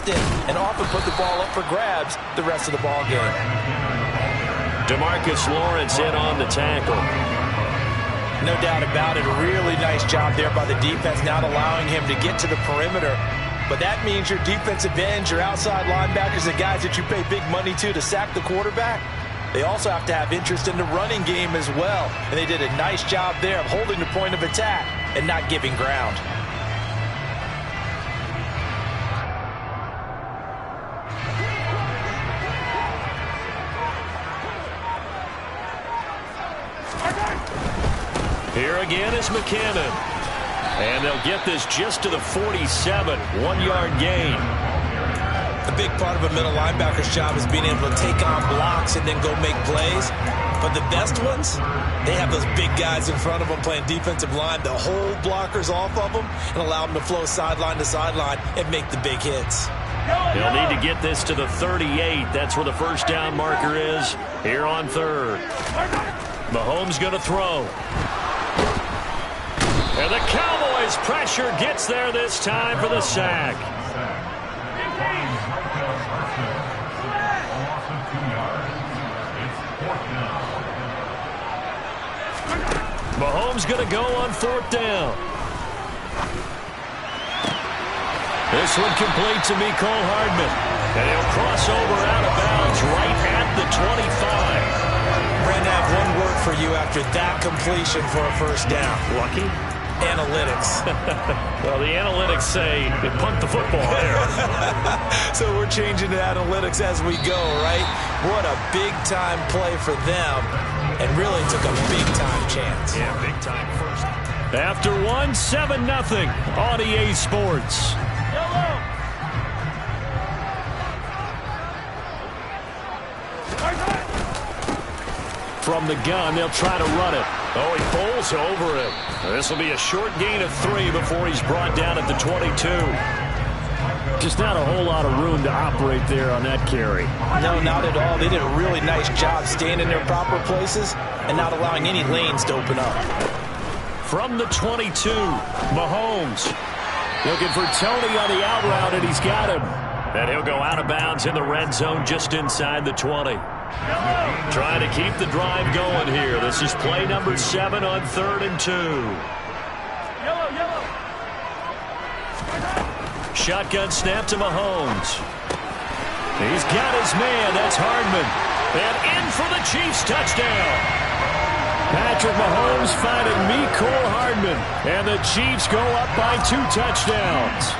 often and often put the ball up for grabs the rest of the ball game. DeMarcus Lawrence in on the tackle. No doubt about it. A really nice job there by the defense, not allowing him to get to the perimeter. But that means your defensive ends, your outside linebackers, the guys that you pay big money to sack the quarterback, they also have to have interest in the running game as well. And they did a nice job there of holding the point of attack and not giving ground. Here again is McKinnon. And they'll get this just to the 47, 1-yard gain. A big part of a middle linebacker's job is being able to take on blocks and then go make plays. But the best ones, they have those big guys in front of them playing defensive line to hold blockers off of them and allow them to flow sideline to sideline and make the big hits. They'll need to get this to the 38. That's where the first down marker is here on third. Mahomes going to throw. And the Cowboys' pressure gets there this time for the sack. Mahomes going to go on fourth down. This one complete to Mecole Hardman. And he'll cross over out of bounds right at the 25. Brandon, I have one word for you after that completion for a first down. Lucky? Analytics. Well, the analytics say they punt the football there. So we're changing to analytics as we go, right? What a big-time play for them, and really took a big-time chance. Yeah, big-time first. After one, 7-0 on EA Sports. From the gun, they'll try to run it. Oh, he pulls over it. This will be a short gain of 3 before he's brought down at the 22. Just not a whole lot of room to operate there on that carry. No, not at all. They did a really nice job staying in their proper places and not allowing any lanes to open up. From the 22, Mahomes looking for Tony on the out route, and he's got him. And he'll go out of bounds in the red zone just inside the 20. Trying to keep the drive going here. This is play number 7 on 3rd and 2. Shotgun snap to Mahomes. He's got his man. That's Hardman. And in for the Chiefs touchdown. Patrick Mahomes finding Mecole Hardman. And the Chiefs go up by 2 touchdowns.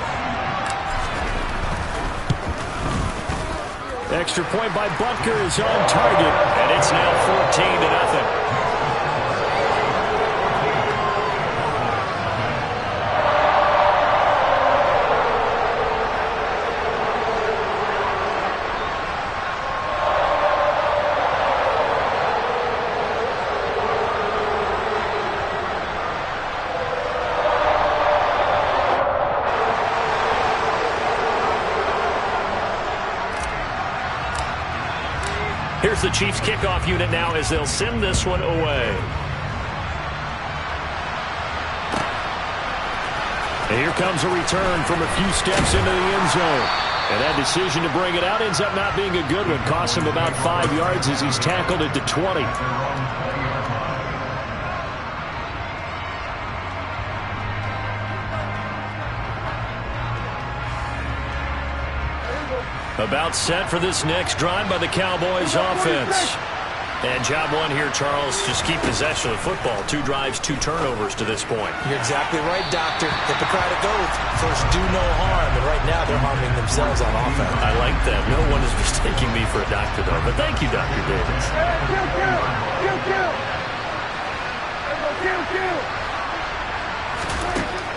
Extra point by Butker is on target, and it's now 14-0. Here's the Chiefs kickoff unit now as they'll send this one away. And here comes a return from a few steps into the end zone. And that decision to bring it out ends up not being a good one. Costs him about 5 yards as he's tackled at the 20. About set for this next drive by the Cowboys offense. And job one here, Charles, just keep possession of the football. 2 drives, 2 turnovers to this point. You're exactly right, Doctor. Hippocratic oath. First, do no harm. And right now, they're harming themselves on offense. I like that. No one is mistaking me for a doctor, though. But thank you, Dr. Davis.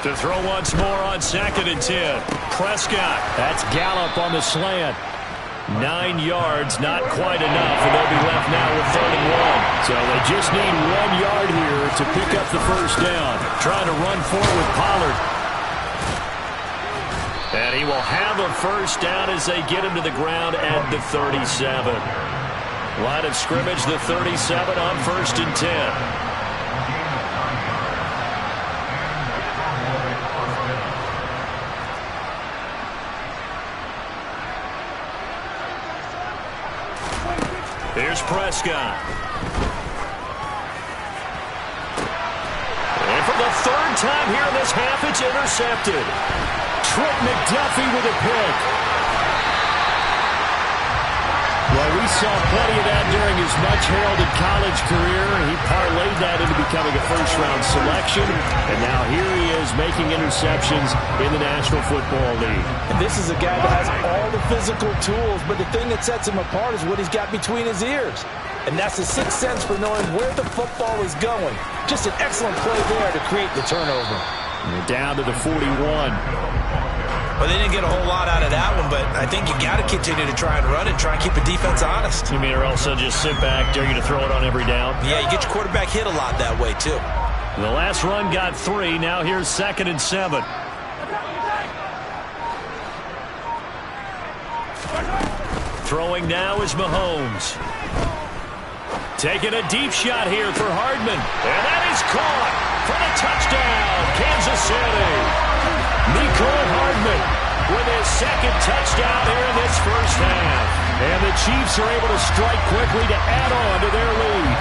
To throw once more on 2nd and 10. Prescott. That's Gallup on the slant. 9 yards, not quite enough, and they'll be left now with 3rd and 1. So they just need 1 yard here to pick up the first down. Trying to run forward with Pollard. And he will have a first down as they get him to the ground at the 37. Line of scrimmage, the 37 on 1st and 10. Here's Prescott. And for the third time here in this half, it's intercepted. Trent McDuffie with a pick. Well, we saw plenty of that during his much-heralded college career. He parlayed that into becoming a first-round selection. And now here he is making interceptions in the National Football League. And this is a guy that has all the physical tools, but the thing that sets him apart is what he's got between his ears. And that's the sixth sense for knowing where the football is going. Just an excellent play there to create the turnover. And we're down to the 41. Well, they didn't get a whole lot out of that one, but I think you got to continue to try and run and try and keep the defense honest. You mean or else they'll just sit back, dare you to throw it on every down? Yeah, you get your quarterback hit a lot that way, too. The last run got 3. Now here's 2nd and 7. Throwing now is Mahomes. Taking a deep shot here for Hardman. And that is caught for the touchdown, Kansas City. Mecole Hardman with his 2nd touchdown here in this first half. And the Chiefs are able to strike quickly to add on to their lead.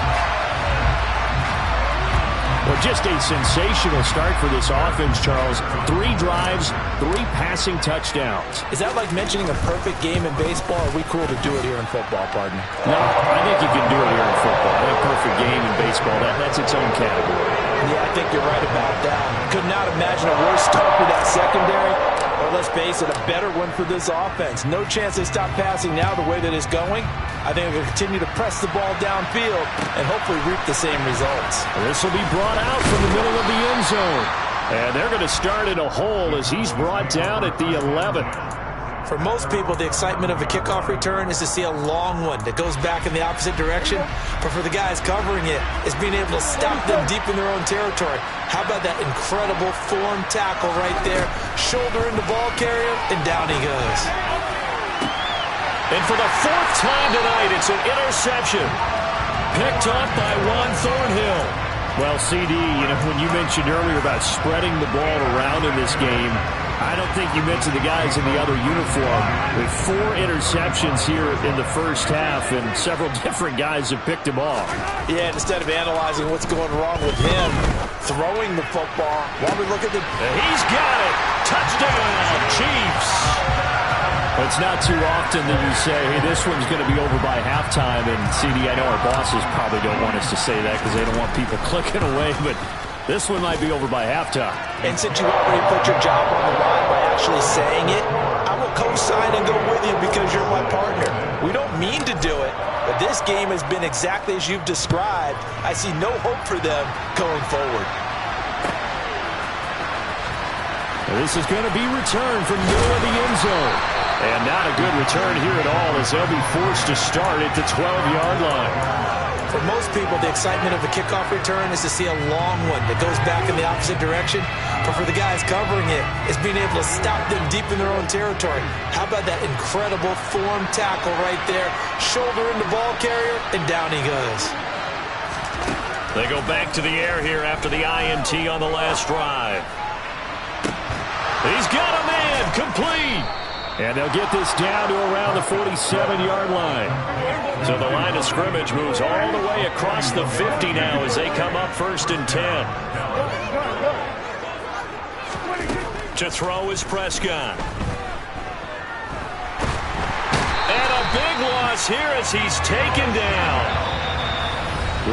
Well, just a sensational start for this offense, Charles. 3 drives, 3 passing touchdowns. Is that like mentioning a perfect game in baseball? Or are we cool to do it here in football, pardon? No, I think you can do it here in football. I think perfect game in baseball, that's its own category. Yeah, I think you're right about that. Could not imagine a worse start for that secondary. Or let's face it, a better one for this offense. No chance they stop passing now the way that it's going. I think they're going to continue to press the ball downfield and hopefully reap the same results. This will be brought out from the middle of the end zone. And they're going to start in a hole as he's brought down at the 11. For most people, the excitement of a kickoff return is to see a long one that goes back in the opposite direction. But for the guys covering it, it's being able to stop them deep in their own territory. How about that incredible form tackle right there? Shoulder in the ball carrier, and down he goes. And for the 4th time tonight, it's an interception. Picked off by Juan Thornhill. Well, CD, when you mentioned earlier about spreading the ball around in this game, I don't think you mentioned the guys in the other uniform. With 4 interceptions here in the first half, and several different guys have picked him off. Yeah, instead of analyzing what's going wrong with him, throwing the football, while we look at the... He's got it! Touchdown, Chiefs! It's not too often that you say, hey, this one's going to be over by halftime. And, CD, I know our bosses probably don't want us to say that because they don't want people clicking away, but this one might be over by halftime. And since you already put your job on the line by actually saying it, I will co-sign and go with you because you're my partner. We don't mean to do it, but this game has been exactly as you've described. I see no hope for them going forward. This is going to be returned from the middle of the end zone. And not a good return here at all as they'll be forced to start at the 12-yard line. For most people, the excitement of a kickoff return is to see a long one that goes back in the opposite direction. But for the guys covering it, it's being able to stop them deep in their own territory. How about that incredible form tackle right there? Shoulder in the ball carrier, and down he goes. They go back to the air here after the INT on the last drive. He's got a man, complete. And they'll get this down to around the 47-yard line. So the line of scrimmage moves all the way across the 50 now as they come up 1st and 10. To throw is Prescott. And a big loss here as he's taken down.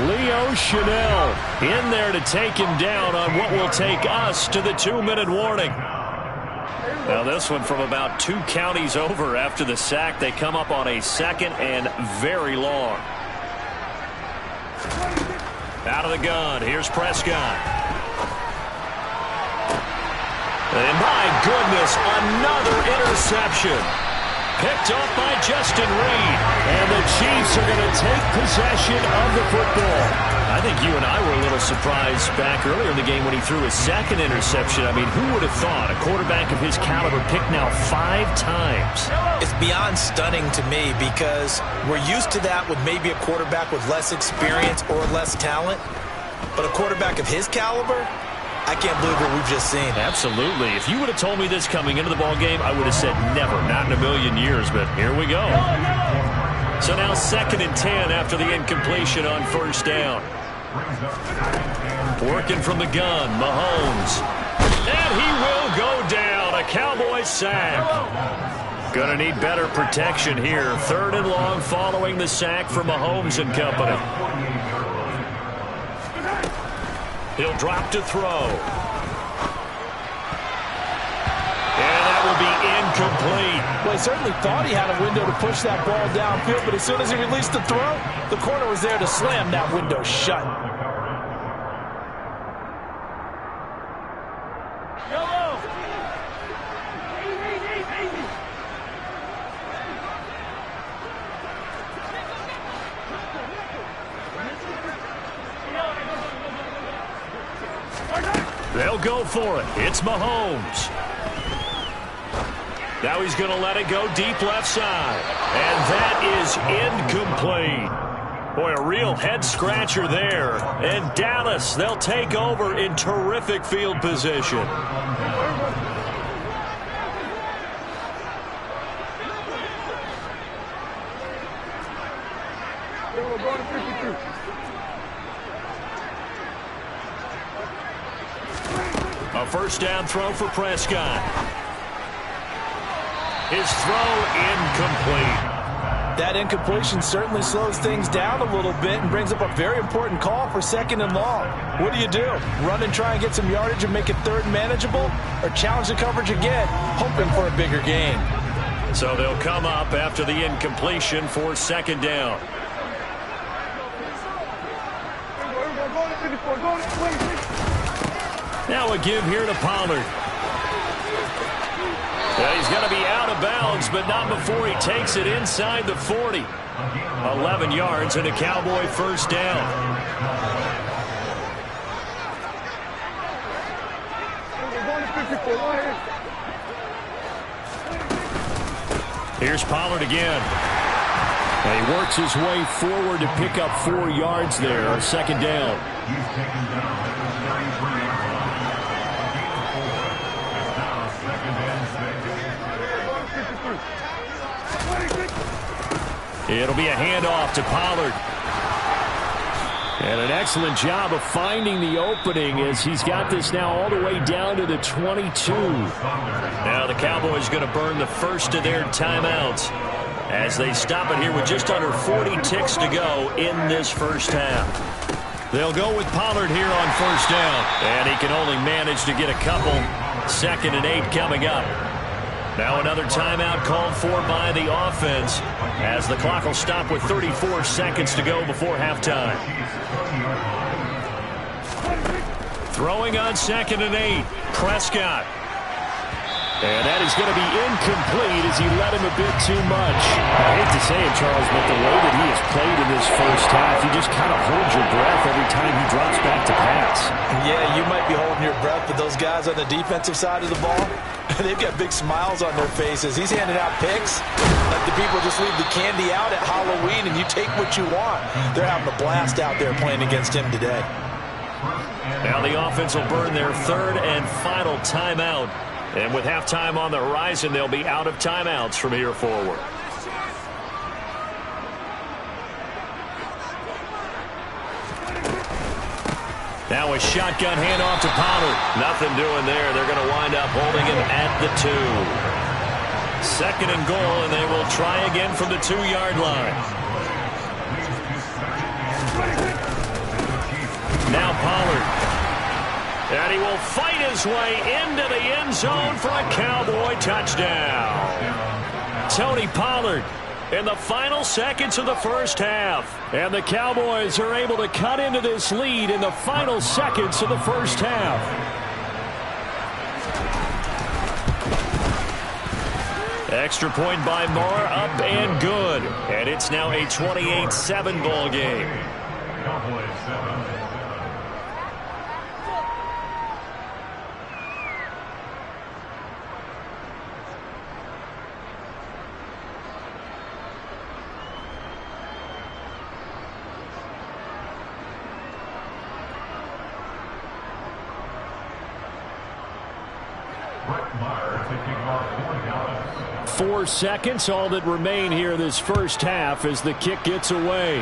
Leo Chanel in there to take him down on what will take us to the 2-minute warning. Now this one from about 2 counties over after the sack. They come up on a 2nd and very long. Out of the gun, here's Prescott. And my goodness, another interception. Picked off by Justin Reed. And the Chiefs are going to take possession of the football. I think you and I were a little surprised back earlier in the game when he threw his 2nd interception. I mean, who would have thought a quarterback of his caliber picked now 5 times? It's beyond stunning to me because we're used to that with maybe a quarterback with less experience or less talent. But a quarterback of his caliber, I can't believe what we've just seen. Absolutely. If you would have told me this coming into the ball game, I would have said never, not in a million years. But here we go. So now 2nd and 10 after the incompletion on first down. Working from the gun, Mahomes. And he will go down. A Cowboys sack. Going to need better protection here. 3rd and long following the sack from Mahomes and company. He'll drop to throw. And that will be incomplete. Well, he certainly thought he had a window to push that ball downfield, but as soon as he released the throw, the corner was there to slam that window shut. They'll go for it. It's Mahomes. Now he's going to let it go deep left side. And that is incomplete. Boy, a real head-scratcher there. And Dallas, they'll take over in terrific field position. A first down throw for Prescott. His throw incomplete. That incompletion certainly slows things down a little bit and brings up a very important call for 2nd and long. What do? Run and try and get some yardage and make it 3rd and manageable? Or challenge the coverage again, hoping for a bigger gain? So they'll come up after the incompletion for 2nd down. Now a give here to Pollard. Well, he's going to be out of bounds, but not before he takes it inside the 40. 11 yards and a Cowboy first down. Here's Pollard again. And he works his way forward to pick up 4 yards there on 2nd down. It'll be a handoff to Pollard. And an excellent job of finding the opening as he's got this now all the way down to the 22. Now the Cowboys going to burn the first of their timeouts as they stop it here with just under 40 ticks to go in this first half. They'll go with Pollard here on first down. And he can only manage to get a couple. 2nd and 8 coming up. Now another timeout called for by the offense as the clock will stop with 34 seconds to go before halftime. Throwing on 2nd and 8, Prescott. And that is going to be incomplete as he let him a bit too much. I hate to say it, Charles, but the way that he has played in this first half, you just kind of hold your breath every time he drops back to pass. Yeah, you might be holding your breath, but those guys on the defensive side of the ball, they've got big smiles on their faces. He's handing out picks like the people just leave the candy out at Halloween and you take what you want. They're having a blast out there playing against him today. Now the offense will burn their 3rd and final timeout. And with halftime on the horizon, they'll be out of timeouts from here forward. Now a shotgun handoff to Pollard. Nothing doing there. They're going to wind up holding him at the 2. 2nd and goal, and they will try again from the 2-yard line. Now Pollard. And he will fight his way into the end zone for a Cowboy touchdown. Tony Pollard in the final seconds of the first half. And the Cowboys are able to cut into this lead in the final seconds of the first half. Extra point by Moore, up and good. And it's now a 28-7 ball game. 4 seconds, all that remain here this first half as the kick gets away.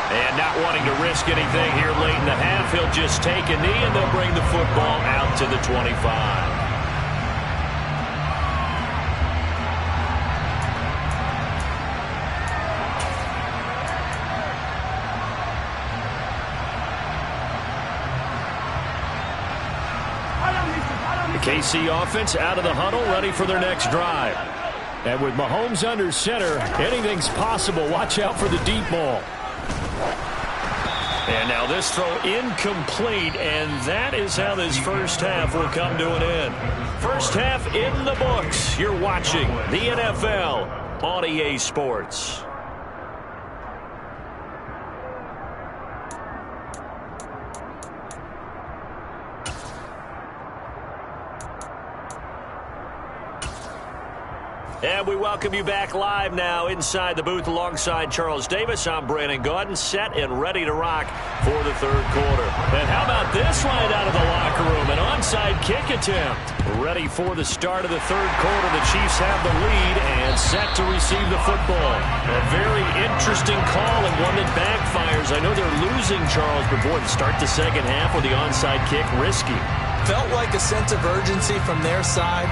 And not wanting to risk anything here late in the half, he'll just take a knee and they'll bring the football out to the 25. The KC offense out of the huddle, ready for their next drive. And with Mahomes under center, anything's possible. Watch out for the deep ball. And now this throw incomplete, and that is how this first half will come to an end. First half in the books. You're watching the NFL on EA Sports. And we welcome you back live now inside the booth alongside Charles Davis. I'm Brandon Gaudin, set and ready to rock for the third quarter. And how about this line out of the locker room? An onside kick attempt. Ready for the start of the third quarter. The Chiefs have the lead and set to receive the football. A very interesting call and one that backfires. I know they're losing, Charles, but boy, to start the second half with the onside kick, risky. Felt like a sense of urgency from their side,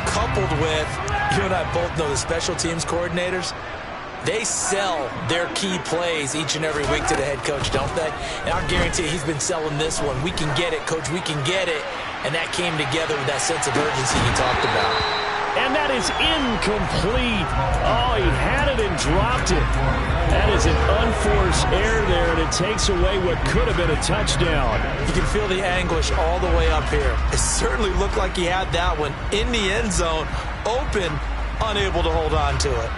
coupled with, you and I both know the special teams coordinators, they sell their key plays each and every week to the head coach, don't they? And I guarantee he's been selling this one. We can get it, coach, we can get it. And that came together with that sense of urgency you talked about. And that is incomplete. Oh, he had it and dropped it. That is an unforced error there, and it takes away what could have been a touchdown. You can feel the anguish all the way up here. It certainly looked like he had that one in the end zone, open, unable to hold on to it.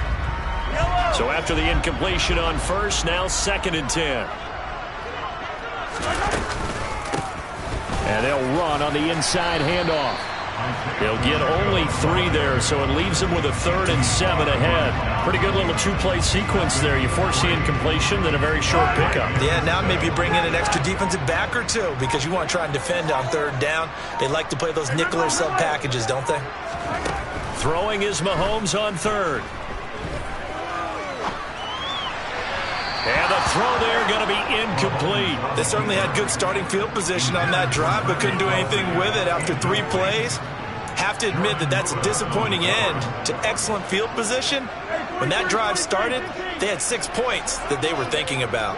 So after the incompletion on first, now 2nd and 10. And they'll run on the inside handoff. They'll get only 3 there, so it leaves them with a 3rd and 7 ahead. Pretty good little 2-play sequence there. You force the incompletion, then a very short pickup. Yeah, now maybe you bring in an extra defensive back or two because you want to try and defend on 3rd down. They like to play those nickel or sub packages, don't they? Throwing is Mahomes on 3rd. And the throw there going to be incomplete. They certainly had good starting field position on that drive, but couldn't do anything with it after 3 plays. Have to admit that that's a disappointing end to excellent field position. When that drive started, they had 6 points that they were thinking about.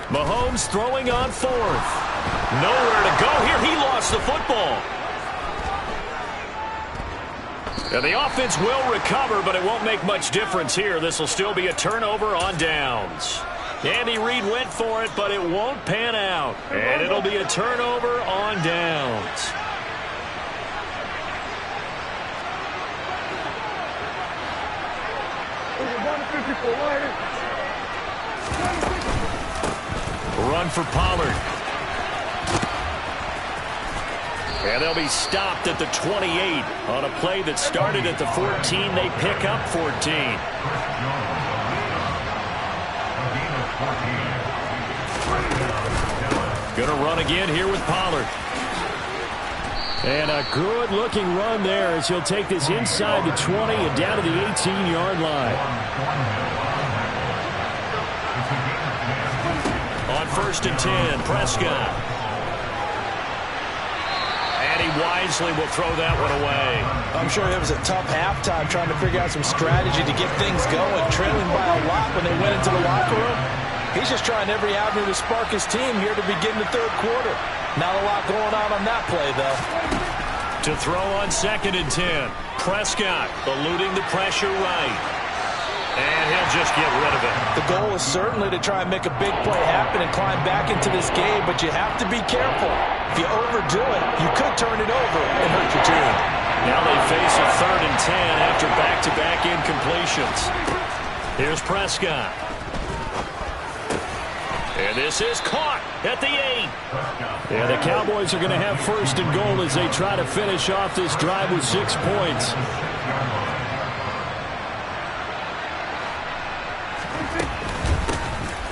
Mahomes throwing on 4th. Nowhere to go here. He lost the football. And the offense will recover, but it won't make much difference here. This will still be a turnover on downs. Andy Reid went for it, but it won't pan out. And it'll be a turnover on downs. Run for Pollard. And they'll be stopped at the 28 on a play that started at the 14. They pick up 14. Going to run again here with Pollard. And a good-looking run there as he'll take this inside the 20 and down to the 18-yard line. On 1st and 10, Prescott. Wisely will throw that one away. I'm sure it was a tough halftime trying to figure out some strategy to get things going, trailing by a lot when they went into the locker room. He's just trying every avenue to spark his team here to begin the third quarter. Not a lot going on that play, though. To throw on 2nd and 10, Prescott eluding the pressure right. And he'll just get rid of it. The goal is certainly to try and make a big play happen and climb back into this game, but you have to be careful. If you overdo it, you could turn it over and hurt your team. Now they face a 3rd and 10 after back-to-back incompletions. Here's Prescott. And this is caught at the 8. Yeah, the Cowboys are going to have 1st and goal as they try to finish off this drive with 6 points.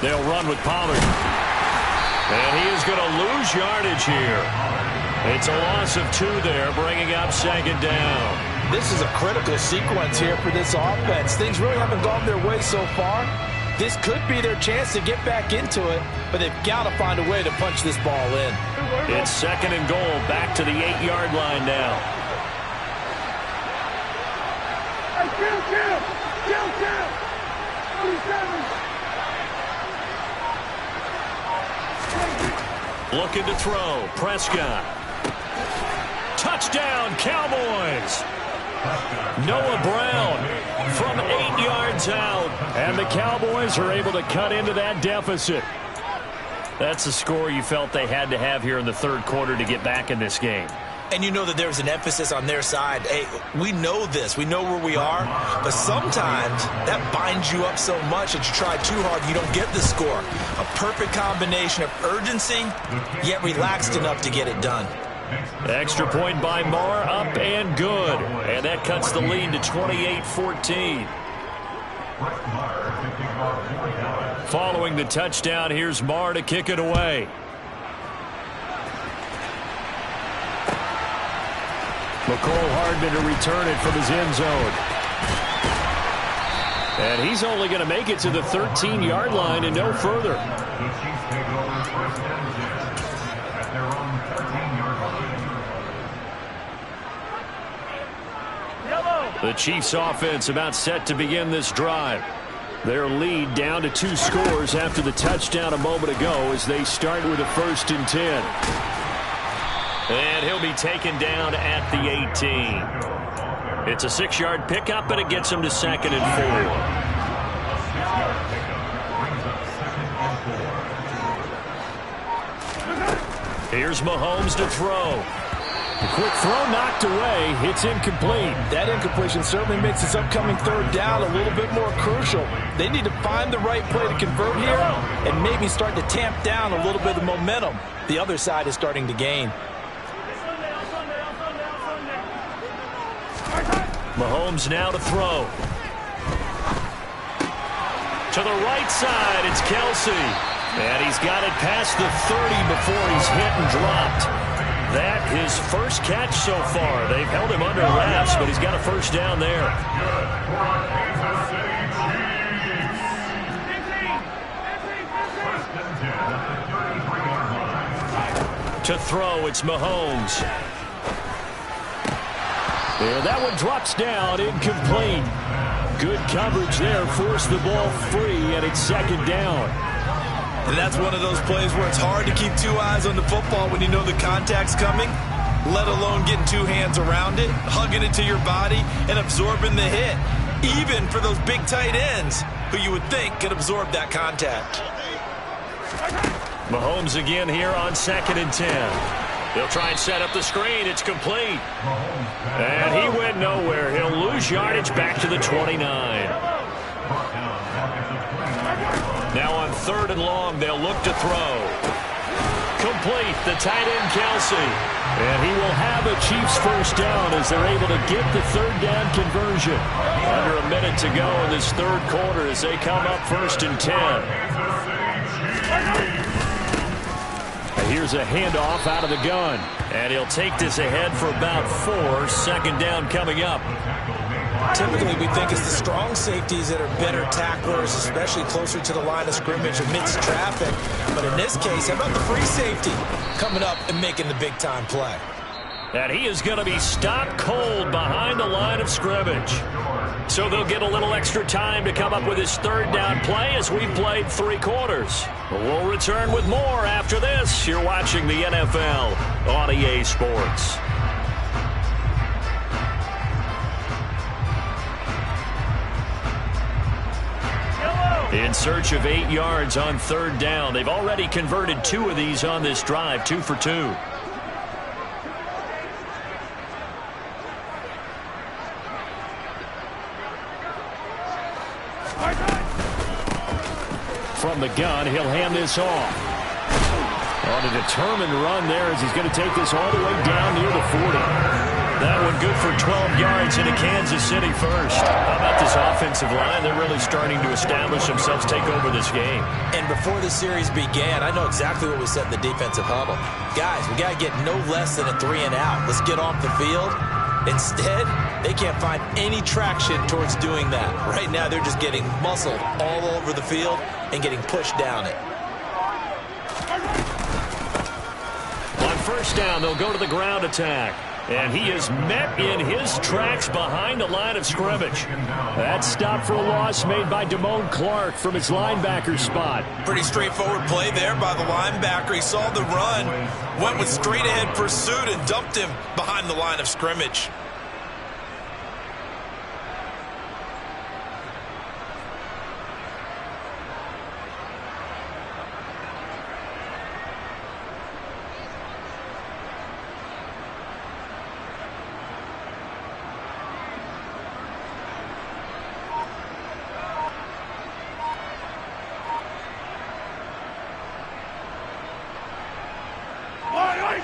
They'll run with Pollard. And he is going to lose yardage here. It's a loss of 2 there, bringing up second down. This is a critical sequence here for this offense. Things really haven't gone their way so far. This could be their chance to get back into it, but they've got to find a way to punch this ball in. It's second and goal, back to the 8-yard line now. Looking to throw. Prescott. Touchdown, Cowboys. Noah Brown from 8 yards out. And the Cowboys are able to cut into that deficit. That's the score you felt they had to have here in the third quarter to get back in this game. And you know that there's an emphasis on their side. Hey, we know this. We know where we are. But sometimes that binds you up so much that you try too hard, you don't get the score. A perfect combination of urgency, yet relaxed enough to get it done. Extra point by Marr, up and good. And that cuts the lead to 28-14. Following the touchdown, here's Marr to kick it away. McCole Hardman to return it from his end zone. And he's only going to make it to the 13-yard line and no further. The Chiefs offense about set to begin this drive. Their lead down to 2 scores after the touchdown a moment ago as they start with a 1st and 10. And he'll be taken down at the 18. It's a 6-yard pickup, and it gets him to 2nd and 4. Here's Mahomes to throw. The quick throw knocked away. It's incomplete. That incompletion certainly makes this upcoming third down a little bit more crucial. They need to find the right play to convert here and maybe start to tamp down a little bit of momentum the other side is starting to gain. Mahomes now to throw. To the right side, it's Kelsey. And he's got it past the 30 before he's hit and dropped. That his first catch so far. They've held him under wraps, but he's got a 1st down there. To throw, it's Mahomes. Yeah, that one drops down, incomplete. Good coverage there, forced the ball free, and it's 2nd down. And that's one of those plays where it's hard to keep 2 eyes on the football when you know the contact's coming, let alone getting 2 hands around it, hugging it to your body, and absorbing the hit, even for those big tight ends who you would think could absorb that contact. Mahomes again here on 2nd and 10. They'll try and set up the screen. It's complete. And he went nowhere. He'll lose yardage back to the 29. Now on 3rd and long, they'll look to throw. Complete, the tight end Kelsey. And he will have a Chiefs 1st down as they're able to get the 3rd down conversion. Under a minute to go in this third quarter as they come up 1st and 10. Here's a handoff out of the gun. And he'll take this ahead for about 4. 2nd down coming up. Typically, we think it's the strong safeties that are better tacklers, especially closer to the line of scrimmage amidst traffic. But in this case, how about the free safety coming up and making the big-time play? And he is going to be stopped cold behind the line of scrimmage. So they'll get a little extra time to come up with his 3rd down play as we've played 3 quarters. We'll return with more after this. You're watching the NFL on EA Sports. In search of 8 yards on 3rd down. They've already converted 2 of these on this drive, 2 for 2. From the gun, he'll hand this off. On a determined run there as he's going to take this all the way down near the 40. That one good for 12 yards into Kansas City first. How about this offensive line? They're really starting to establish themselves, take over this game. And before the series began, I know exactly what we said in the defensive huddle. Guys, we got to get no less than a 3-and-out. Let's get off the field. Instead, they can't find any traction towards doing that. Right now, they're just getting muscled all over the field and getting pushed down it. On first down, they'll go to the ground attack. And he is met in his tracks behind the line of scrimmage. That stop for a loss made by Damone Clark from his linebacker spot. Pretty straightforward play there by the linebacker. He saw the run, went with straight-ahead pursuit, and dumped him behind the line of scrimmage.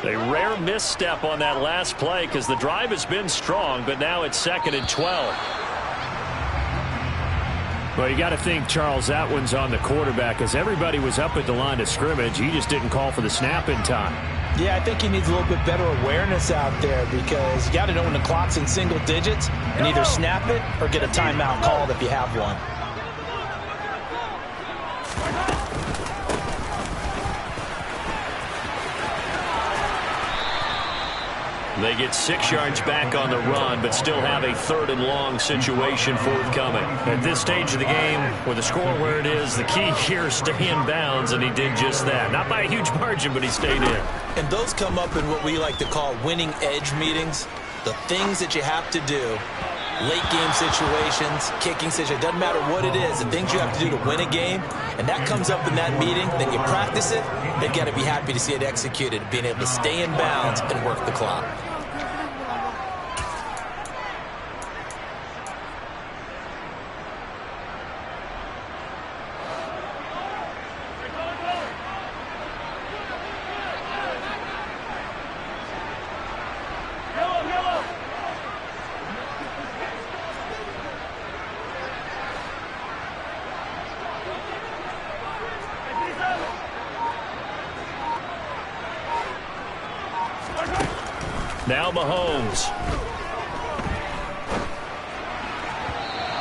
A rare misstep on that last play because the drive has been strong, but now it's 2nd and 12. Well, you got to think, Charles, that one's on the quarterback because everybody was up at the line of scrimmage. He just didn't call for the snap in time. Yeah, I think he needs a little bit better awareness out there because you got to know when the clock's in single digits and either snap it or get a timeout called if you have one. They get 6 yards back on the run, but still have a 3rd and long situation forthcoming. At this stage of the game, with the score where it is, the key here is stay in bounds, and he did just that. Not by a huge margin, but he stayed in. And those come up in what we like to call winning edge meetings. The things that you have to do, late game situations, kicking situations, doesn't matter what it is, the things you have to do to win a game, and that comes up in that meeting, then you practice it, they've got to be happy to see it executed, being able to stay in bounds and work the clock. Now Mahomes.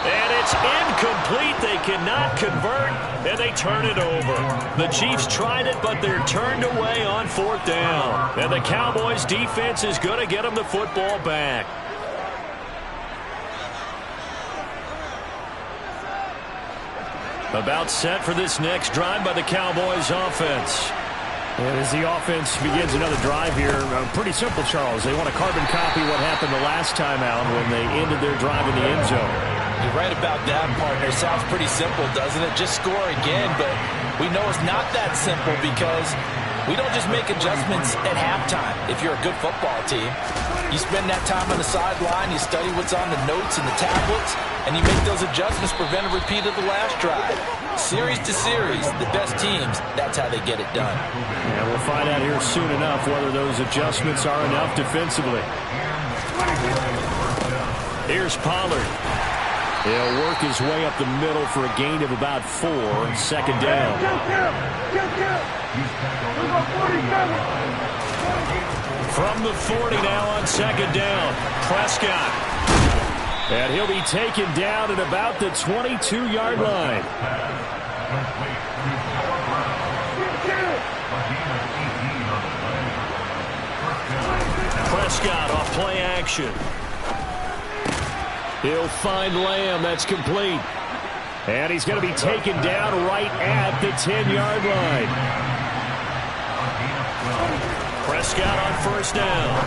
And it's incomplete. They cannot convert, and they turn it over. The Chiefs tried it, but they're turned away on 4th down. And the Cowboys' defense is going to get them the football back. About set for this next drive by the Cowboys offense. And as the offense begins another drive here, pretty simple, Charles. They want to carbon copy what happened the last time out when they ended their drive in the end zone. You're right about that, partner. Sounds pretty simple, doesn't it? Just score again, but we know it's not that simple because we don't just make adjustments at halftime. If you're a good football team, you spend that time on the sideline, you study what's on the notes and the tablets, and you make those adjustments, prevent a repeat of the last drive. Series to series, the best teams, that's how they get it done. Yeah, we'll find out here soon enough whether those adjustments are enough defensively. Here's Pollard. He'll work his way up the middle for a gain of about 4, 2nd down. From the 40 now on 2nd down, Prescott. And he'll be taken down at about the 22-yard line. Prescott off play action. He'll find Lamb. That's complete. And he's going to be taken down right at the 10-yard line. Prescott on 1st down.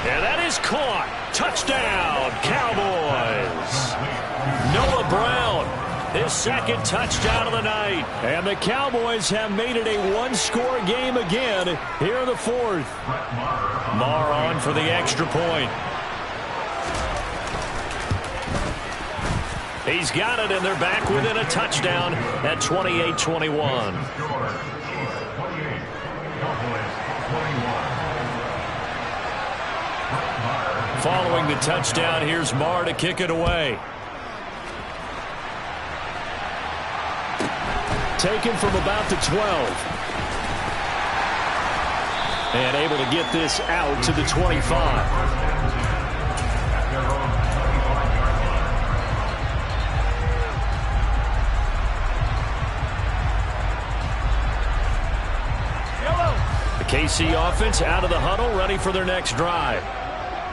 And that is caught. Touchdown, Cowboys. Noah Brown, his 2nd touchdown of the night. And the Cowboys have made it a one-score game again here in the 4th. Marr on for the extra point. He's got it, and they're back within a touchdown at 28-21. Following the touchdown, here's Marr to kick it away. Taken from about the 12. And able to get this out to the 25. KC offense out of the huddle, ready for their next drive.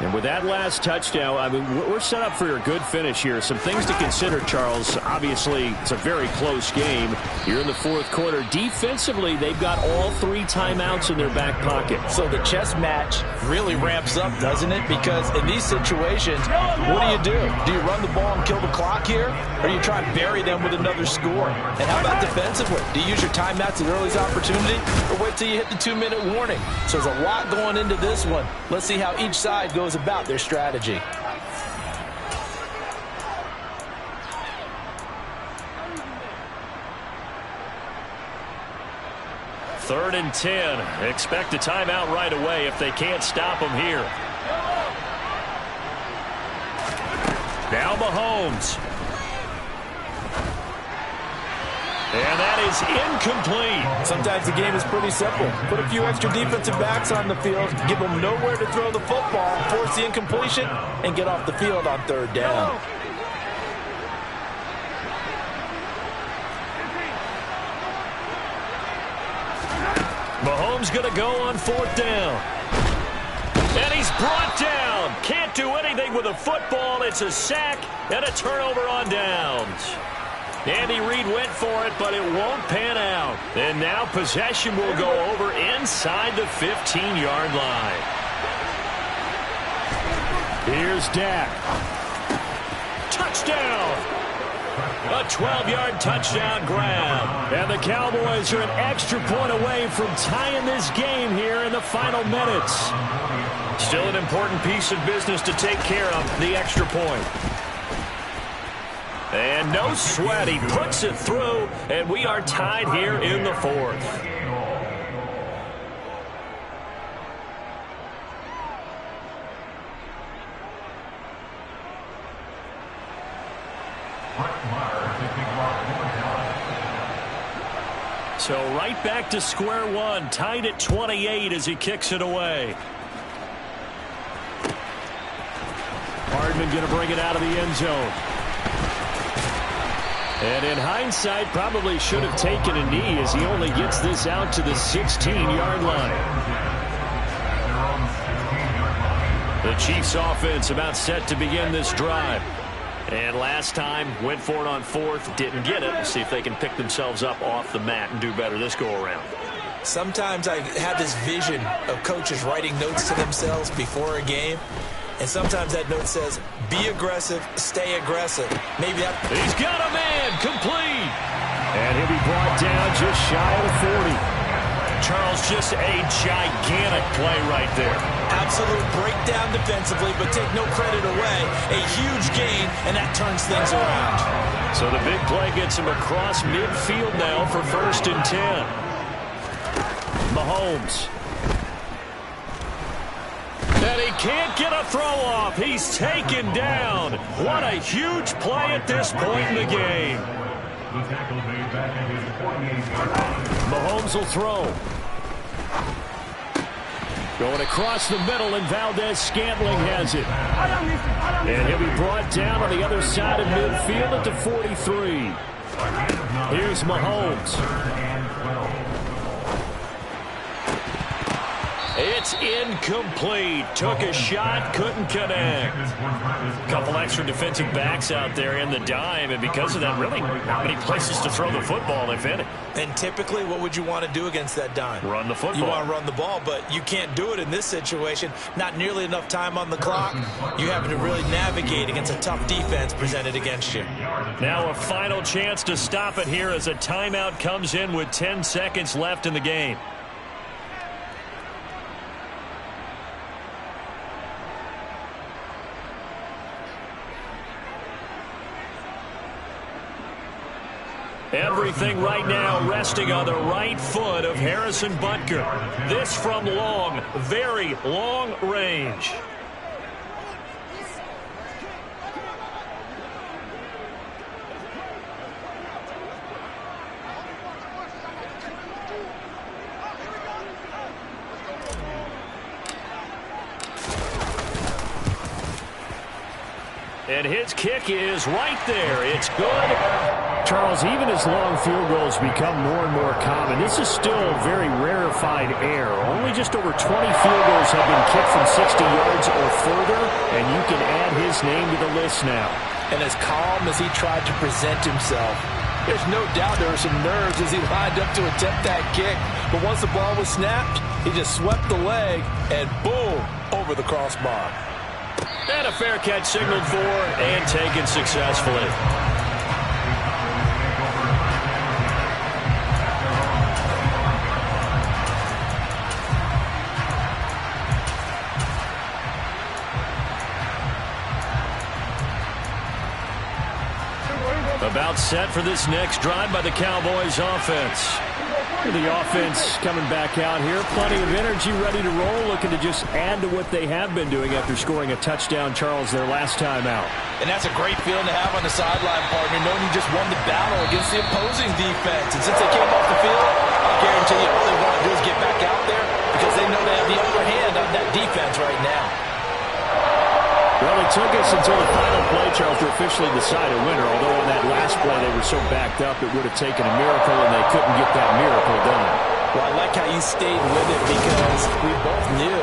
And with that last touchdown, I mean, we're set up for a good finish here. Some things to consider, Charles. Obviously, it's a very close game. You're in the fourth quarter. Defensively, they've got all 3 timeouts in their back pocket. So the chess match really ramps up, doesn't it? Because in these situations, what do? Do you run the ball and kill the clock here? Or do you try and bury them with another score? And how about defensively? Do you use your timeouts at earliest opportunity? Or wait till you hit the 2-minute warning? So there's a lot going into this one. Let's see how each side goes about their strategy. Third and 10. Expect a timeout right away if they can't stop them here. Now Mahomes. And that is incomplete. Sometimes the game is pretty simple. Put a few extra defensive backs on the field, give them nowhere to throw the football, force the incompletion, and get off the field on third down. Mahomes going to go on fourth down. And he's brought down. Can't do anything with a football. It's a sack and a turnover on downs. Andy Reid went for it, but it won't pan out. And now possession will go over inside the 15-yard line. Here's Dak. Touchdown. A 12-yard touchdown grab. And the Cowboys are an extra point away from tying this game here in the final minutes. Still an important piece of business to take care of, the extra point. And no sweat, he puts it through, and we are tied here in the fourth. So right back to square one, tied at 28 as he kicks it away. Hardman going to bring it out of the end zone. And in hindsight, probably should have taken a knee as he only gets this out to the 16-yard line. The Chiefs offense about set to begin this drive. And last time, went for it on fourth, didn't get it. We'll see if they can pick themselves up off the mat and do better this go-around. Sometimes I have this vision of coaches writing notes to themselves before a game. And sometimes that note says, be aggressive, stay aggressive. Maybe that... He's got a man, complete. And he'll be brought down just shy of the 40. Charles, just a gigantic play right there. Absolute breakdown defensively, but take no credit away. A huge gain, and that turns things around. So the big play gets him across midfield now for 1st and 10. Mahomes. And he can't get a throw off. He's taken down. What a huge play at this point in the game. Mahomes will throw. Going across the middle, and Valdez-Scantling has it. And he'll be brought down on the other side of midfield at the 43. Here's Mahomes. It's incomplete. Took a shot, couldn't connect. A couple extra defensive backs out there in the dime, and because of that, really not many places to throw the football, if any. And typically, what would you want to do against that dime? Run the football. You want to run the ball, but you can't do it in this situation. Not nearly enough time on the clock. You have to really navigate against a tough defense presented against you. Now a final chance to stop it here as a timeout comes in with 10 seconds left in the game. Everything right now resting on the right foot of Harrison Butker. This from long, very long range. And his kick is right there. It's good. Charles, even as long field goals become more and more common, this is still very rarefied air. Only just over 20 field goals have been kicked from 60 yards or further, and you can add his name to the list now. And as calm as he tried to present himself, there's no doubt there were some nerves as he lined up to attempt that kick. But once the ball was snapped, he just swept the leg and boom, over the crossbar. And a fair catch signaled for and taken successfully. About set for this next drive by the Cowboys offense. The offense coming back out here. Plenty of energy, ready to roll, looking to just add to what they have been doing after scoring a touchdown, Charles, their last time out. And that's a great feeling to have on the sideline, partner, knowing you just won the battle against the opposing defense. And since they came off the field, I guarantee you all they want to do is get back out there because they know they have the upper hand on that defense right now. Well, it took us until the final play, Charles, to officially decide a winner. Although on that last play they were so backed up it would have taken a miracle, and they couldn't get that miracle done. Well, I like how you stayed with it because we both knew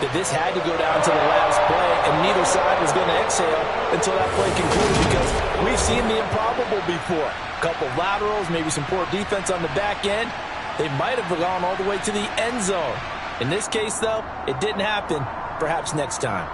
that this had to go down to the last play, and neither side was going to exhale until that play concluded because we've seen the improbable before. A couple laterals, maybe some poor defense on the back end. They might have gone all the way to the end zone. In this case, though, it didn't happen. Perhaps next time.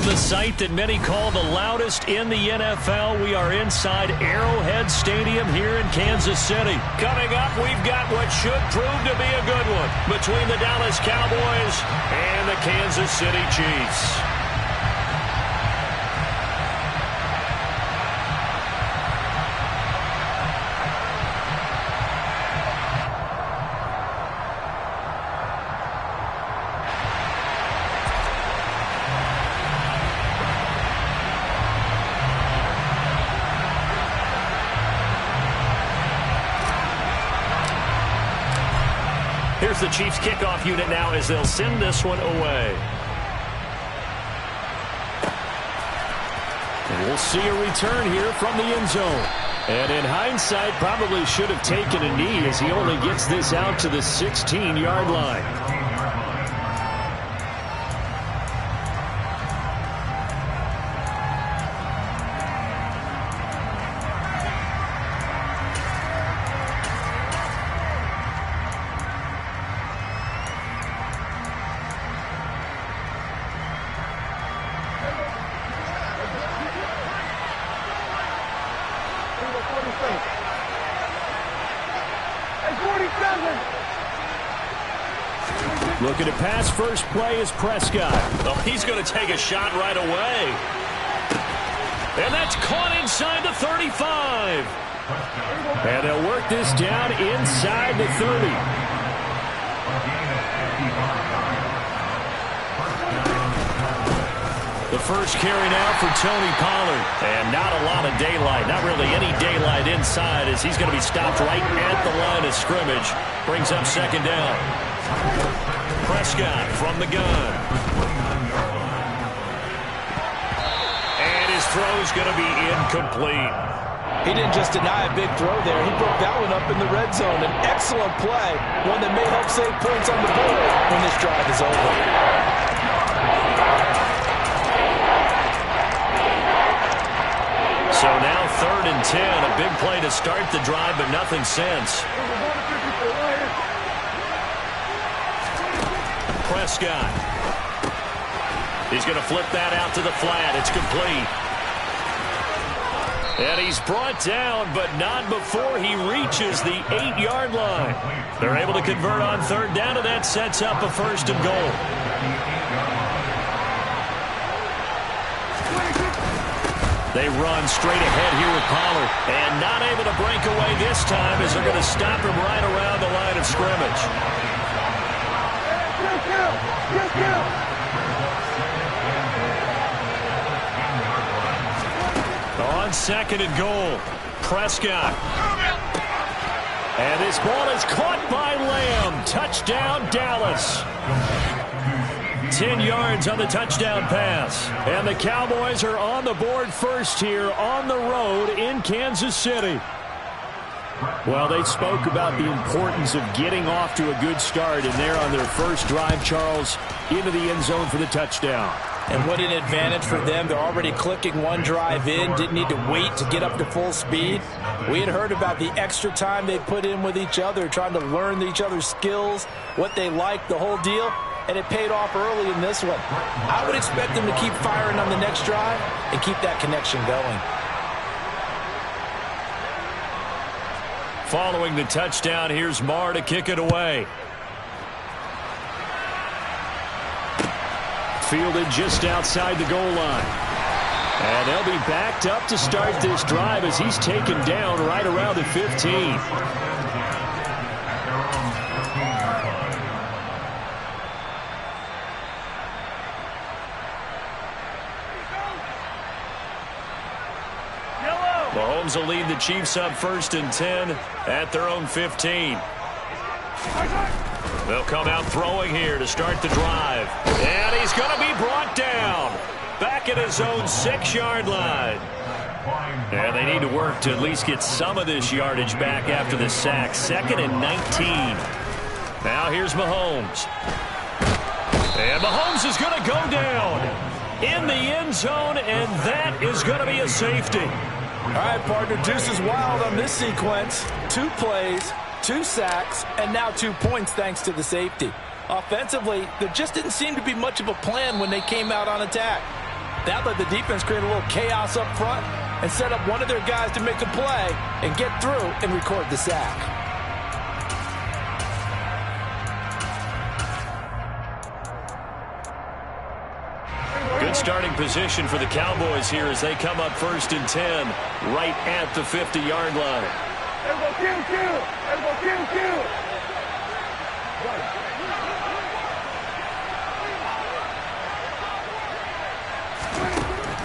From the site that many call the loudest in the NFL, we are inside Arrowhead Stadium here in Kansas City. Coming up, we've got what should prove to be a good one between the Dallas Cowboys and the Kansas City Chiefs. Here's the Chiefs kickoff unit now as they'll send this one away. And we'll see a return here from the end zone. And in hindsight, probably should have taken a knee as he only gets this out to the 16-yard line. Looking to pass, first play is Prescott. Oh, he's going to take a shot right away. And that's caught inside the 35. And they'll work this down inside the 30. The first carry now for Tony Pollard. And not a lot of daylight. Not really any daylight inside as he's going to be stopped right at the line of scrimmage. Brings up second down. Prescott from the gun. And his throw's going to be incomplete. He didn't just deny a big throw there. He broke that one up in the red zone. An excellent play, one that may help save points on the board when this drive is over. So now 3rd and 10. A big play to start the drive, but nothing since. Prescott. He's going to flip that out to the flat. It's complete. And he's brought down, but not before he reaches the 8-yard line. They're able to convert on 3rd down, and that sets up a 1st and goal. They run straight ahead here with Pollard. And not able to break away this time as they're going to stop him right around the line of scrimmage. On 2nd and goal, Prescott. And this ball is caught by Lamb. Touchdown, Dallas. 10 yards on the touchdown pass. And the Cowboys are on the board first here on the road in Kansas City. Well, they spoke about the importance of getting off to a good start, and they're on their first drive, Charles, into the end zone for the touchdown. And what an advantage for them. They're already clicking one drive in, didn't need to wait to get up to full speed. We had heard about the extra time they put in with each other, trying to learn each other's skills, what they like, the whole deal, and it paid off early in this one. I would expect them to keep firing on the next drive and keep that connection going. Following the touchdown, here's Marr to kick it away. Fielded just outside the goal line. And they'll be backed up to start this drive as he's taken down right around the 15. Mahomes will lead the Chiefs up 1st and 10 at their own 15. They'll come out throwing here to start the drive. And he's going to be brought down back at his own 6-yard line. And they need to work to at least get some of this yardage back after the sack. 2nd and 19. Now here's Mahomes. And Mahomes is going to go down in the end zone, and that is going to be a safety. All right, partner, deuce is wild on this sequence. 2 plays, 2 sacks, and now 2 points thanks to the safety. Offensively, there just didn't seem to be much of a plan when they came out on attack. That let the defense create a little chaos up front and set up one of their guys to make a play and get through and record the sack. Good starting position for the Cowboys here as they come up 1st and 10 right at the 50-yard line.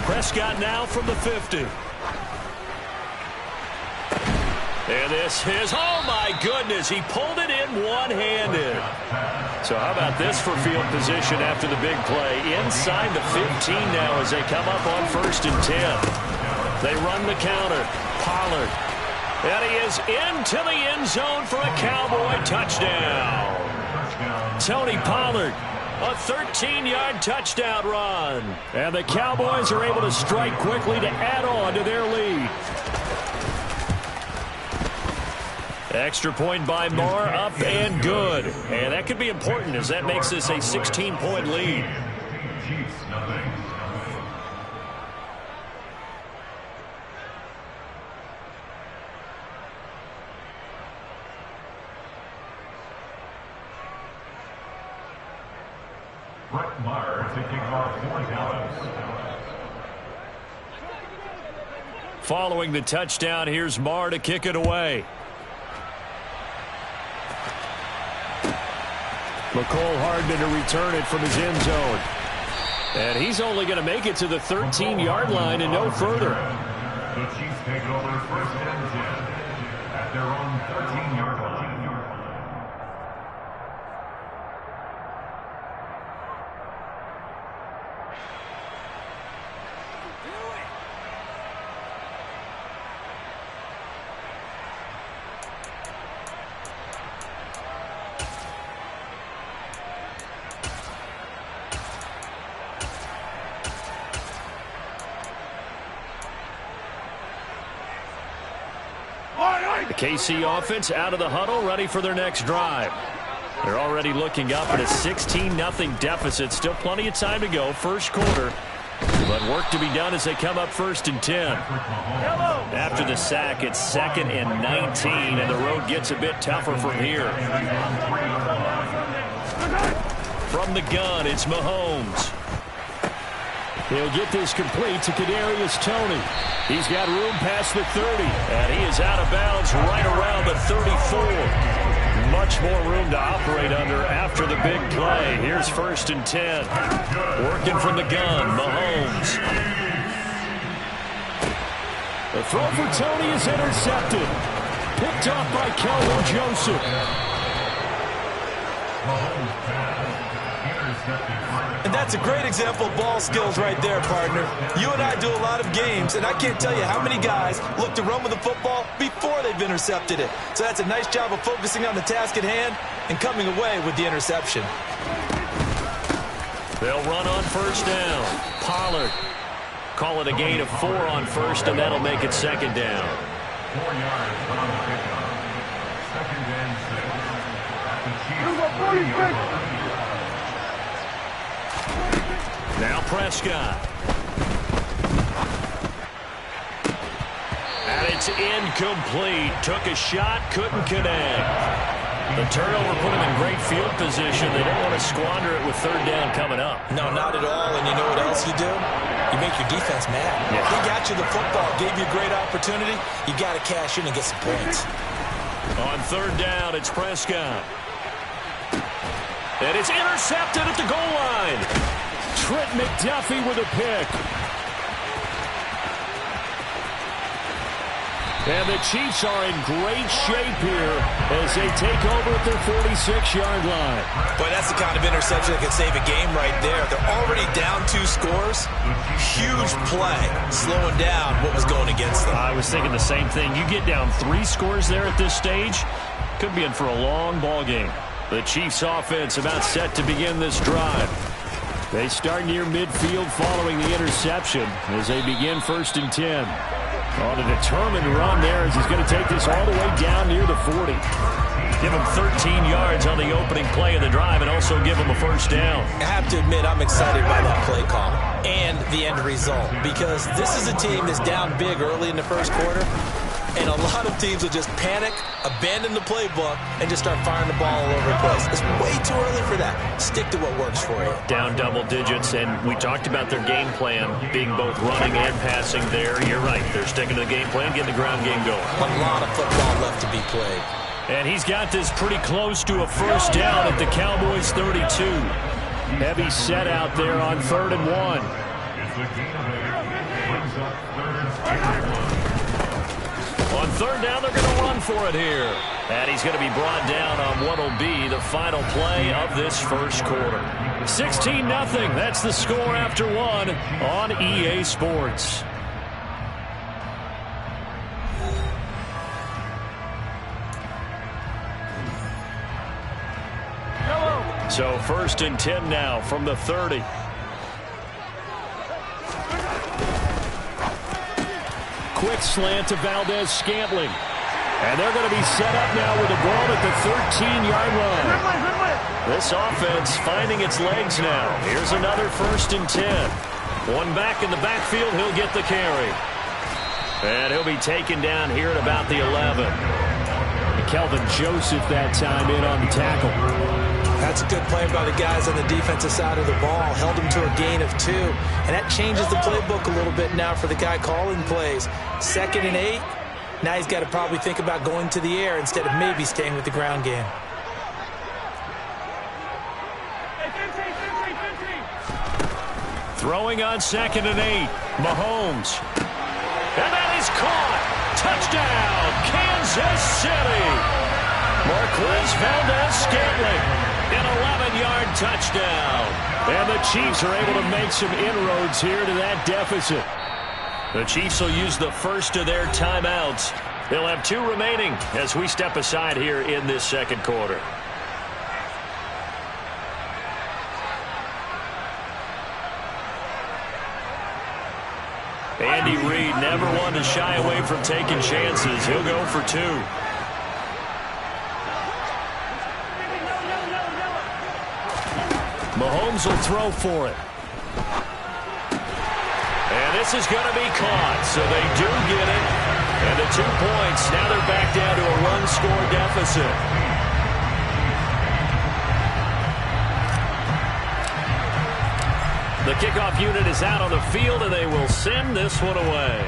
Prescott now from the 50. And this is, oh my goodness, he pulled it in one-handed. So how about this for field position after the big play? Inside the 15 now as they come up on 1st and 10. They run the counter. Pollard. And he is into the end zone for a Cowboy touchdown. Tony Pollard. A 13-yard touchdown run. And the Cowboys are able to strike quickly to add on to their lead. Extra point by Moore, up and good. And that could be important as that makes this a 16-point lead. Brett Maher taking off 4 downs. Following the touchdown, here's Maher to kick it away. McCole Hardman to return it from his end zone. And he's only going to make it to the 13-yard line and no further. The Chiefs take over 1st and 10 at their own 13-yard line. The KC offense out of the huddle, ready for their next drive. They're already looking up at a 16-0 deficit. Still plenty of time to go, first quarter. But work to be done as they come up 1st and 10. After the sack, it's 2nd and 19, and the road gets a bit tougher from here. From the gun, it's Mahomes. He'll get this complete to Kadarius Toney. He's got room past the 30. And he is out of bounds right around the 34. Much more room to operate under after the big play. Here's 1st and 10. Working from the gun, Mahomes. The throw for Toney is intercepted. Picked off by Kelvin Joseph. And that's a great example of ball skills right there, partner. You and I do a lot of games, and I can't tell you how many guys look to run with the football before they've intercepted it. So that's a nice job of focusing on the task at hand and coming away with the interception. They'll run on 1st down. Pollard. Call it a gain of 4 on 1st, and that'll make it 2nd down. 4 yards on the pickup. 2nd and 6 at the Chiefs' 30-yard line. Now Prescott. And it's incomplete. Took a shot, couldn't connect. The turnover put him in great field position. They don't want to squander it with 3rd down coming up. No, not at all. And you know what else you do? You make your defense mad. Yeah. They got you the football, gave you a great opportunity. You got to cash in and get some points. On 3rd down, it's Prescott. And it's intercepted at the goal line. Trent McDuffie with a pick. And the Chiefs are in great shape here as they take over at their 46-yard line. Boy, that's the kind of interception that can save a game right there. They're already down 2 scores. Huge play, slowing down what was going against them. I was thinking the same thing. You get down 3 scores there at this stage, could be in for a long ball game. The Chiefs offense about set to begin this drive. They start near midfield following the interception as they begin 1st and 10. On a determined run there as he's going to take this all the way down near the 40. Give him 13 yards on the opening play of the drive and also give him a 1st down. I have to admit, I'm excited by that play call and the end result, because this is a team that's down big early in the first quarter, and a lot of teams will just panic, abandon the playbook, and just start firing the ball all over the place. It's way too early for that. Stick to what works for you. Down double digits, and we talked about their game plan being both running and passing there. You're right. They're sticking to the game plan, getting the ground game going. A lot of football left to be played. And he's got this pretty close to a first down at the Cowboys' 32. Heavy set out there on 3rd and 1. It's a gain of 8. Brings up 3rd and 1. On 3rd down, they're going to run for it here. And he's going to be brought down on what will be the final play of this first quarter. 16-0. That's the score after 1 on EA Sports. So 1st and 10 now from the 30. Quick slant to Valdez-Scantling. And they're going to be set up now with the ball at the 13-yard line. This offense finding its legs now. Here's another 1st and 10. One back in the backfield. He'll get the carry. And he'll be taken down here at about the 11. Kelvin Joseph that time in on the tackle. That's a good play by the guys on the defensive side of the ball. Held him to a gain of 2. And that changes the playbook a little bit now for the guy calling plays. 2nd and 8. Now he's got to probably think about going to the air instead of maybe staying with the ground game. Throwing on 2nd and 8. Mahomes. And that is caught. Touchdown, Kansas City. Marquez Valdez-Scantling. An 11-yard touchdown. And the Chiefs are able to make some inroads here to that deficit. The Chiefs will use the first of their timeouts. They'll have 2 remaining as we step aside here in this second quarter. Andy Reid never one to shy away from taking chances. He'll go for 2. Mahomes will throw for it. And this is going to be caught, so they do get it. And the 2 points, now they're back down to a run-score deficit. The kickoff unit is out on the field, and they will send this one away.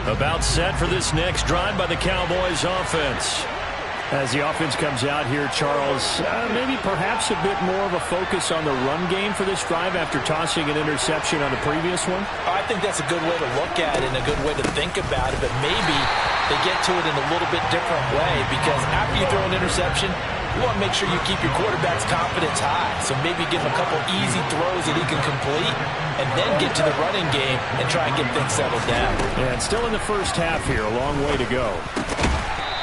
About set for this next drive by the Cowboys offense. As the offense comes out here, Charles, maybe perhaps a bit more of a focus on the run game for this drive after tossing an interception on the previous one? I think that's a good way to look at it and a good way to think about it, but maybe they get to it in a little bit different way, because after you throw an interception, you want to make sure you keep your quarterback's confidence high. So maybe give him a couple easy throws that he can complete and then get to the running game and try and get things settled down. Yeah, and still in the first half here, a long way to go.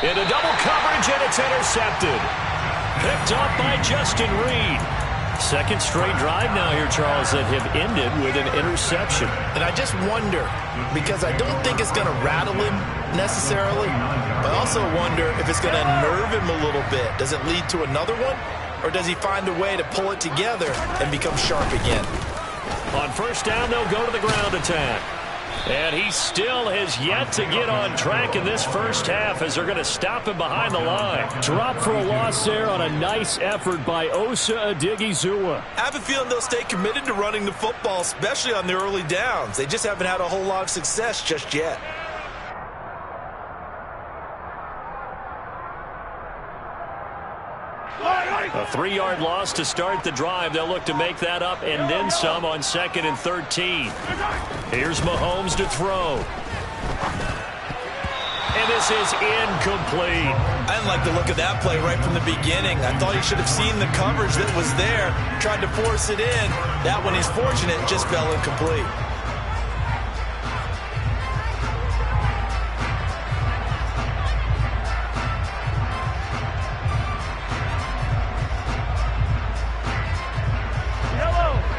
Into double coverage, and it's intercepted. Picked off by Justin Reid. Second straight drive now here, Charles, that have ended with an interception. And I just wonder, because I don't think it's going to rattle him necessarily, but I also wonder if it's going to nerve him a little bit. Does it lead to another one, or does he find a way to pull it together and become sharp again? On first down, they'll go to the ground attack. And he still has yet to get on track in this first half as they're going to stop him behind the line. Drop for a loss there on a nice effort by Osa Odighizuwa. I have a feeling they'll stay committed to running the football, especially on their early downs. They just haven't had a whole lot of success just yet. A 3-yard loss to start the drive. They'll look to make that up and then some on 2nd and 13. Here's Mahomes to throw. And this is incomplete. I didn't like the look of that play right from the beginning. I thought he should have seen the coverage that was there, tried to force it in. That one, he's fortunate, just fell incomplete.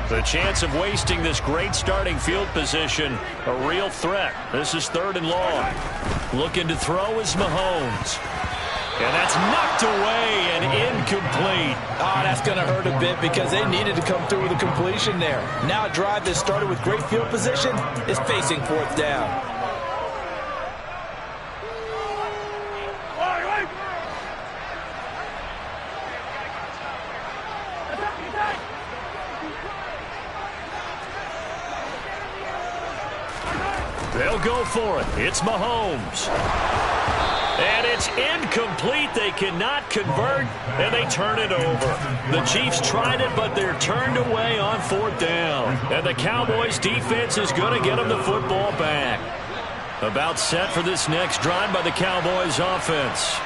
The chance of wasting this great starting field position, a real threat. This is 3rd and long. Looking to throw is Mahomes. And that's knocked away and incomplete. Oh, that's going to hurt a bit because they needed to come through with a completion there. Now a drive that started with great field position is facing 4th down. They'll go for it. It's Mahomes. And it's incomplete. They cannot convert, and they turn it over. The Chiefs tried it, but they're turned away on 4th down. And the Cowboys' defense is going to get them the football back. About set for this next drive by the Cowboys' offense.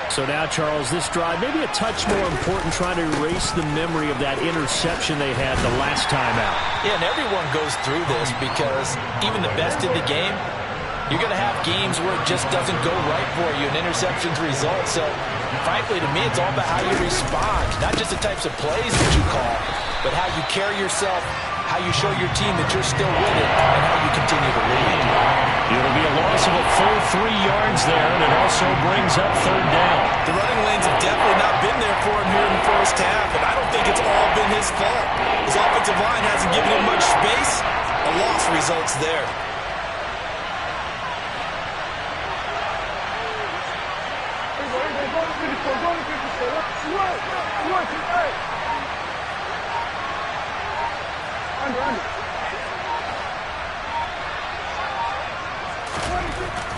So now, Charles, this drive maybe a touch more important, trying to erase the memory of that interception they had the last time out. Yeah, and everyone goes through this because even the best in the game, you're going to have games where it just doesn't go right for you, and interceptions result. So, frankly, to me, it's all about how you respond, not just the types of plays that you call, but how you carry yourself, how you show your team that you're still with it, and how you continue to lead. It'll be a loss of a full 3 yards there, and it also brings up 3rd down. The running lanes have definitely not been there for him here in the first half, and I don't think it's all been his fault. His offensive line hasn't given him much space. A loss results there.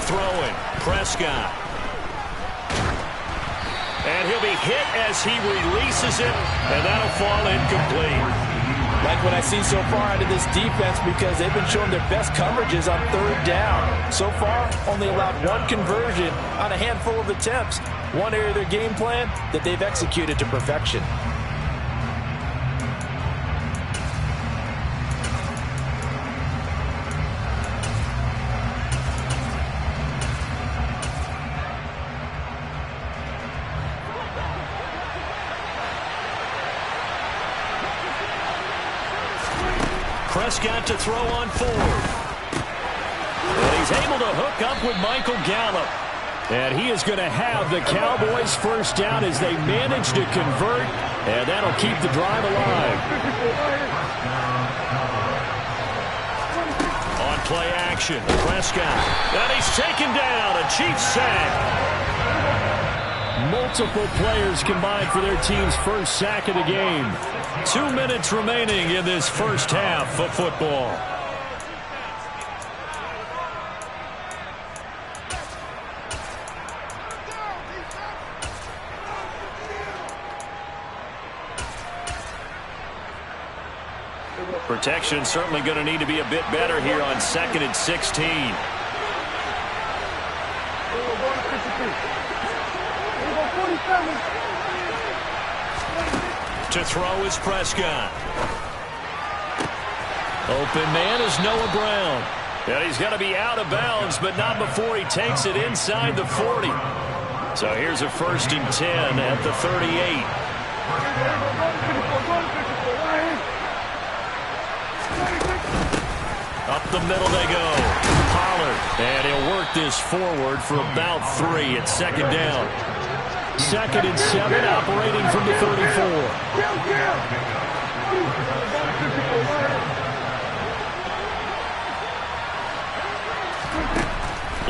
Throwing, Prescott. And he'll be hit as he releases it, and that'll fall incomplete. Like what I've seen so far out of this defense, because they've been showing their best coverages on 3rd down. So far, only allowed 1 conversion on a handful of attempts. One area of their game plan that they've executed to perfection. Prescott to throw on 4th. And he's able to hook up with Michael Gallup. And he is going to have the Cowboys' 1st down as they manage to convert, and that'll keep the drive alive. On play action, Prescott. And he's taken down, a Chiefs sack. Multiple players combined for their team's 1st sack of the game. 2 minutes remaining in this first half of football. Protection certainly going to need to be a bit better here on 2nd and 16. To throw is Prescott. Open man is Noah Brown. And he's going to be out of bounds, but not before he takes it inside the 40. So here's a 1st and 10 at the 38. Up the middle they go. Pollard. And he'll work this forward for about 3 at 2nd down. 2nd and 7, operating from the 34.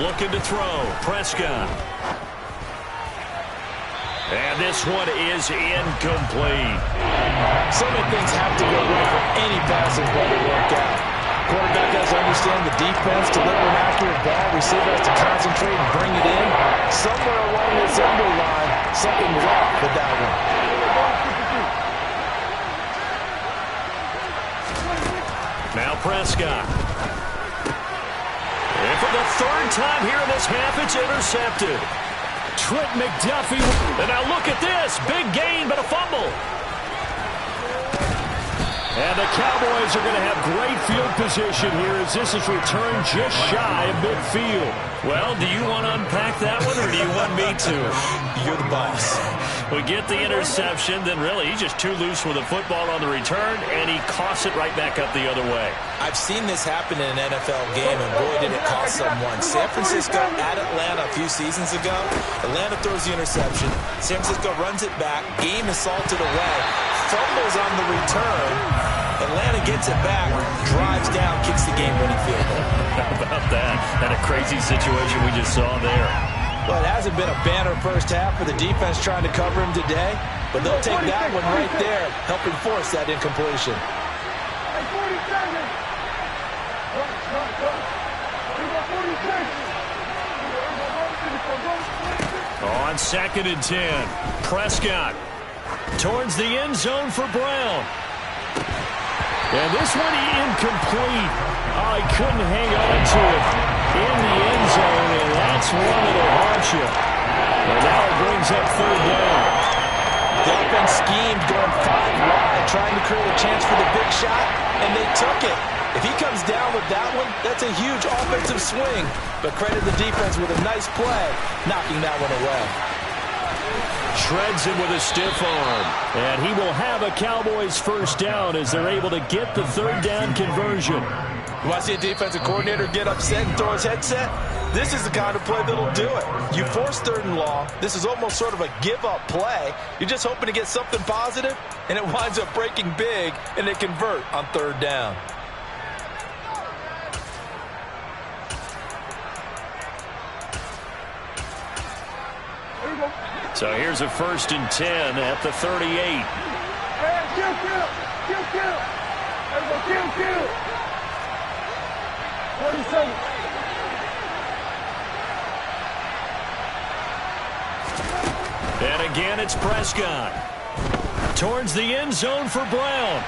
Looking to throw. Prescott. And this one is incomplete. So many things have to go right for any passing play to work out. Quarterback has to understand the defense, deliver an accurate ball. Receiver has to concentrate and bring it in. Somewhere along this underline, something was off with that one. Now Prescott. And for for the third time here in this half, it's intercepted. Trent McDuffie. And now look at this. Big gain, but a fumble. And the Cowboys are going to have great field position here as this is returned just shy of midfield. Well, do you want to unpack that one, or do you want me to? You're the boss. We get the interception, then really he's just too loose with the football on the return, and he coughs it right back up the other way. I've seen this happen in an NFL game, and boy, did it cost someone. San Francisco at Atlanta a few seasons ago. Atlanta throws the interception. San Francisco runs it back. Game is salted away. Fumbles on the return. Atlanta gets it back, drives down, kicks the game-winning field goal. How about that? And a crazy situation we just saw there. Well, it hasn't been a banner first half for the defense trying to cover him today, but they'll take that one right there, helping force that incompletion. On 2nd and 10, Prescott towards the end zone for Brown. And this one incomplete. Oh, he couldn't hang on to it in the end zone, and that's one that'll haunt you. And now it brings up 3rd down. The offense schemed going 5 wide, trying to create a chance for the big shot, and they took it. If he comes down with that one, that's a huge offensive swing. But credit the defense with a nice play, knocking that one away. Shreds him with a stiff arm. And he will have a Cowboys 1st down as they're able to get the 3rd down conversion. You want to see a defensive coordinator get upset and throw his headset? This is the kind of play that'll do it. You force 3rd and long. This is almost sort of a give-up play. You're just hoping to get something positive, and it winds up breaking big, and they convert on 3rd down. So here's a 1st and 10 at the 38. And again, it's Prescott. Towards the end zone for Brown.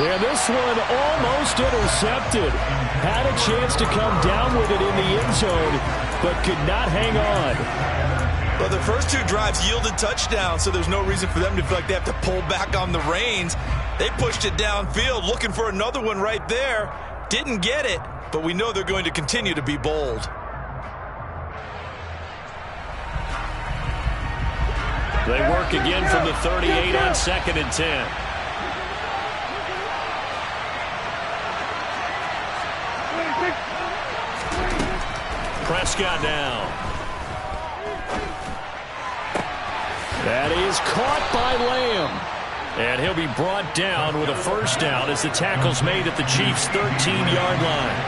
Yeah, this one almost intercepted. Had a chance to come down with it in the end zone, but could not hang on. Well, the first 2 drives yielded touchdowns, so there's no reason for them to feel like they have to pull back on the reins. They pushed it downfield, looking for another one right there. Didn't get it, but we know they're going to continue to be bold. They work again from the 38 on 2nd and 10. Prescott down. That is caught by Lamb. And he'll be brought down with a 1st down as the tackle's made at the Chiefs' 13-yard line.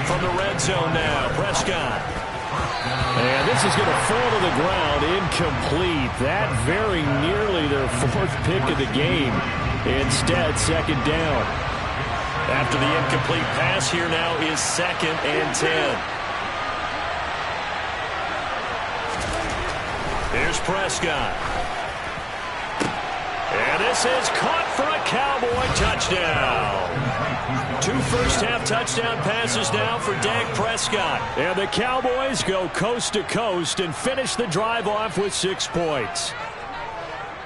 From the red zone now, Prescott. And this is going to fall to the ground incomplete. That very nearly their 4th pick of the game. Instead, 2nd down. After the incomplete pass, here now is 2nd and 10. Here's Prescott. And this is caught for a Cowboy touchdown. 2 first-half touchdown passes now for Dak Prescott. And the Cowboys go coast to coast and finish the drive off with 6 points.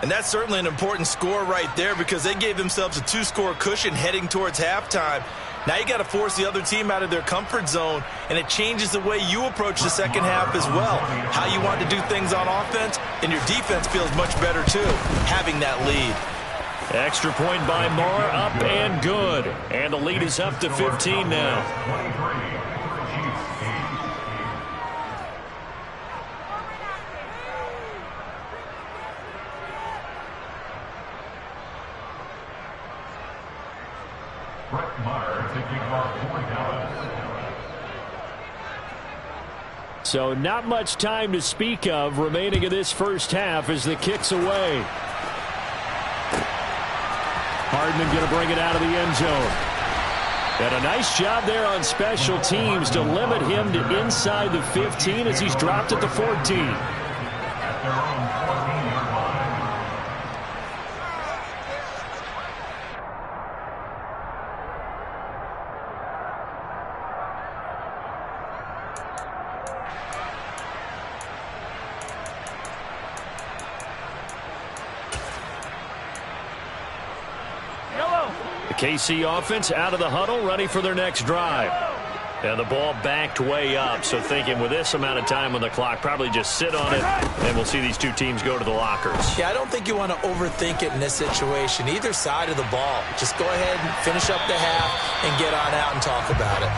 And that's certainly an important score right there because they gave themselves a 2-score cushion heading towards halftime. Now you got to force the other team out of their comfort zone, and it changes the way you approach the second half as well. How you want to do things on offense, and your defense feels much better too, having that lead. Extra point by Moore, up and good. And the lead is up to 15 now. So not much time to speak of remaining in this first half as the kick's away. Hardman going to bring it out of the end zone. And a nice job there on special teams to limit him to inside the 15 as he's dropped at the 14. The KC offense out of the huddle, ready for their next drive. And the ball backed way up, so thinking with this amount of time on the clock, probably just sit on it, and we'll see these two teams go to the lockers. Yeah, I don't think you want to overthink it in this situation. Either side of the ball. Just go ahead and finish up the half and get on out and talk about it.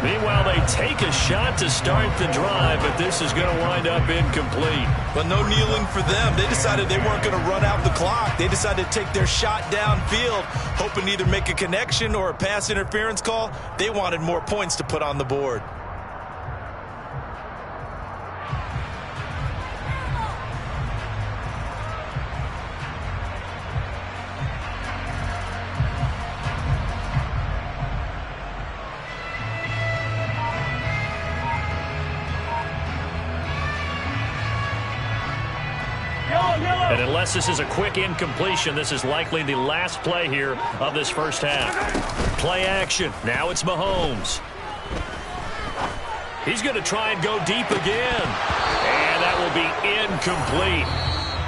Meanwhile, they take a shot to start the drive, but this is going to wind up incomplete. But no kneeling for them. They decided they weren't going to run out the clock. They decided to take their shot downfield, hoping to either make a connection or a pass interference call. They wanted more points to put on the board. And unless this is a quick incompletion, this is likely the last play here of this first half. Play action. Now it's Mahomes. He's going to try and go deep again. And that will be incomplete.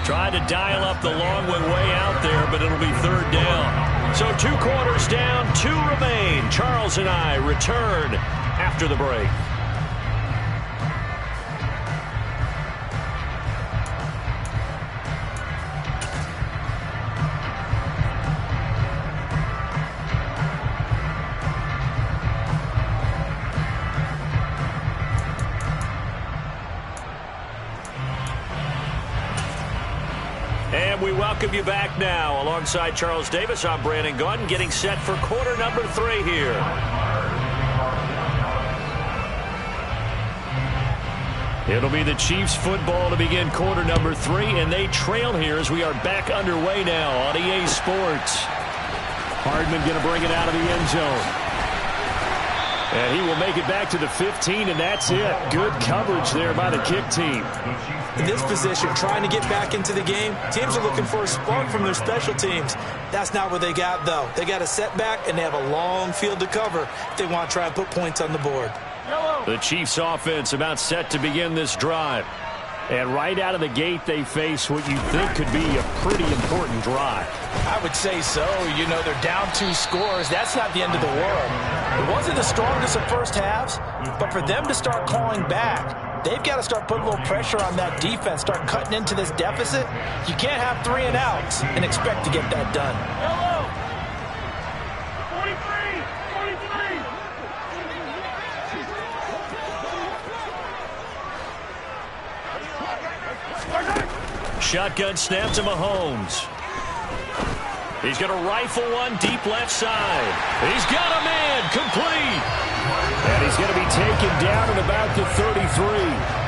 Tried to dial up the long way out there, but it'll be third down. So 2 quarters down, 2 remain. Charles and I return after the break. And we welcome you back now. Alongside Charles Davis, I'm Brandon Gaudin, getting set for quarter number 3 here. It'll be the Chiefs football to begin quarter number 3, and they trail here as we are back underway now on EA Sports. Hardman going to bring it out of the end zone. And he will make it back to the 15, and that's it. Good coverage there by the kick team. In this position, trying to get back into the game, teams are looking for a spark from their special teams. That's not what they got, though. They got a setback, and they have a long field to cover if they want to try and put points on the board. The Chiefs offense about set to begin this drive. And right out of the gate, they face what you think could be a pretty important drive. I would say so. You know, they're down 2 scores. That's not the end of the world. It wasn't the strongest of first halves, but for them to start clawing back, they've got to start putting a little pressure on that defense, start cutting into this deficit. You can't have 3 and outs and expect to get that done. Shotgun snap to Mahomes. He's going to rifle one deep left side. He's got a man, complete. And he's going to be taken down at about the 33.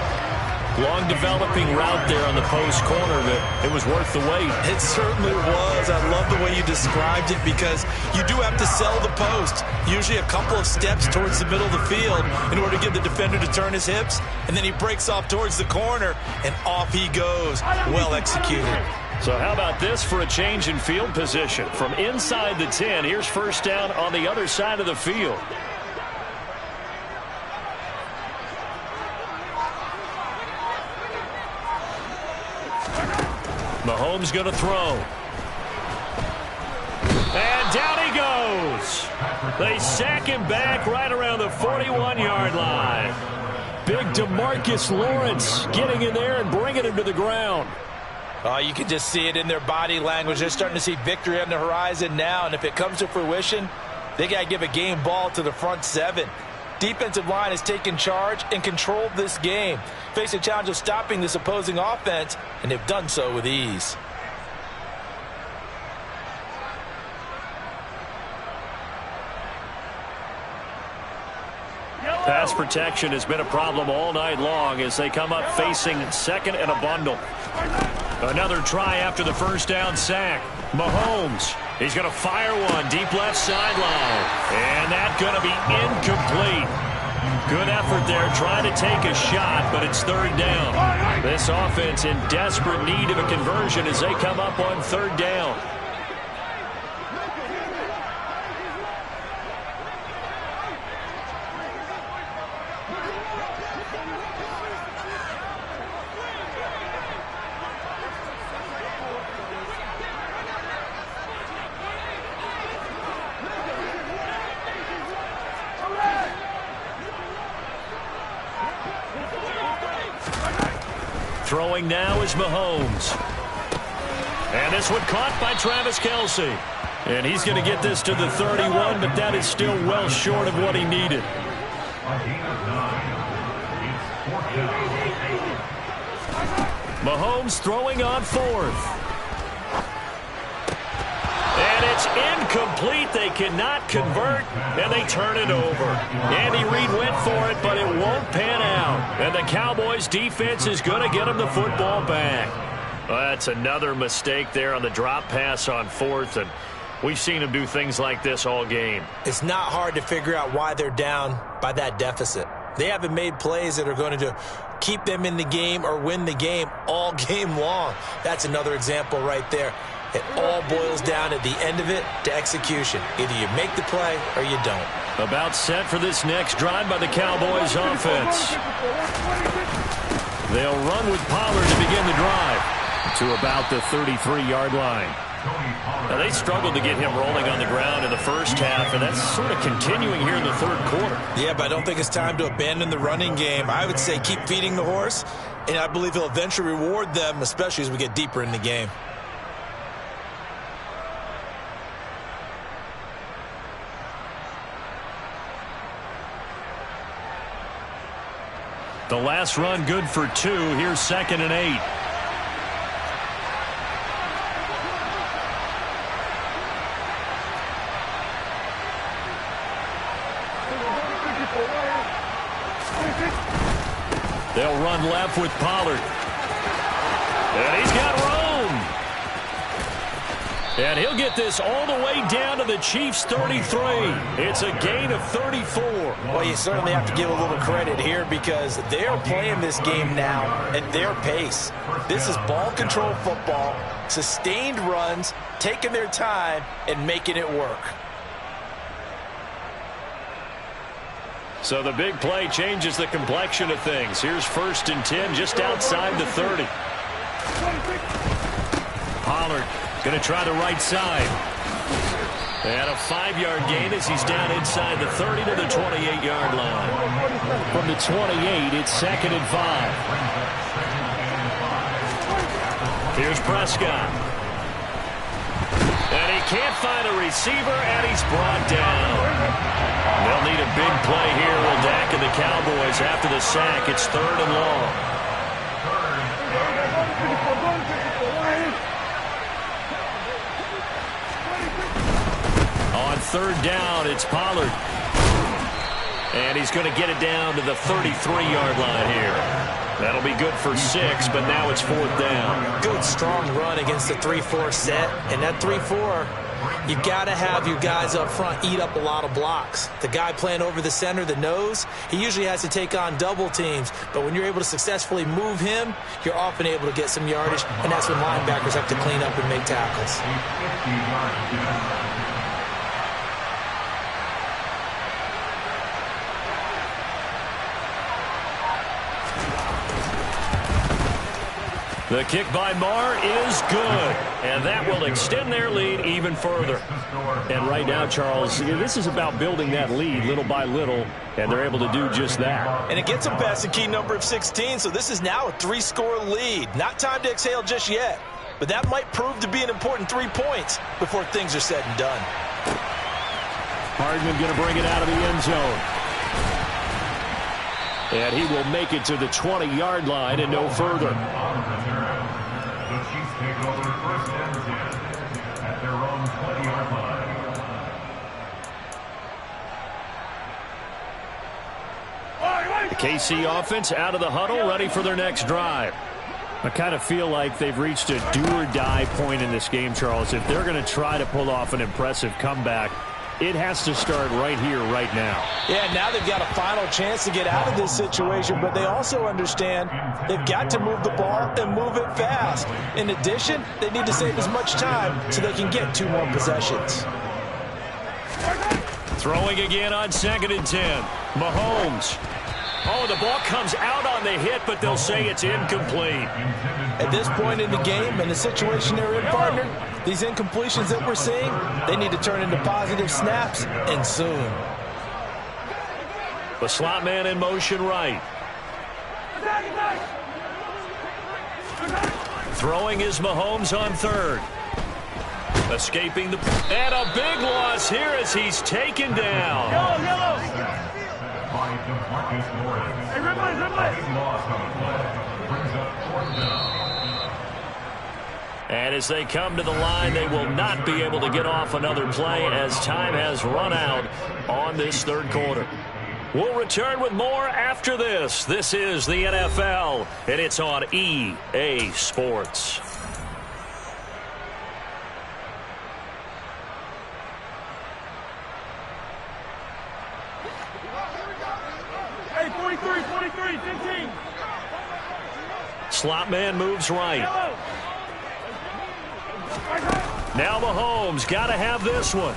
Long developing route there on the post corner, but it was worth the wait. It certainly was. I love the way you described it because you do have to sell the post. Usually a couple of steps towards the middle of the field in order to get the defender to turn his hips. And then he breaks off towards the corner, and off he goes. Well executed. So how about this for a change in field position? From inside the 10, here's first down on the other side of the field. Mahomes going to throw. And down he goes. They sack him back right around the 41-yard line. Big DeMarcus Lawrence getting in there and bringing him to the ground. Oh, you can just see it in their body language. They're starting to see victory on the horizon now, and if it comes to fruition, they got to give a game ball to the front 7. Defensive line has taken charge and controlled this game. Face a challenge of stopping this opposing offense, and they've done so with ease. Pass protection has been a problem all night long as they come up facing second and a bundle. Another try after the first down sack. Mahomes, he's going to fire one deep left sideline. And that's going to be incomplete. Good effort there, trying to take a shot, but it's third down. This offense in desperate need of a conversion as they come up on third down. Throwing now is Mahomes. And this one caught by Travis Kelce. And he's going to get this to the 31, but that is still well short of what he needed. Mahomes throwing on fourth. And it's incomplete. They cannot convert, and they turn it over. Andy Reid went for it, but it won't pan out. And the Cowboys' defense is going to get him the football back. Well, that's another mistake there on the drop pass on fourth, and we've seen him do things like this all game. It's not hard to figure out why they're down by that deficit. They haven't made plays that are going to keep them in the game or win the game all game long. That's another example right there. It all boils down at the end of it to execution. Either you make the play or you don't. About set for this next drive by the Cowboys offense. They'll run with Pollard to begin the drive to about the 33-yard line. Now, they struggled to get him rolling on the ground in the first half, and that's sort of continuing here in the third quarter. Yeah, but I don't think it's time to abandon the running game. I would say keep feeding the horse, and I believe he'll eventually reward them, especially as we get deeper in the game. The last run good for 2. Here's 2nd and 8. They'll run left with Pollard. And he's got room. And he'll get this all the way down to the Chiefs' 33. It's a gain of 34. Well, you certainly have to give a little credit here because they're playing this game now at their pace. This is ball control football, sustained runs, taking their time, and making it work. So the big play changes the complexion of things. Here's 1st and 10 just outside the 30. Pollard going to try the right side. And a 5-yard gain as he's down inside the 30 to the 28-yard line. From the 28, it's 2nd and 5. Here's Prescott. And he can't find a receiver, and he's brought down. They'll need a big play here. Will Dak and the Cowboys after the sack. It's 3rd and long. On 3rd down, it's Pollard. And he's going to get it down to the 33-yard line here. That'll be good for 6, but now it's 4th down. Good, strong run against the 3-4 set. And that 3-4, you've got to have your guys up front eat up a lot of blocks. The guy playing over the center, the nose, he usually has to take on double teams. But when you're able to successfully move him, you're often able to get some yardage, and that's when linebackers have to clean up and make tackles. The kick by Marr is good, and that will extend their lead even further. And right now, Charles, this is about building that lead little by little, and they're able to do just that. And it gets them past the key number of 16, so this is now a 3-score lead. Not time to exhale just yet, but that might prove to be an important 3 points before things are said and done. Hardman going to bring it out of the end zone. And he will make it to the 20-yard line and no further. The Chiefs take over 1st and 10 at their own 20-yard line. The KC offense out of the huddle, ready for their next drive. I kind of feel like they've reached a do-or-die point in this game, Charles. If they're going to try to pull off an impressive comeback, it has to start right here, right now. Yeah, now they've got a final chance to get out of this situation, but they also understand they've got to move the ball and move it fast. In addition, they need to save as much time so they can get 2 more possessions. Throwing again on 2nd and 10. Mahomes. Oh, the ball comes out on the hit, but they'll say it's incomplete. At this point in the game and the situation they're in, partner, these incompletions that we're seeing, they need to turn into positive snaps, and soon. The slot man in motion right. Throwing is Mahomes on third. Escaping the... And a big loss here as he's taken down. And as they come to the line, they will not be able to get off another play as time has run out on this third quarter. We'll return with more after this. This is the NFL, and it's on EA Sports. Hey, 43, 15. Slot man moves right. Now Mahomes got to have this one.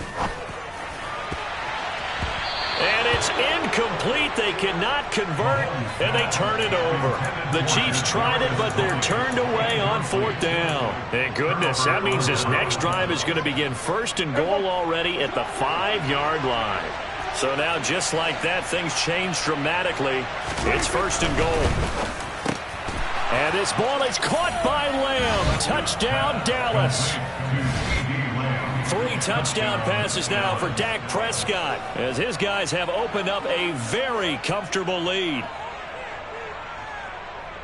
And it's incomplete. They cannot convert, and they turn it over. The Chiefs tried it, but they're turned away on fourth down. Thank goodness. That means this next drive is going to begin first and goal already at the 5-yard line. So now, just like that, things change dramatically. It's first and goal. And this ball is caught by Lamb. Touchdown, Dallas. 3 touchdown passes now for Dak Prescott as his guys have opened up a very comfortable lead.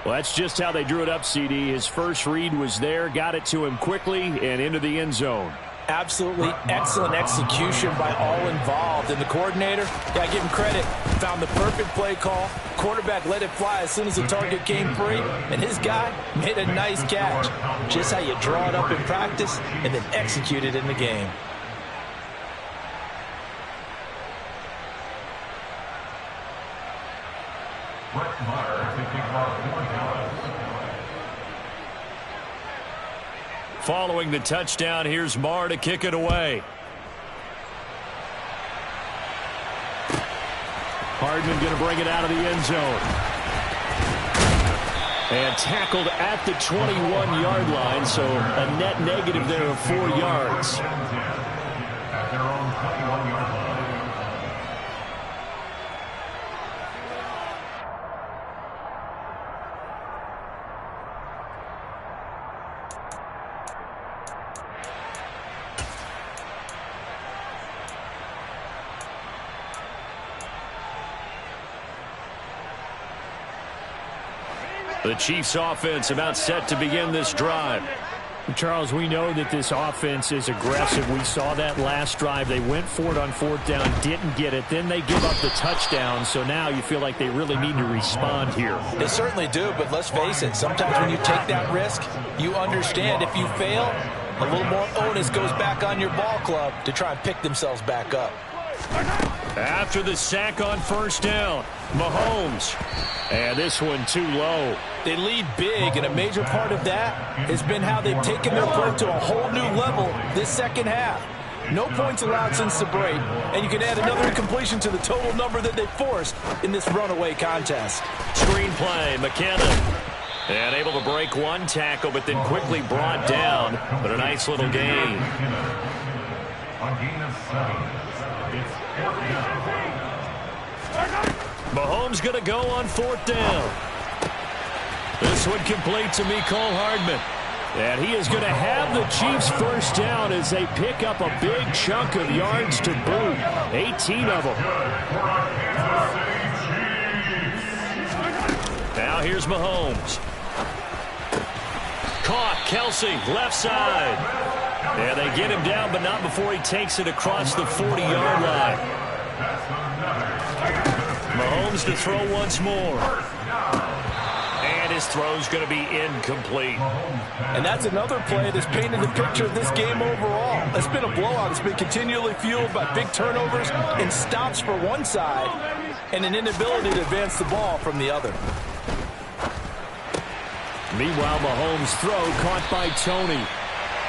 Well, that's just how they drew it up, CD. His first read was there, got it to him quickly, and into the end zone. Absolutely excellent execution by all involved. And the coordinator, got to give him credit, found the perfect play call. Quarterback let it fly as soon as the target came free. And his guy made a nice catch. Just how you draw it up in practice and then execute it in the game. Brett Maher taking off for Dallas. Following the touchdown, here's Maher to kick it away. Hardman going to bring it out of the end zone. And tackled at the 21-yard line, so a net negative there of 4 yards. At their own 21-yard line. The Chiefs offense about set to begin this drive. Charles, we know that this offense is aggressive. We saw that last drive. They went for it on fourth down, didn't get it. Then they give up the touchdown. So now you feel like they really need to respond here. They certainly do, but let's face it, sometimes when you take that risk, you understand if you fail, a little more onus goes back on your ball club to try and pick themselves back up. After the sack on first down, Mahomes. And this one too low. They lead big, and a major part of that has been how they've taken their play to a whole new level this second half. No points allowed since the break, and you can add another incompletion to the total number that they forced in this runaway contest. Screen play, McKinnon. And able to break one tackle, but then quickly brought down. But a nice little gain. On gain of 7, it's 4th down. Mahomes going to go on fourth down. This one complete to Mecole Hardman. And he is going to have the Chiefs first down as they pick up a big chunk of yards to boot. 18 of them. Now here's Mahomes. Caught, Kelsey, left side. And they get him down, but not before he takes it across the 40-yard line. Mahomes to throw once more. And his throw's going to be incomplete. And that's another play that's painted the picture of this game overall. It's been a blowout. It's been continually fueled by big turnovers and stops for one side and an inability to advance the ball from the other. Meanwhile, Mahomes' throw caught by Tony.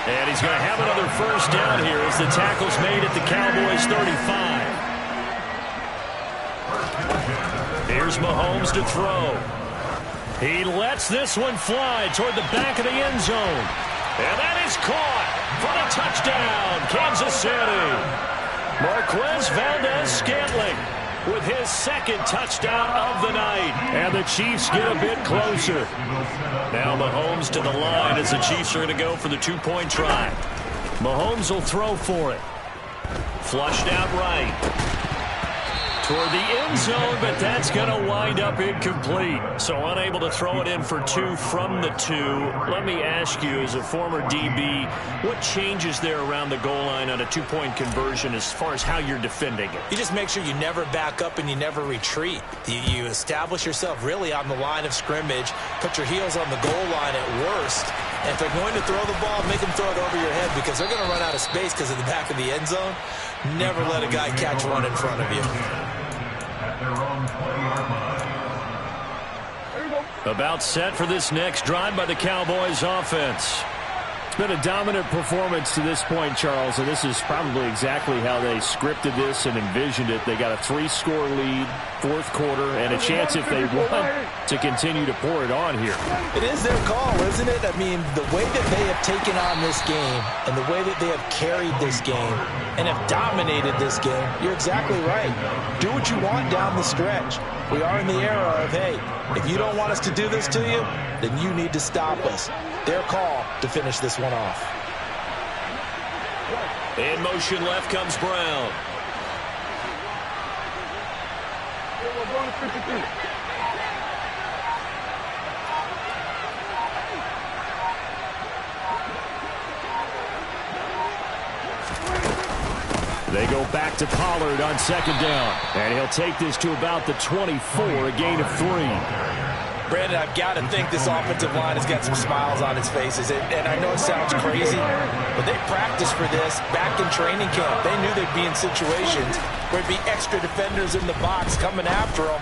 And he's going to have another first down here as the tackle's made at the Cowboys' 35. Here's Mahomes to throw. He lets this one fly toward the back of the end zone. And that is caught for the touchdown, Kansas City. Marquez Valdez-Scantling with his second touchdown of the night. And the Chiefs get a bit closer. Now Mahomes to the line as the Chiefs are going to go for the two-point try. Mahomes will throw for it. Flushed out right. Toward the end zone, but that's going to wind up incomplete. So unable to throw it in for two from the two. Let me ask you, as a former DB, what changes there around the goal line on a two-point conversion as far as how you're defending it? You just make sure you never back up and you never retreat. You establish yourself really on the line of scrimmage, put your heels on the goal line at worst, and if they're going to throw the ball, make them throw it over your head because they're going to run out of space because of the back of the end zone. Never let a guy catch one in front of you. About set for this next drive by the Cowboys offense. It's been a dominant performance to this point, Charles, and this is probably exactly how they scripted this and envisioned it. They got a 3-score lead, fourth quarter, and a chance if they want to continue to pour it on here. It is their call, isn't it? I mean, the way that they have taken on this game and the way that they have carried this game and have dominated this game, you're exactly right. Do what you want down the stretch. We are in the era of, hey, if you don't want us to do this to you, then you need to stop us. Their call to finish this one off. In motion left comes Brown. They go back to Pollard on second down. And he'll take this to about the 24, a gain of 3. Brandon, I've got to think this offensive line has got some smiles on its faces. And I know it sounds crazy, but they practiced for this back in training camp. They knew they'd be in situations where there'd be extra defenders in the box coming after them,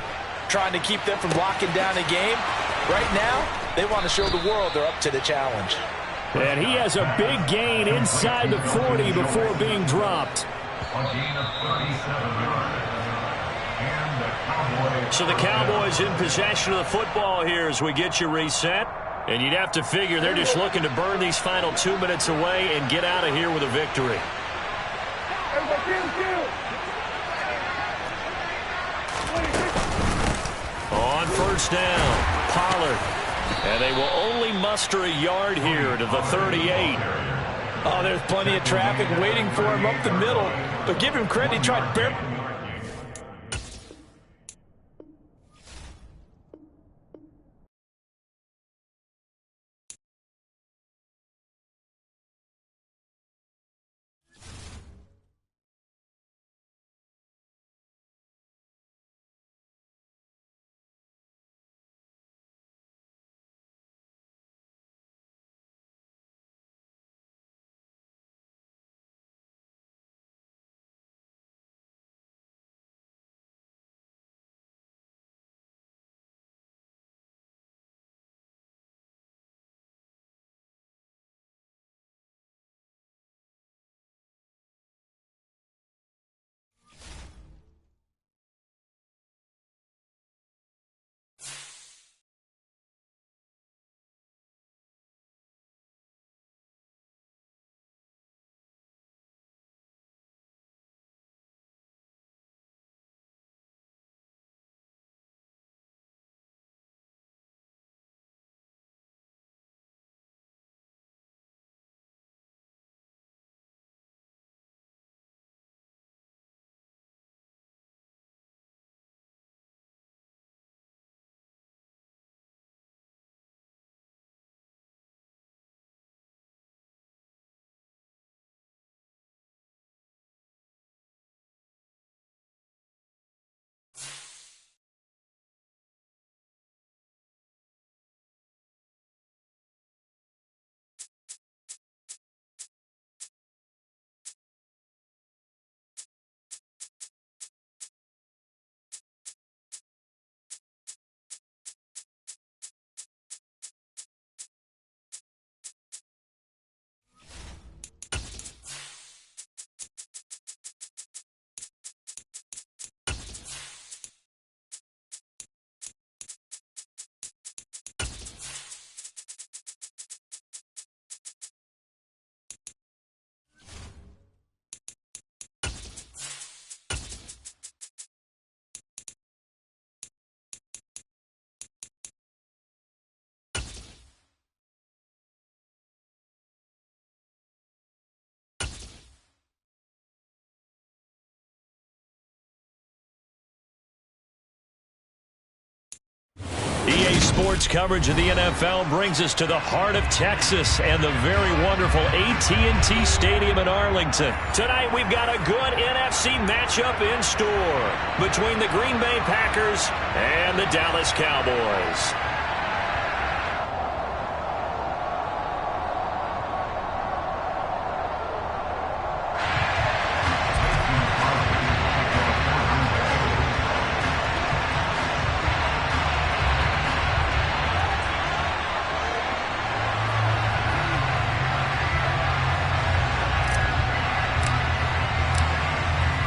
trying to keep them from locking down a game. Right now, they want to show the world they're up to the challenge. And he has a big gain inside the 40 before being dropped. A gain of 37 yards. And the Cowboys. So the Cowboys in possession of the football here as we get you reset. And you'd have to figure they're just looking to burn these final 2 minutes away and get out of here with a victory. On first down, Pollard. And they will only muster a yard here to the 38. Oh, there's plenty of traffic waiting for him up the middle. But give him credit, he tried EA Sports coverage of the NFL brings us to the heart of Texas and the very wonderful AT&T Stadium in Arlington. Tonight we've got a good NFC matchup in store between the Green Bay Packers and the Dallas Cowboys.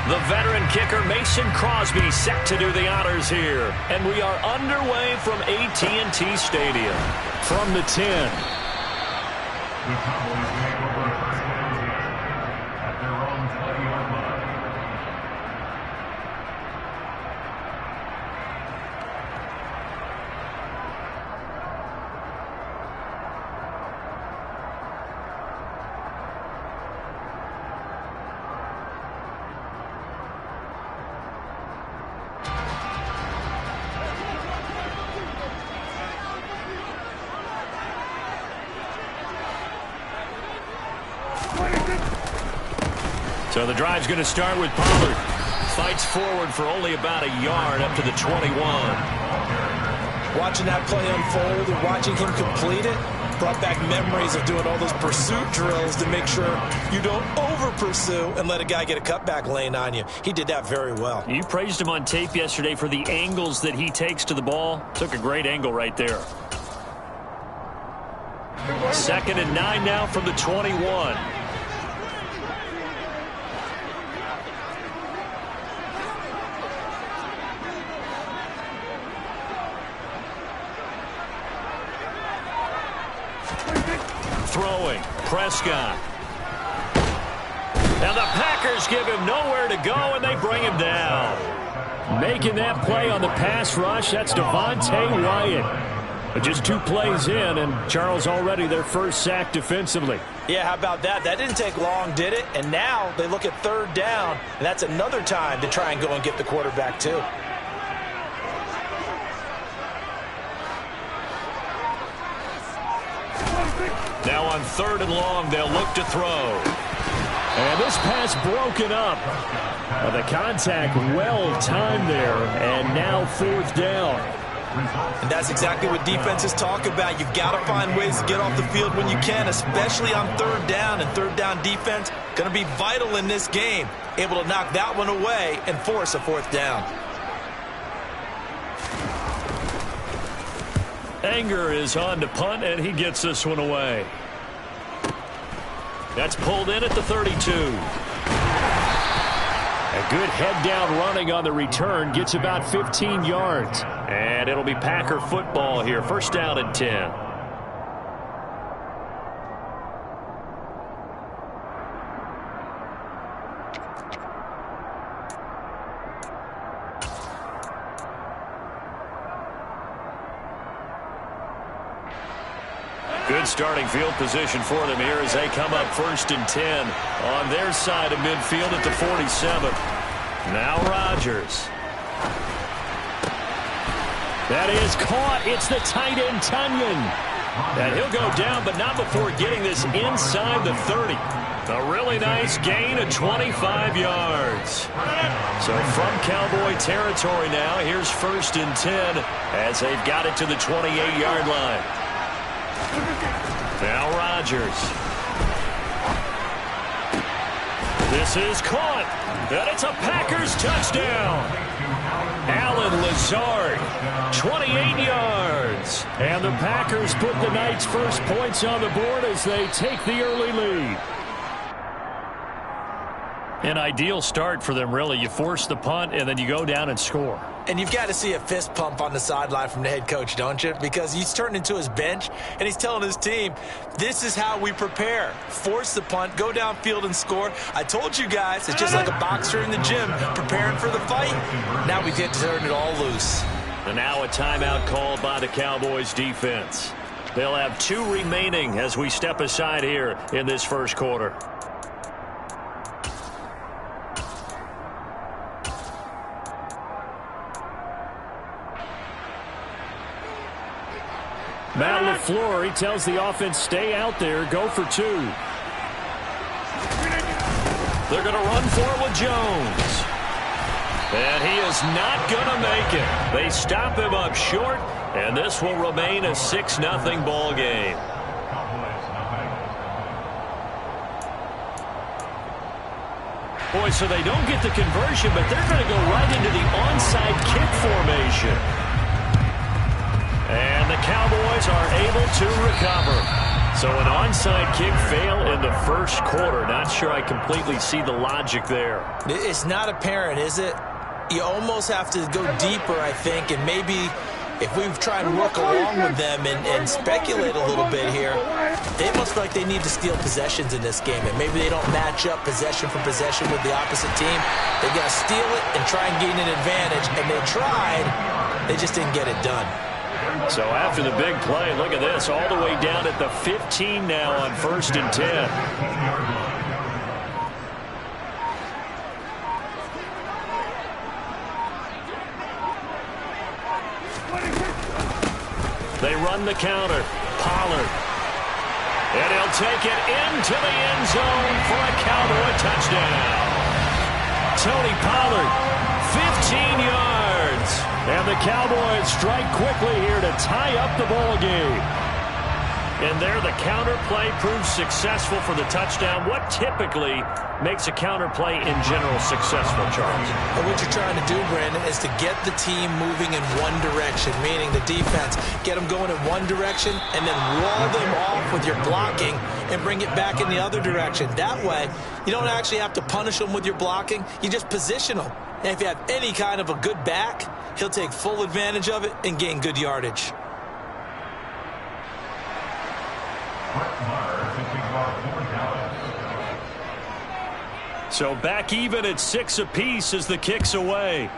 The veteran kicker Mason Crosby set to do the honors here. And we are underway from AT&T Stadium. From the 10. The Cowboys may have over first down at their own 20-yard line. So the drive's going to start with Pollard. Fights forward for only about a yard up to the 21. Watching that play unfold and watching him complete it brought back memories of doing all those pursuit drills to make sure you don't over-pursue and let a guy get a cutback lane on you. He did that very well. You praised him on tape yesterday for the angles that he takes to the ball. Took a great angle right there. 2nd and 9 now from the 21. Throwing, Prescott. Now the Packers give him nowhere to go, and they bring him down. Making that play on the pass rush, that's Devontae Wyatt. But just 2 plays in, and Charles already their first sack defensively. Yeah, how about that? That didn't take long, did it? And now they look at 3rd down, and that's another time to try and go and get the quarterback, too. Now on 3rd and long, they'll look to throw. And this pass broken up. The contact well timed there, and now 4th down. And that's exactly what defenses talk about. You've got to find ways to get off the field when you can, especially on 3rd down. And 3rd down defense going to be vital in this game. Able to knock that one away and force a 4th down. Anger is on to punt, and he gets this one away. That's pulled in at the 32. A good head down running on the return. Gets about 15 yards. And it'll be Packer football here. 1st down and 10. Good starting field position for them here as they come up 1st and 10 on their side of midfield at the 47. Now Rodgers. That is caught. It's the tight end, Tunyon. And he'll go down, but not before getting this inside the 30. A really nice gain of 25 yards. So from Cowboy territory now, here's 1st and 10 as they've got it to the 28-yard line. Now Rodgers. This is caught. And it's a Packers touchdown. Allen Lazard, 28 yards. And the Packers put the night's first points on the board as they take the early lead. An ideal start for them, really. You force the punt, and then you go down and score. And you've got to see a fist pump on the sideline from the head coach, don't you? Because he's turned into his bench, and he's telling his team, this is how we prepare. Force the punt, go downfield and score. I told you guys, it's just like a boxer in the gym preparing for the fight. Now we get to turn it all loose. And now a timeout called by the Cowboys defense. They'll have 2 remaining as we step aside here in this first quarter. Matt LaFleur, he tells the offense, stay out there, go for 2. They're going to run for it with Jones. And he is not going to make it. They stop him up short, and this will remain a 6-0 ball game. Boy, so they don't get the conversion, but they're going to go right into the onside kick formation. And the Cowboys are able to recover. So an onside kick fail in the first quarter. Not sure I completely see the logic there. It's not apparent, is it? You almost have to go deeper, I think, and maybe if we try and work along with them and speculate a little bit here, they must feel like they need to steal possessions in this game, and maybe they don't match up possession for possession with the opposite team. They got to steal it and try and gain an advantage, and they tried. They just didn't get it done. So after the big play, look at this, all the way down at the 15 now on 1st and 10. They run the counter. Pollard. And he'll take it into the end zone for a Cowboy touchdown. Tony Pollard, 15 yards. And the Cowboys strike quickly here to tie up the ball game. And there the counter play proves successful for the touchdown. What typically makes a counter play in general successful, Charles? And what you're trying to do, Brandon, is to get the team moving in one direction, meaning the defense, get them going in one direction and then roll them off with your blocking and bring it back in the other direction. That way, you don't actually have to punish them with your blocking. You just position them. And if you have any kind of a good back, he'll take full advantage of it and gain good yardage. So back even at 6 apiece as the kick's away.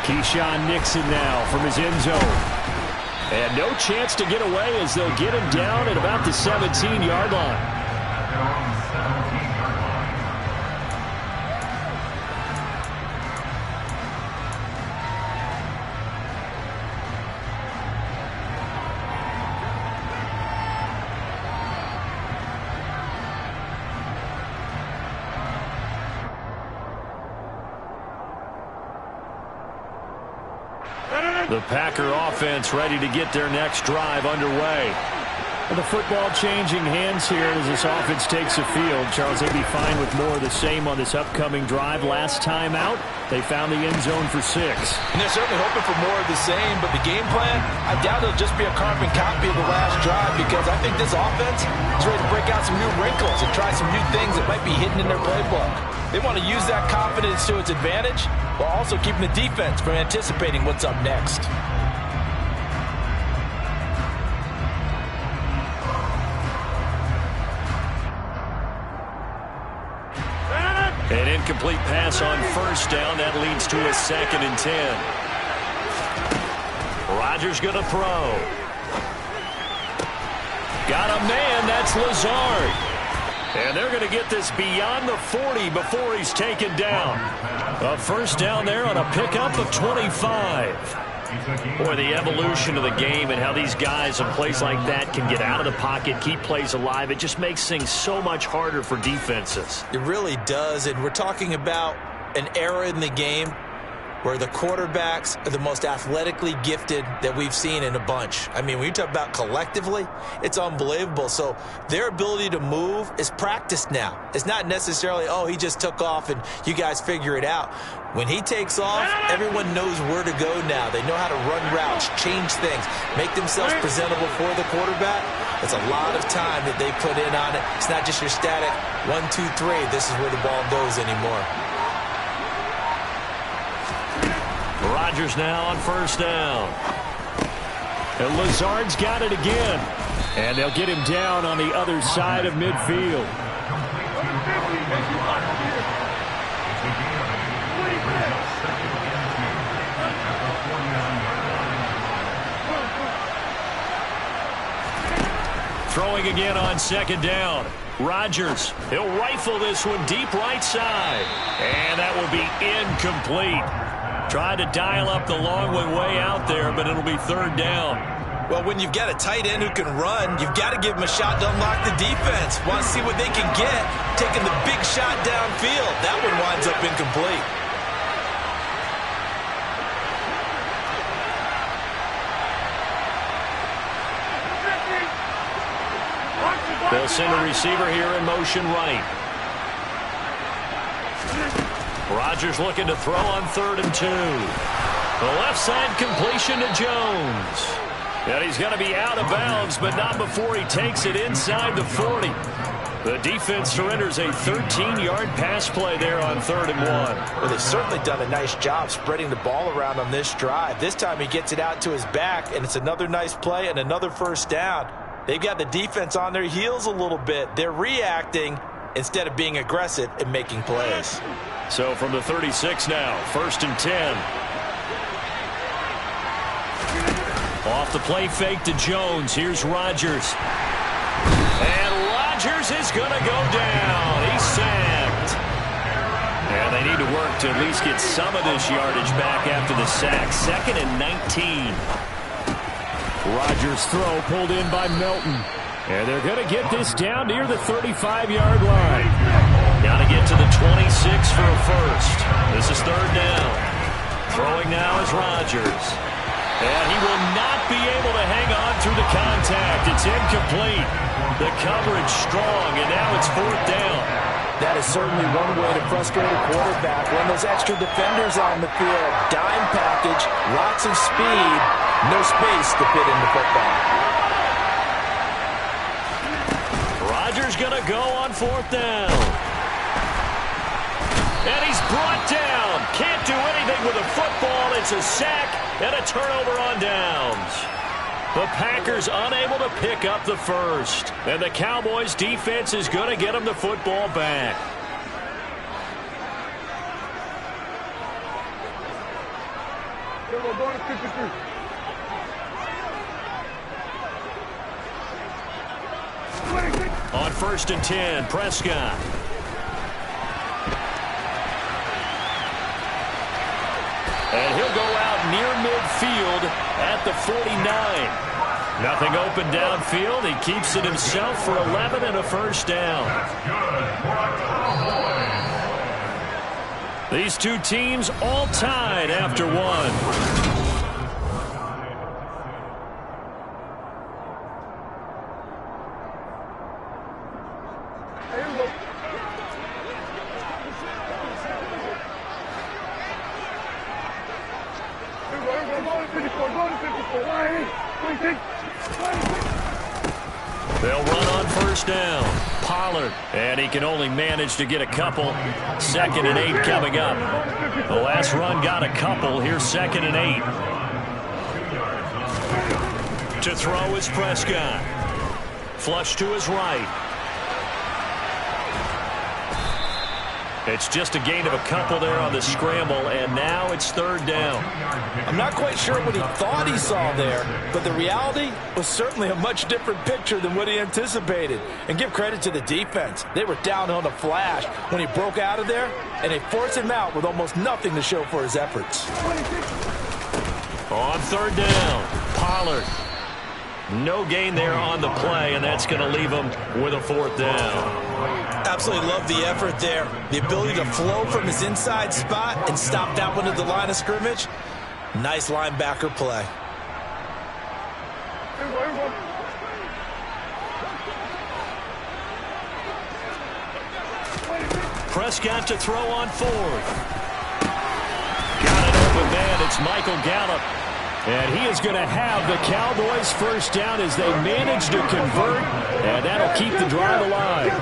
Keyshawn Nixon now from his end zone. And no chance to get away as they'll get him down at about the 17-yard line. The Packer offense ready to get their next drive underway. And the football changing hands here as this offense takes the field. Charles, they'd be fine with more of the same on this upcoming drive. Last time out, they found the end zone for 6. And they're certainly hoping for more of the same, but the game plan, I doubt it'll just be a carbon copy of the last drive, because I think this offense is ready to break out some new wrinkles and try some new things that might be hidden in their playbook. They want to use that confidence to its advantage while also keeping the defense from anticipating what's up next. An incomplete pass on 1st down. That leads to a 2nd and 10. Rodgers going to throw. Got a man. That's Lazard. And they're going to get this beyond the 40 before he's taken down. A 1st down there on a pickup of 25. Boy, the evolution of the game and how these guys in plays like that can get out of the pocket, keep plays alive, it just makes things so much harder for defenses. It really does, and we're talking about an era in the game where the quarterbacks are the most athletically gifted that we've seen in a bunch. I mean, when you talk about collectively, it's unbelievable. So their ability to move is practiced now. It's not necessarily, oh, he just took off and you guys figure it out. When he takes off, everyone knows where to go now. They know how to run routes, change things, make themselves presentable for the quarterback. It's a lot of time that they put in on it. It's not just your static 1, 2, 3. This is where the ball goes anymore. Rodgers now on 1st down. And Lazard's got it again. And they'll get him down on the other side of midfield. Throwing again on 2nd down. Rodgers, he'll rifle this one deep right side. And that will be incomplete. Tried to dial up the long one way out there, but it'll be third down. Well, when you've got a tight end who can run, you've got to give him a shot to unlock the defense. Want to see what they can get, taking the big shot downfield. That one winds up incomplete. They'll send a receiver here in motion right. Rodgers looking to throw on 3rd and 2. The left side completion to Jones. And he's going to be out of bounds, but not before he takes it inside the 40. The defense surrenders a 13-yard pass play there on 3rd and 1. Well, they've certainly done a nice job spreading the ball around on this drive. This time he gets it out to his back, and it's another nice play and another first down. They've got the defense on their heels a little bit. They're reacting instead of being aggressive and making plays. So from the 36 now, 1st and 10. Off the play fake to Jones. Here's Rodgers. And Rodgers is going to go down. He's sacked. And they need to work to at least get some of this yardage back after the sack. 2nd and 19. Rodgers' throw pulled in by Melton. And they're going to get this down near the 35-yard line. Got to get to the 26 for a first. This is 3rd down. Throwing now is Rodgers. And he will not be able to hang on through the contact. It's incomplete. The coverage strong, and now it's 4th down. That is certainly one way to frustrate a quarterback. When those extra defenders on the field, dime package, lots of speed, no space to fit in the football. Rodgers going to go on 4th down. And he's brought down. Can't do anything with a football. It's a sack and a turnover on downs. The Packers unable to pick up the first. And the Cowboys defense is going to get them the football back. On 1st and 10, Prescott. And he'll go out near midfield at the 49. Nothing open downfield. He keeps it himself for 11 and a first down. These two teams all tied after one. They'll run on 1st down. Pollard. And he can only manage to get a couple. 2nd and 8 coming up. The last run got a couple. Here's 2nd and 8. To throw is Prescott. Flush to his right. It's just a gain of a couple there on the scramble, and now it's 3rd down. I'm not quite sure what he thought he saw there, but the reality was certainly a much different picture than what he anticipated. And give credit to the defense. They were down on a flash when he broke out of there, and they forced him out with almost nothing to show for his efforts. On 3rd down, Pollard. No gain there on the play, and that's going to leave him with a 4th down. Absolutely love the effort there. The ability to flow from his inside spot and stop that one at the line of scrimmage. Nice linebacker play. Prescott to throw on 4th. Got it open man. It's Michael Gallup. And he is going to have the Cowboys first down as they manage to convert. And that'll keep the drive alive.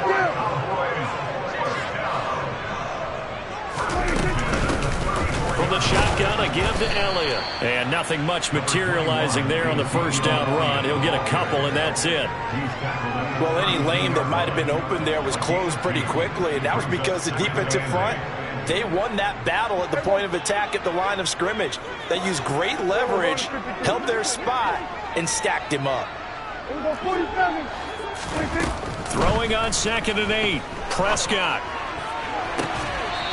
From the shotgun again to Elliott. And nothing much materializing there on the first down run. He'll get a couple, and that's it. Well, any lane that might have been open there was closed pretty quickly, and that was because the defensive front, they won that battle at the point of attack at the line of scrimmage. They used great leverage, held their spot, and stacked him up. Throwing on 2nd and 8, Prescott.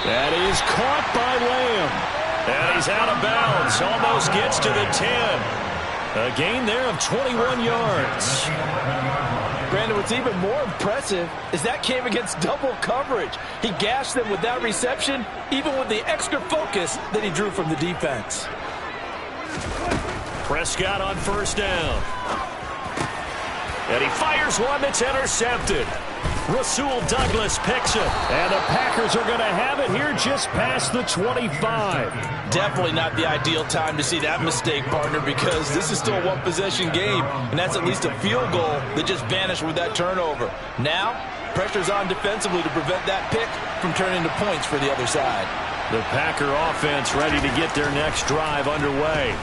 That is caught by Lamb. And he's out of bounds. Almost gets to the 10. A gain there of 21 yards. Brandon, what's even more impressive is that came against double coverage. He gashed them with that reception, even with the extra focus that he drew from the defense. Prescott on first down. And he fires one that's intercepted. Rasul Douglas picks it. And the Packers are going to have it here just past the 25. Definitely not the ideal time to see that mistake, partner, because this is still a one-possession game, and that's at least a field goal that just vanished with that turnover. Now, pressure's on defensively to prevent that pick from turning to points for the other side. The Packer offense ready to get their next drive underway.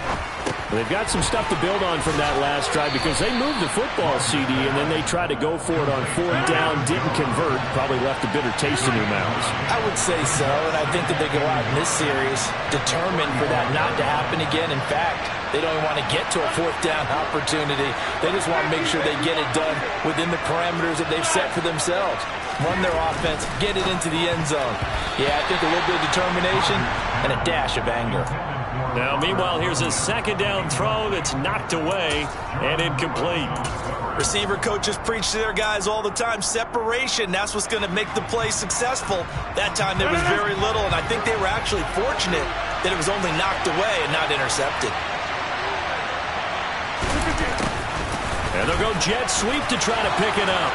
They've got some stuff to build on from that last drive because they moved the football, CD, and then they tried to go for it on fourth down, didn't convert, probably left a bitter taste in their mouths. I would say so, and I think that they go out in this series determined for that not to happen again. In fact, they don't even want to get to a fourth down opportunity. They just want to make sure they get it done within the parameters that they've set for themselves. Run their offense, get it into the end zone. Yeah, I think a little bit of determination and a dash of anger. Now, meanwhile, here's a second down throw that's knocked away and incomplete. Receiver coaches preach to their guys all the time. Separation, that's what's going to make the play successful. That time there was very little, and I think they were actually fortunate that it was only knocked away and not intercepted. And they'll go jet sweep to try to pick it up.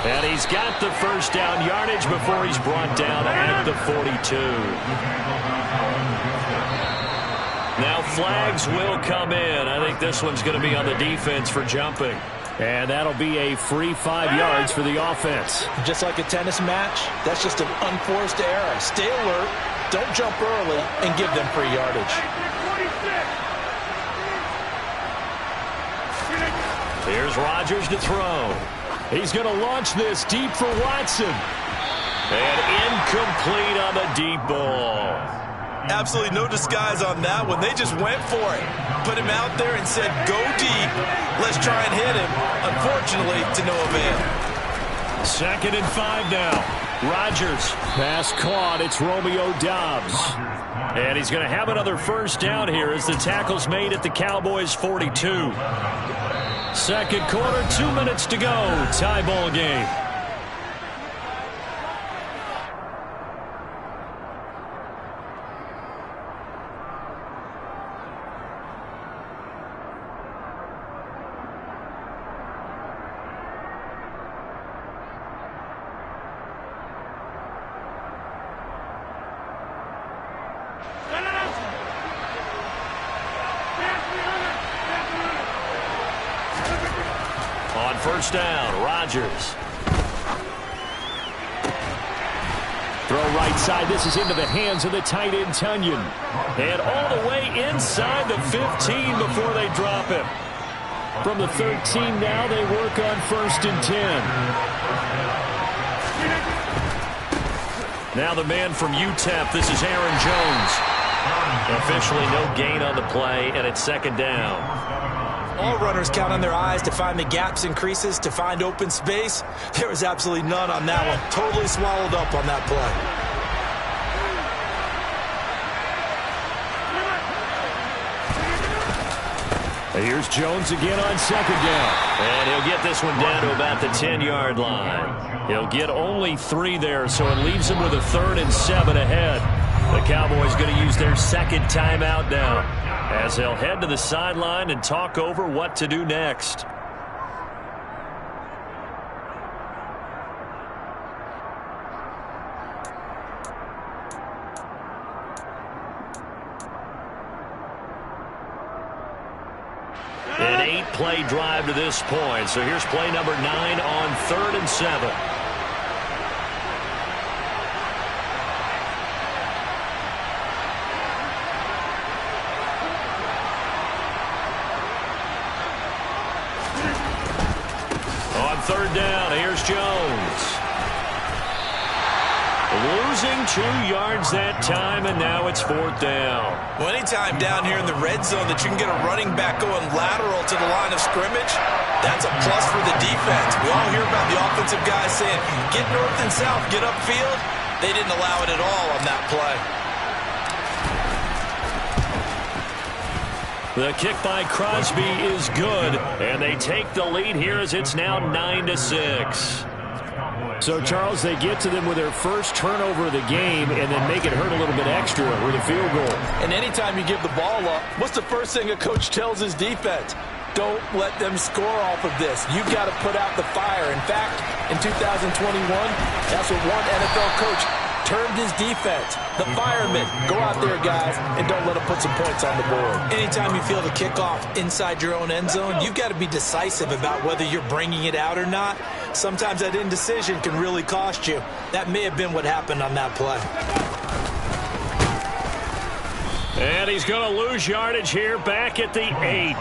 And he's got the first down yardage before he's brought down at the 42. Now flags will come in. I think this one's going to be on the defense for jumping. And that'll be a free 5 yards for the offense. Just like a tennis match, that's just an unforced error. Stay alert, don't jump early, and give them free yardage. Here's Rodgers to throw. He's going to launch this deep for Watson. And incomplete on the deep ball. Absolutely no disguise on that one. They just went for it. Put him out there and said, go deep. Let's try and hit him. Unfortunately, to no avail. 2nd and 5 now. Rodgers. Pass caught. It's Romeo Doubs. And he's going to have another first down here as the tackle's made at the Cowboys' 42. Second quarter, 2 minutes to go. Tie ball game. First down, Rodgers. Throw right side. This is into the hands of the tight end, Tunyon. And all the way inside the 15 before they drop him. From the 13 now, they work on 1st and 10. Now the man from UTEP, this is Aaron Jones. Officially no gain on the play, and it's 2nd down. All runners count on their eyes to find the gaps and creases, to find open space. There was absolutely none on that one. Totally swallowed up on that play. Here's Jones again on 2nd down. And he'll get this one down to about the 10-yard line. He'll get only 3 there, so it leaves him with a 3rd and 7 ahead. The Cowboys going to use their 2nd timeout now, as they'll head to the sideline and talk over what to do next. An 8-play drive to this point. So here's play number 9 on 3rd and 7. On 3rd down, here's Jones. Losing 2 yards that time, and now it's 4th down. Well, anytime down here in the red zone that you can get a running back going lateral to the line of scrimmage, that's a plus for the defense. We all hear about the offensive guys saying, get north and south, get upfield. They didn't allow it at all on that play. The kick by Crosby is good, and they take the lead here as it's now 9-6. So, Charles, they get to them with their first turnover of the game and then make it hurt a little bit extra with a field goal. And anytime you give the ball up, what's the first thing a coach tells his defense? Don't let them score off of this. You've got to put out the fire. In fact, in 2021, that's what one NFL coach termed his defense. The firemen. Go out there, guys, and don't let them put some points on the board. Anytime you feel the kickoff inside your own end zone, you've got to be decisive about whether you're bringing it out or not. Sometimes that indecision can really cost you. That may have been what happened on that play. And he's going to lose yardage here back at the 8.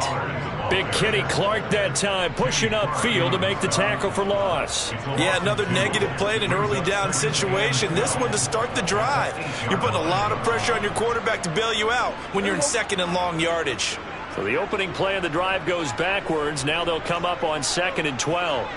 Big Kenny Clark that time pushing upfield to make the tackle for loss. Yeah, another negative play in an early down situation. This one to start the drive. You're putting a lot of pressure on your quarterback to bail you out when you're in second and long yardage. So the opening play of the drive goes backwards. Now they'll come up on 2nd and 12.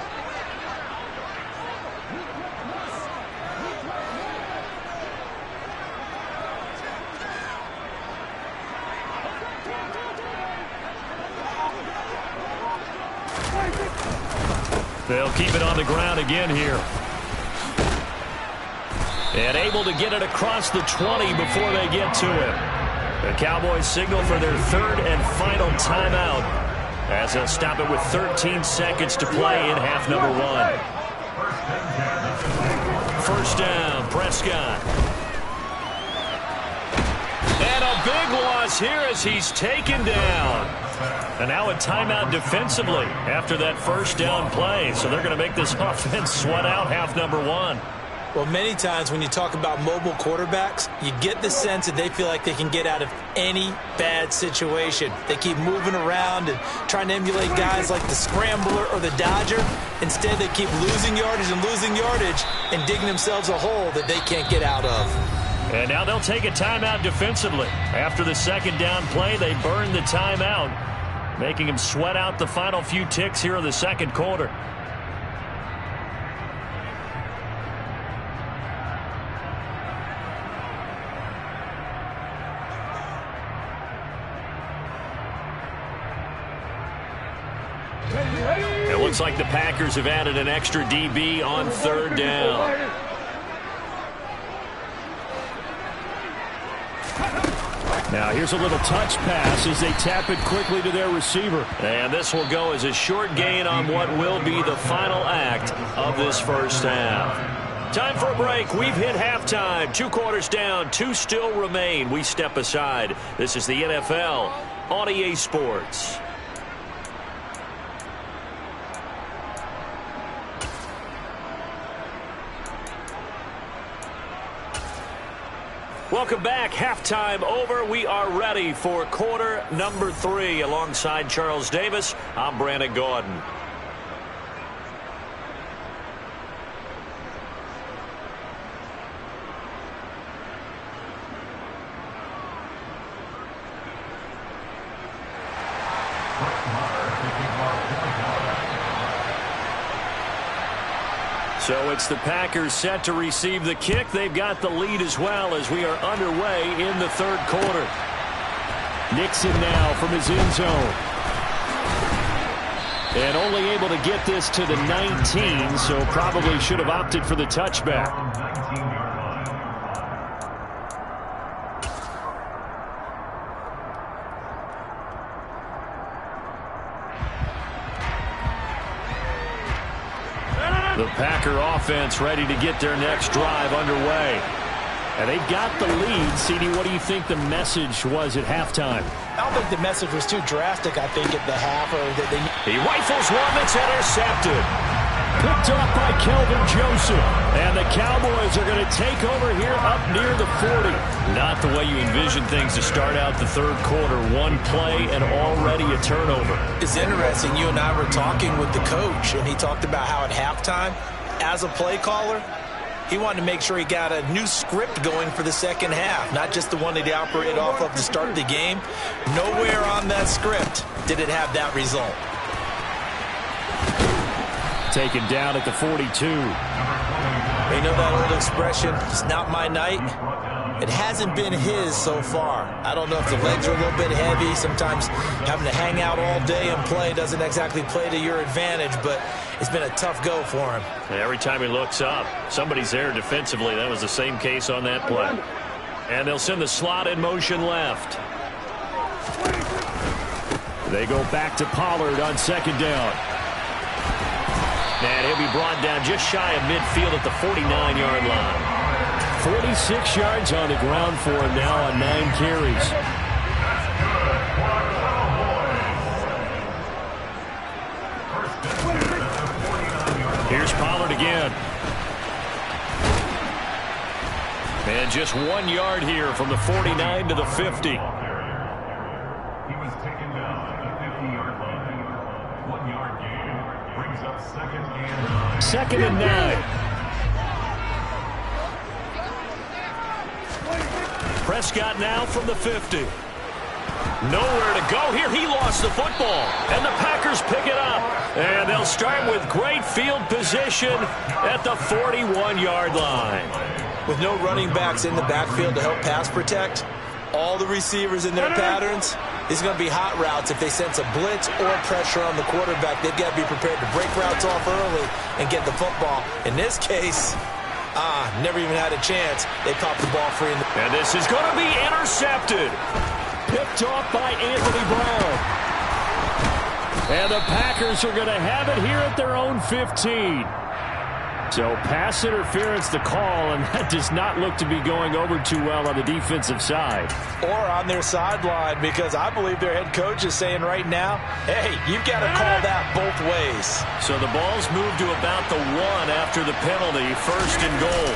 They'll keep it on the ground again here. And able to get it across the 20 before they get to it. The Cowboys signal for their third and final timeout as they'll stop it with 13 seconds to play in half number 1. First down, Prescott. And a big loss here as he's taken down. And now a timeout defensively after that first down play. So they're going to make this offense sweat out half number 1. Well, many times when you talk about mobile quarterbacks, you get the sense that they feel like they can get out of any bad situation. They keep moving around and trying to emulate guys like the Scrambler or the Dodger. Instead, they keep losing yardage and digging themselves a hole that they can't get out of. And now they'll take a timeout defensively. After the second down play, they burn the timeout, making him sweat out the final few ticks here in the second quarter. It looks like the Packers have added an extra DB on third down. Now here's a little touch pass as they tap it quickly to their receiver. And this will go as a short gain on what will be the final act of this first half. Time for a break. We've hit halftime. 2 quarters down, 2 still remain. We step aside. This is the NFL on EA Sports. Welcome back. Halftime over. We are ready for quarter number 3. Alongside Charles Davis, I'm Brandon Gaudin. So it's the Packers set to receive the kick. They've got the lead as well as we are underway in the third quarter. Nixon now from his end zone. And only able to get this to the 19, so probably should have opted for the touchback. The Packer offense ready to get their next drive underway. And they've got the lead. CD, what do you think the message was at halftime? I don't think the message was too drastic, I think, at the half. He rifles one that's intercepted. Picked off by Kelvin Joseph. And the Cowboys are going to take over here up near the 40. Not the way you envision things to start out the third quarter. One play and already a turnover. It's interesting. You and I were talking with the coach, and he talked about how at halftime, as a play caller, he wanted to make sure he got a new script going for the second half, not just the one that he operated off of to start the game. Nowhere on that script did it have that result. Taken down at the 42. You know that old expression, it's not my night? It hasn't been his so far. I don't know if the legs are a little bit heavy. Sometimes having to hang out all day and play doesn't exactly play to your advantage, but it's been a tough go for him. And every time he looks up, somebody's there defensively. That was the same case on that play. And they'll send the slot in motion left. They go back to Pollard on second down. And he'll be brought down just shy of midfield at the 49-yard line. 46 yards on the ground for him now on 9 carries. Here's Pollard again. And just 1 yard here from the 49 to the 50. He was taken down at the 50-yard line. 1 yard gain brings up second and 9. Second and 9. Prescott now from the 50. Nowhere to go here. He lost the football. And the Packers pick it up. And they'll start with great field position at the 41-yard line. With no running backs in the backfield to help pass protect, all the receivers in their patterns, these are going to be hot routes. If they sense a blitz or pressure on the quarterback, they've got to be prepared to break routes off early and get the football. In this case, never even had a chance. They popped the ball free. And this is going to be intercepted. Picked off by Anthony Brown. And the Packers are going to have it here at their own 15. So pass interference the call, and that does not look to be going over too well on the defensive side. Or on their sideline, because I believe their head coach is saying right now, hey, you've got to call that both ways. So the ball's moved to about the 1 after the penalty, first and goal.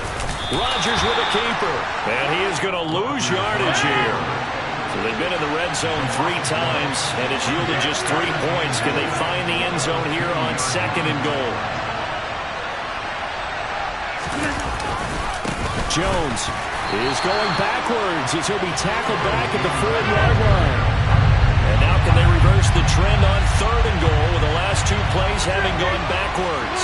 Rodgers with a keeper, and he is going to lose yardage here. So they've been in the red zone 3 times, and it's yielded just 3 points. Can they find the end zone here on second and goal? Jones is going backwards as he'll be tackled back at the 4-yard line. And now can they reverse the trend on third and goal with the last 2 plays having gone backwards?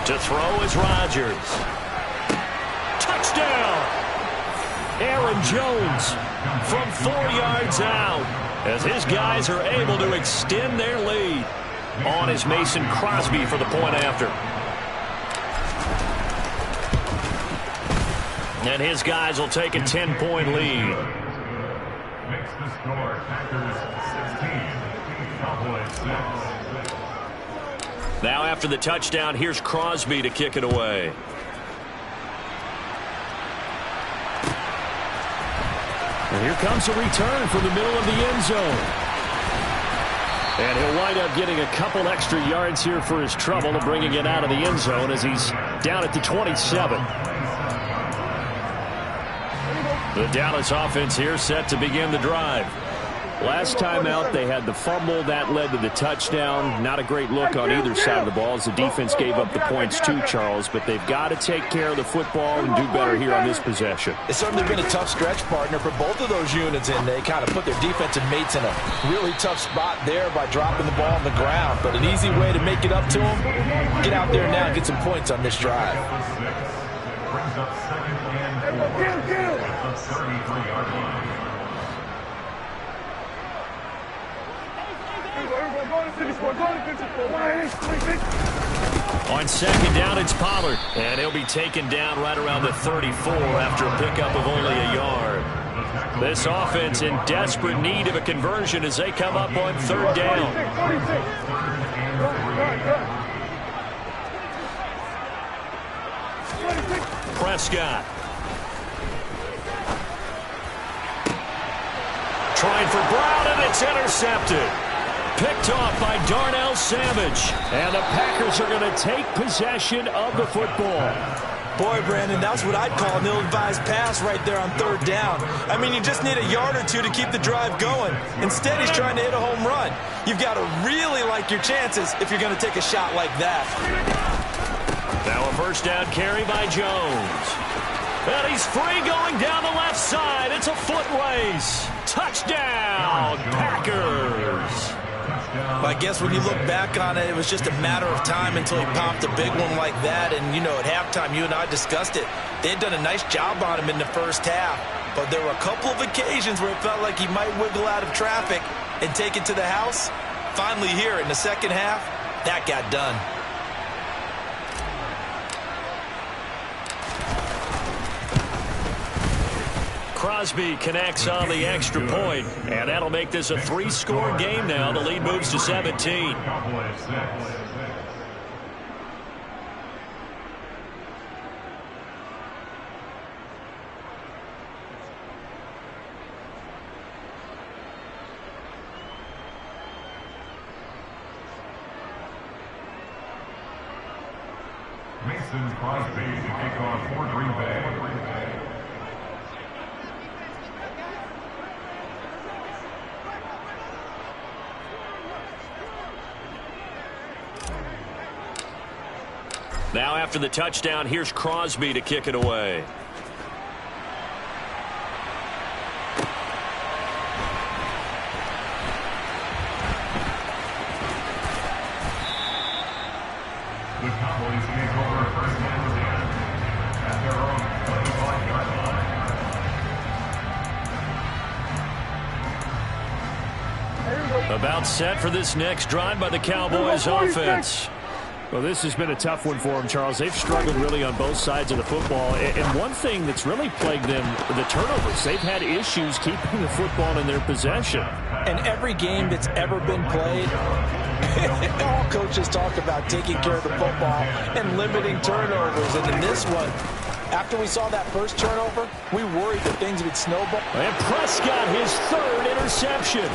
To throw is Rodgers. Touchdown! Aaron Jones From 4 yards out, as his guys are able to extend their lead. On is Mason Crosby for the point after. And his guys will take a 10-point lead. Makes the score Packers 16, Cowboys 6. Now after the touchdown, here's Crosby to kick it away. And here comes a return from the middle of the end zone. And he'll wind up getting a couple extra yards here for his trouble and bringing it out of the end zone as he's down at the 27. The Dallas offense here set to begin the drive. Last time out, they had the fumble. That led to the touchdown. Not a great look on either side of the ball as the defense gave up the points too, Charles. But they've got to take care of the football and do better here on this possession. It's certainly been a tough stretch, partner, for both of those units, and they kind of put their defensive mates in a really tough spot there by dropping the ball on the ground. But an easy way to make it up to them, get out there now and get some points on this drive. Brings up second and 4 at the 33-yard line. On second down, it's Pollard. And he'll be taken down right around the 34 after a pickup of only a yard. This offense in desperate need of a conversion as they come up on third down. Prescott. Trying for Brown, and it's intercepted. Picked off by Darnell Savage. And the Packers are going to take possession of the football. Boy, Brandon, that's what I'd call an ill-advised pass right there on third down. I mean, you just need a yard or two to keep the drive going. Instead, he's trying to hit a home run. You've got to really like your chances if you're going to take a shot like that. Now a first down carry by Jones. And he's free going down the left side. It's a foot race. Touchdown, Packers. I guess when you look back on it, it was just a matter of time until he popped a big one like that. And, you know, at halftime, you and I discussed it. They had done a nice job on him in the first half. But there were a couple of occasions where it felt like he might wiggle out of traffic and take it to the house. Finally here in the second half, that got done. Crosby connects on the extra point, and that'll make this a 3-score game now. The lead moves to 17. Mason Crosby to kick off for Green Bay. Now after the touchdown, here's Crosby to kick it away. The Cowboys take over first and 10 at their own 25-yard line. About set for this next drive by the Cowboys offense. Well, this has been a tough one for them, Charles. They've struggled really on both sides of the football. And one thing that's really plagued them, the turnovers. They've had issues keeping the football in their possession. And every game that's ever been played, all coaches talk about taking care of the football and limiting turnovers. And in this one, after we saw that first turnover, we worried that things would snowball. And Prescott, his third interception.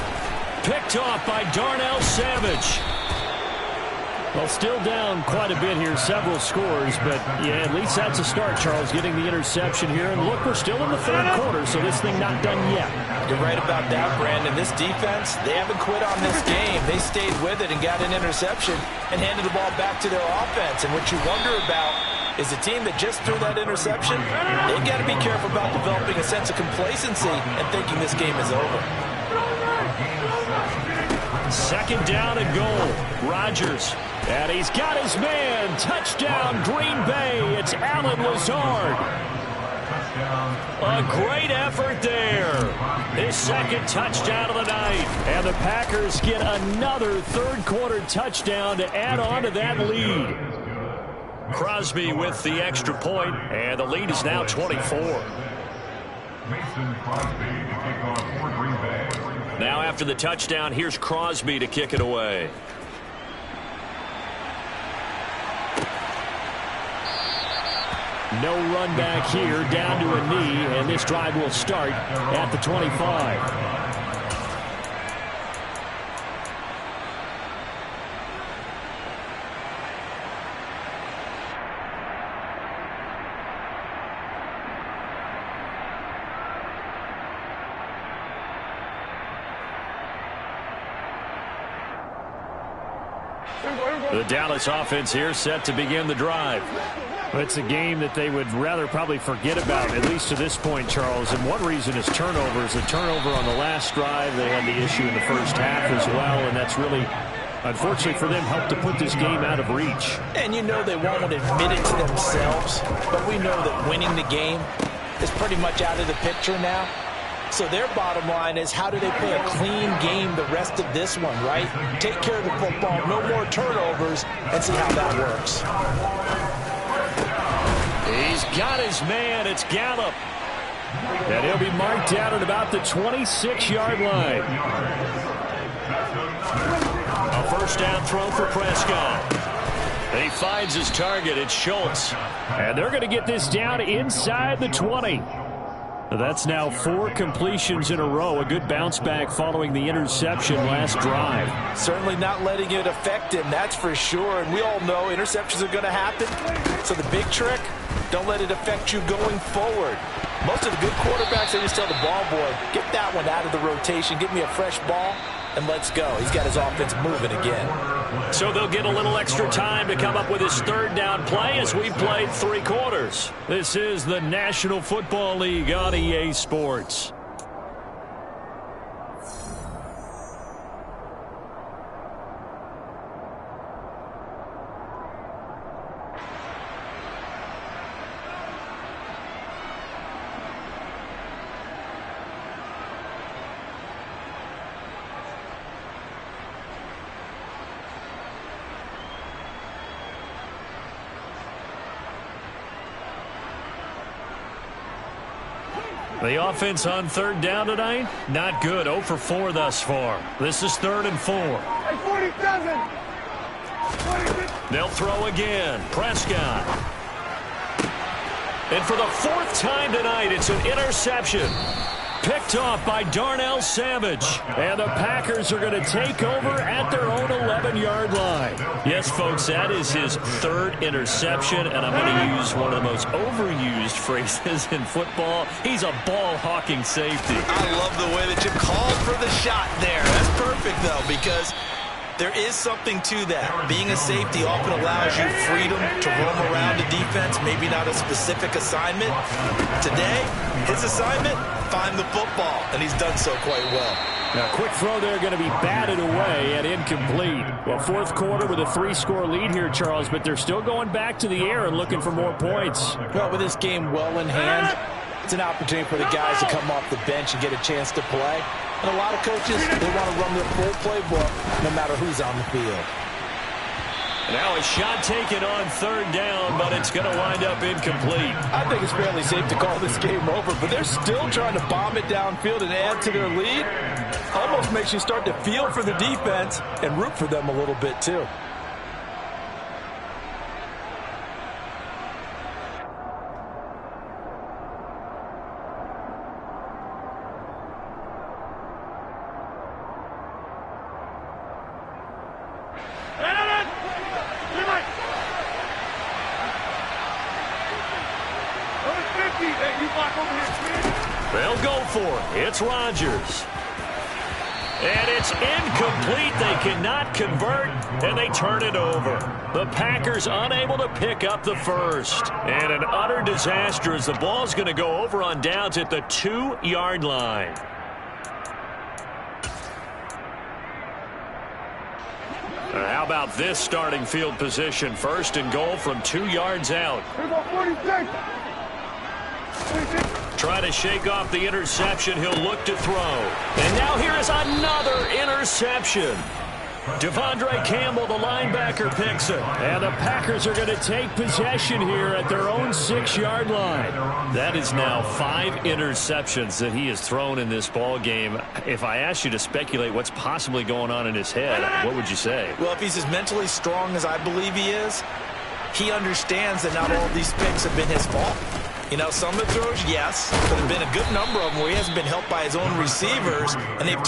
Picked off by Darnell Savage. Well, still down quite a bit here, several scores, but yeah, at least that's a start, Charles, getting the interception here. And look, we're still in the third quarter, so this thing not done yet. You're right about that, Brandon. This defense, they haven't quit on this game. They stayed with it and got an interception and handed the ball back to their offense. And what you wonder about is the team that just threw that interception, they've got to be careful about developing a sense of complacency and thinking this game is over. Second down and goal. Rodgers. And he's got his man. Touchdown, Green Bay. It's Allen Lazard. A great effort there. His second touchdown of the night. And the Packers get another third-quarter touchdown to add on to that lead. Crosby with the extra point, and the lead is now 24. Mason Crosby to kick off for Green Bay. Now after the touchdown, here's Crosby to kick it away. No run back here, down to a knee, and this drive will start at the 25. The Dallas offense here set to begin the drive. It's a game that they would rather probably forget about, at least to this point, Charles. And one reason is turnovers. A turnover on the last drive. They had the issue in the first half as well, and that's really, unfortunately for them, helped to put this game out of reach. And you know they won't admit it to themselves, but we know that winning the game is pretty much out of the picture now. So their bottom line is, how do they play a clean game the rest of this one, right? Take care of the football, no more turnovers, and see how that works. He's got his man. It's Gallup. And he'll be marked down at about the 26-yard line. A first down throw for Prescott. And he finds his target. It's Schultz. And they're going to get this down inside the 20. That's now 4 completions in a row. A good bounce back following the interception last drive. Certainly not letting it affect him, that's for sure. And we all know interceptions are going to happen. So the big trick, don't let it affect you going forward. Most of the good quarterbacks, they just tell the ball boy, get that one out of the rotation, give me a fresh ball, and let's go. He's got his offense moving again. So they'll get a little extra time to come up with his third down play as we've played 3 quarters. This is the National Football League on EA Sports. The offense on third down tonight, not good. 0 for 4 thus far. This is 3rd and 4. Hey, 47. 46. They'll throw again. Prescott. And for the 4th time tonight, it's an interception. Picked off by Darnell Savage. And the Packers are going to take over at their own 11-yard line. Yes, folks, that is his 3rd interception, and I'm going to use one of the most overused phrases in football. He's a ball-hawking safety. I love the way that you called for the shot there. That's perfect, though, because there is something to that. Being a safety often allows you freedom to roam around a defense, maybe not a specific assignment. Today, his assignment, find the football, and he's done so quite well. Now, quick throw there going to be batted away and incomplete. Well, 4th quarter with a 3-score lead here, Charles, but they're still going back to the air and looking for more points. Well, with this game well in hand, it's an opportunity for the guys to come off the bench and get a chance to play. And a lot of coaches, they want to run their full playbook no matter who's on the field. Now a shot taken on 3rd down, but it's going to wind up incomplete. I think it's fairly safe to call this game over, but they're still trying to bomb it downfield and add to their lead. Almost makes you start to feel for the defense and root for them a little bit, too. They'll go for it. It's Rodgers. And it's incomplete. They cannot convert, and they turn it over. The Packers unable to pick up the first. And an utter disaster as the ball's going to go over on downs at the 2-yard line. How about this starting field position? 1st and goal from 2 yards out. Here's our 46. 46. Try to shake off the interception. He'll look to throw. And now here is another interception. Devondre Campbell, the linebacker, picks it. And the Packers are going to take possession here at their own 6-yard line. That is now 5 interceptions that he has thrown in this ball game. If I asked you to speculate what's possibly going on in his head, what would you say? Well, if he's as mentally strong as I believe he is, he understands that not all of these picks have been his fault. You know, some of the throws, yes, but there have been a good number of them where he hasn't been helped by his own receivers, and they've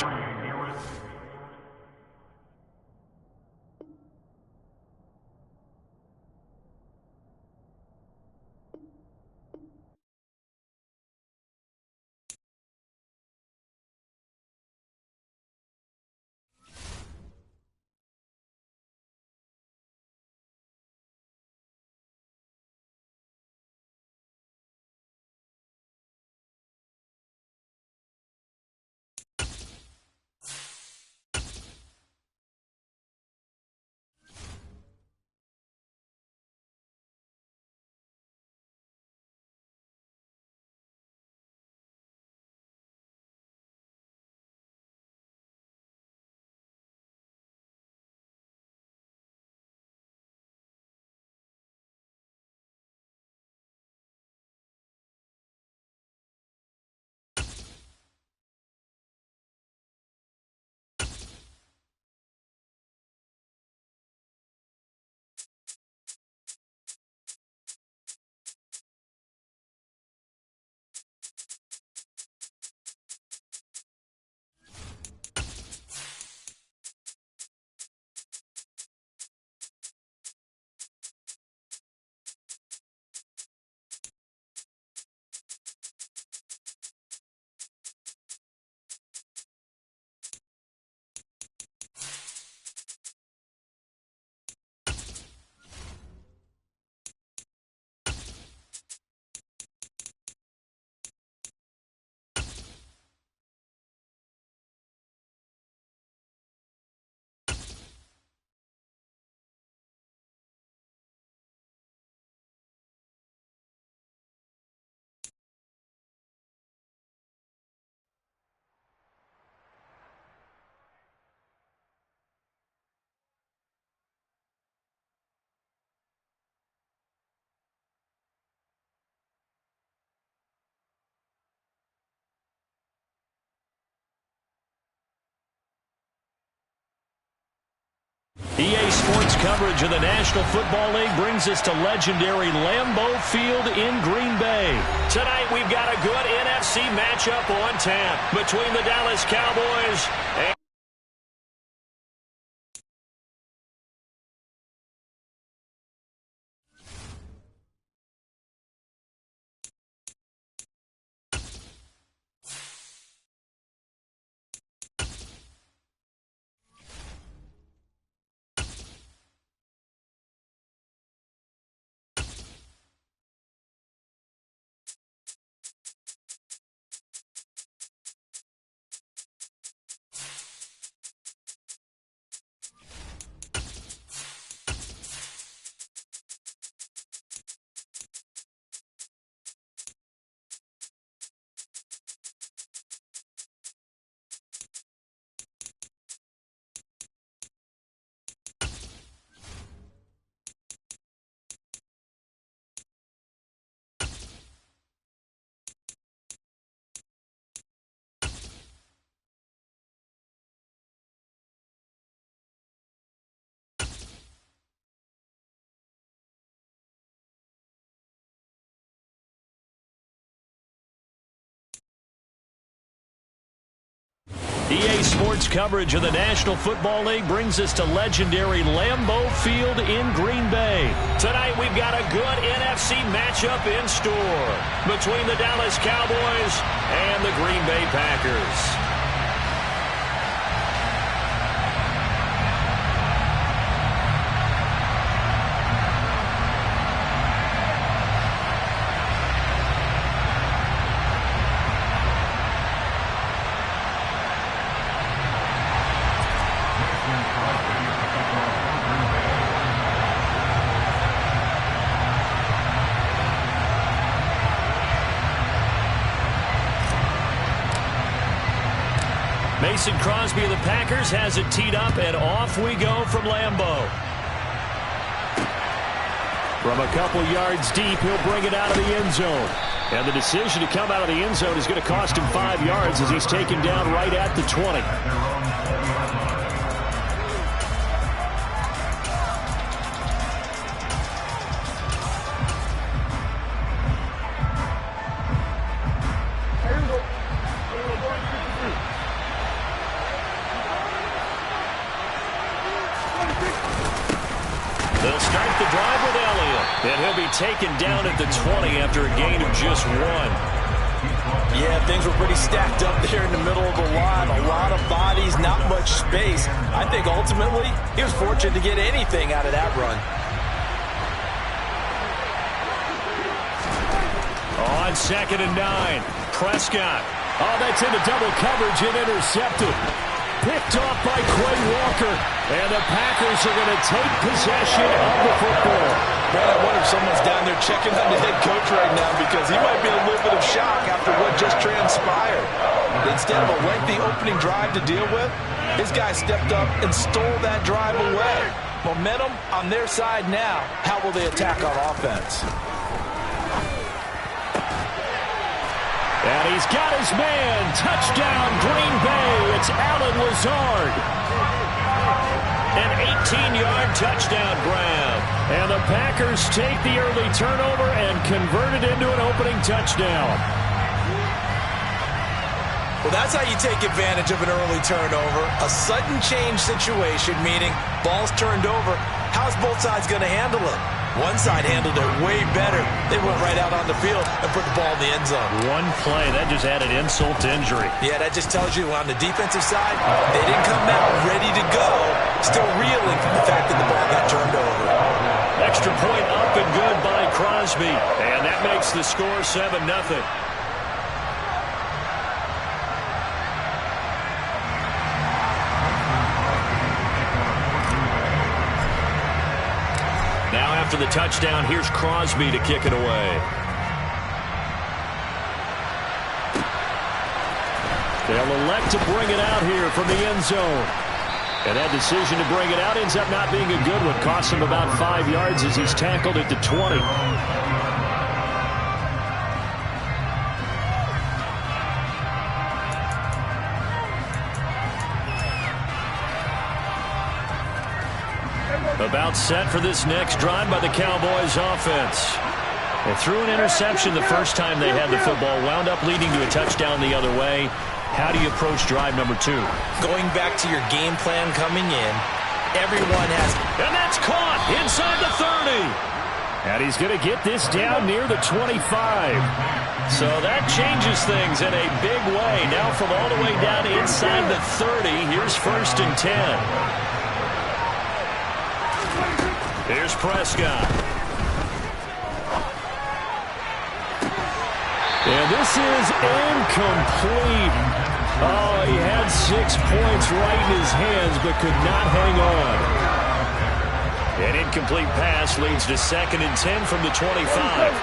EA Sports coverage of the National Football League brings us to legendary Lambeau Field in Green Bay. Tonight we've got a good NFC matchup on tap between the Dallas Cowboys and EA Sports coverage of the National Football League brings us to legendary Lambeau Field in Green Bay. Tonight we've got a good NFC matchup in store between the Dallas Cowboys and the Green Bay Packers. Mason Crosby of the Packers has it teed up, and off we go from Lambeau. From a couple yards deep, he'll bring it out of the end zone. And the decision to come out of the end zone is going to cost him 5 yards as he's taken down right at the 20. They'll start the drive with Elliott, and he'll be taken down at the 20 after a gain of just 1. Yeah, things were pretty stacked up there in the middle of the line. A lot of bodies, not much space. I think ultimately he was fortunate to get anything out of that run. On 2nd and 9, Prescott. Oh, that's into double coverage and intercepted. Picked off by Quay Walker. And the Packers are going to take possession of the football. Brad, I wonder if someone's down there checking on the head coach right now because he might be in a little bit of shock after what just transpired. Instead of a lengthy opening drive to deal with, his guy stepped up and stole that drive away. Momentum on their side now. How will they attack on offense? And he's got his man. Touchdown, Green Bay. It's Allen Lazard. An 18-yard touchdown grab. And the Packers take the early turnover and convert it into an opening touchdown. Well, that's how you take advantage of an early turnover. A sudden change situation, meaning ball's turned over. How's both sides going to handle it? One side handled it way better. They went right out on the field and put the ball in the end zone. One play, that just added insult to injury. Yeah, that just tells you on the defensive side, they didn't come out ready to go, still reeling from the fact that the ball got turned over. Extra point up and good by Crosby. And that makes the score 7-0. Now after the touchdown, here's Crosby to kick it away. They'll elect to bring it out here from the end zone. And that decision to bring it out ends up not being a good one. Costs him about 5 yards as he's tackled at the 20. About set for this next drive by the Cowboys offense. They threw an interception the first time they had the football, wound up leading to a touchdown the other way. How do you approach drive number 2? Going back to your game plan coming in, everyone has... And that's caught inside the 30. And he's going to get this down near the 25. So that changes things in a big way. Now from all the way down inside the 30, here's 1st and 10. Here's Prescott. And this is incomplete. Oh, he had 6 points right in his hands, but could not hang on. An incomplete pass leads to 2nd and 10 from the 25.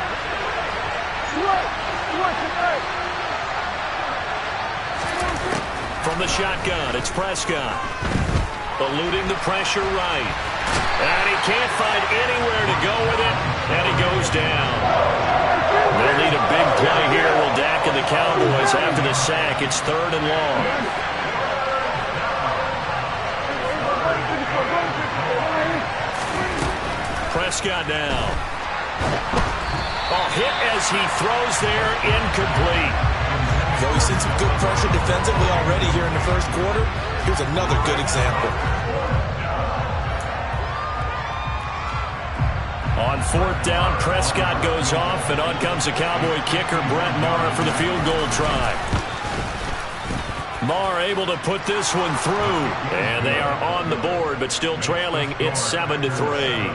From the shotgun, it's Prescott. Eluding the pressure right. And he can't find anywhere to go with it, and he goes down. They'll need a big play here, will Dak and the Cowboys after the sack. It's 3rd and long. Prescott now. Oh, hit as he throws there, incomplete. Though we've seen some good pressure defensively already here in the first quarter, here's another good example. On 4th down, Prescott goes off, and on comes the Cowboy kicker, Brett Maher, for the field goal try. Maher able to put this one through, and they are on the board, but still trailing. It's 7-3.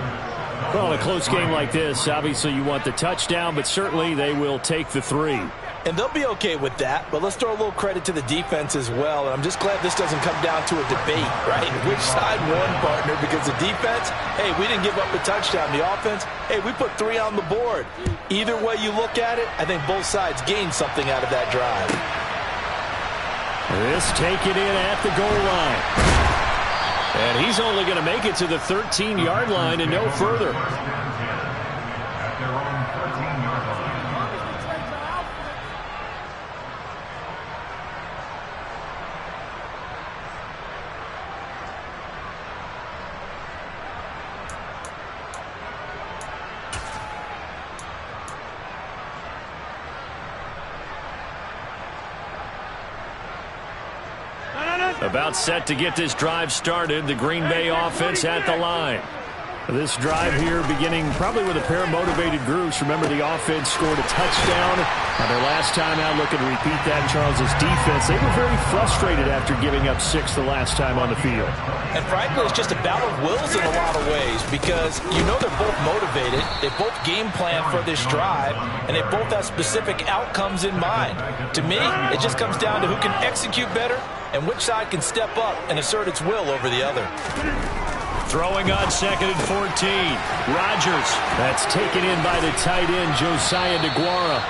Well, in a close game like this, obviously you want the touchdown, but certainly they will take the 3. And they'll be okay with that, but let's throw a little credit to the defense as well. And I'm just glad this doesn't come down to a debate, right? Which side won, partner? Because the defense, hey, we didn't give up a touchdown. The offense, hey, we put 3 on the board. Either way you look at it, I think both sides gained something out of that drive. This taken in at the goal line. And he's only going to make it to the 13-yard line and no further. At their own 13-yard line. About set to get this drive started. The Green Bay offense at the line. This drive here beginning probably with a pair of motivated groups. Remember, the offense scored a touchdown on their last time out. Looking to repeat that in Charles's defense. They were very frustrated after giving up 6 the last time on the field. And frankly, it's just a battle of wills in a lot of ways because you know they're both motivated. They both game plan for this drive, and they both have specific outcomes in mind. To me, it just comes down to who can execute better and which side can step up and assert its will over the other. Throwing on 2nd and 14. Rodgers. That's taken in by the tight end, Josiah DeGuara.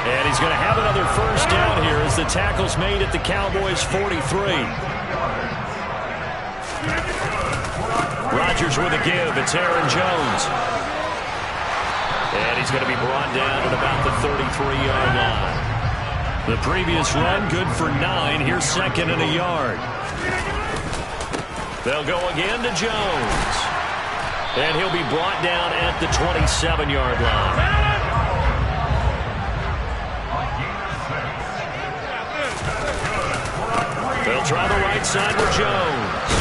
And he's going to have another first down here as the tackle's made at the Cowboys' 43. Rodgers with a give. It's Aaron Jones. And he's going to be brought down at about the 33-yard line. The previous run good for 9. Here's 2nd and a yard. They'll go again to Jones. And he'll be brought down at the 27-yard line. They'll try the right side with Jones.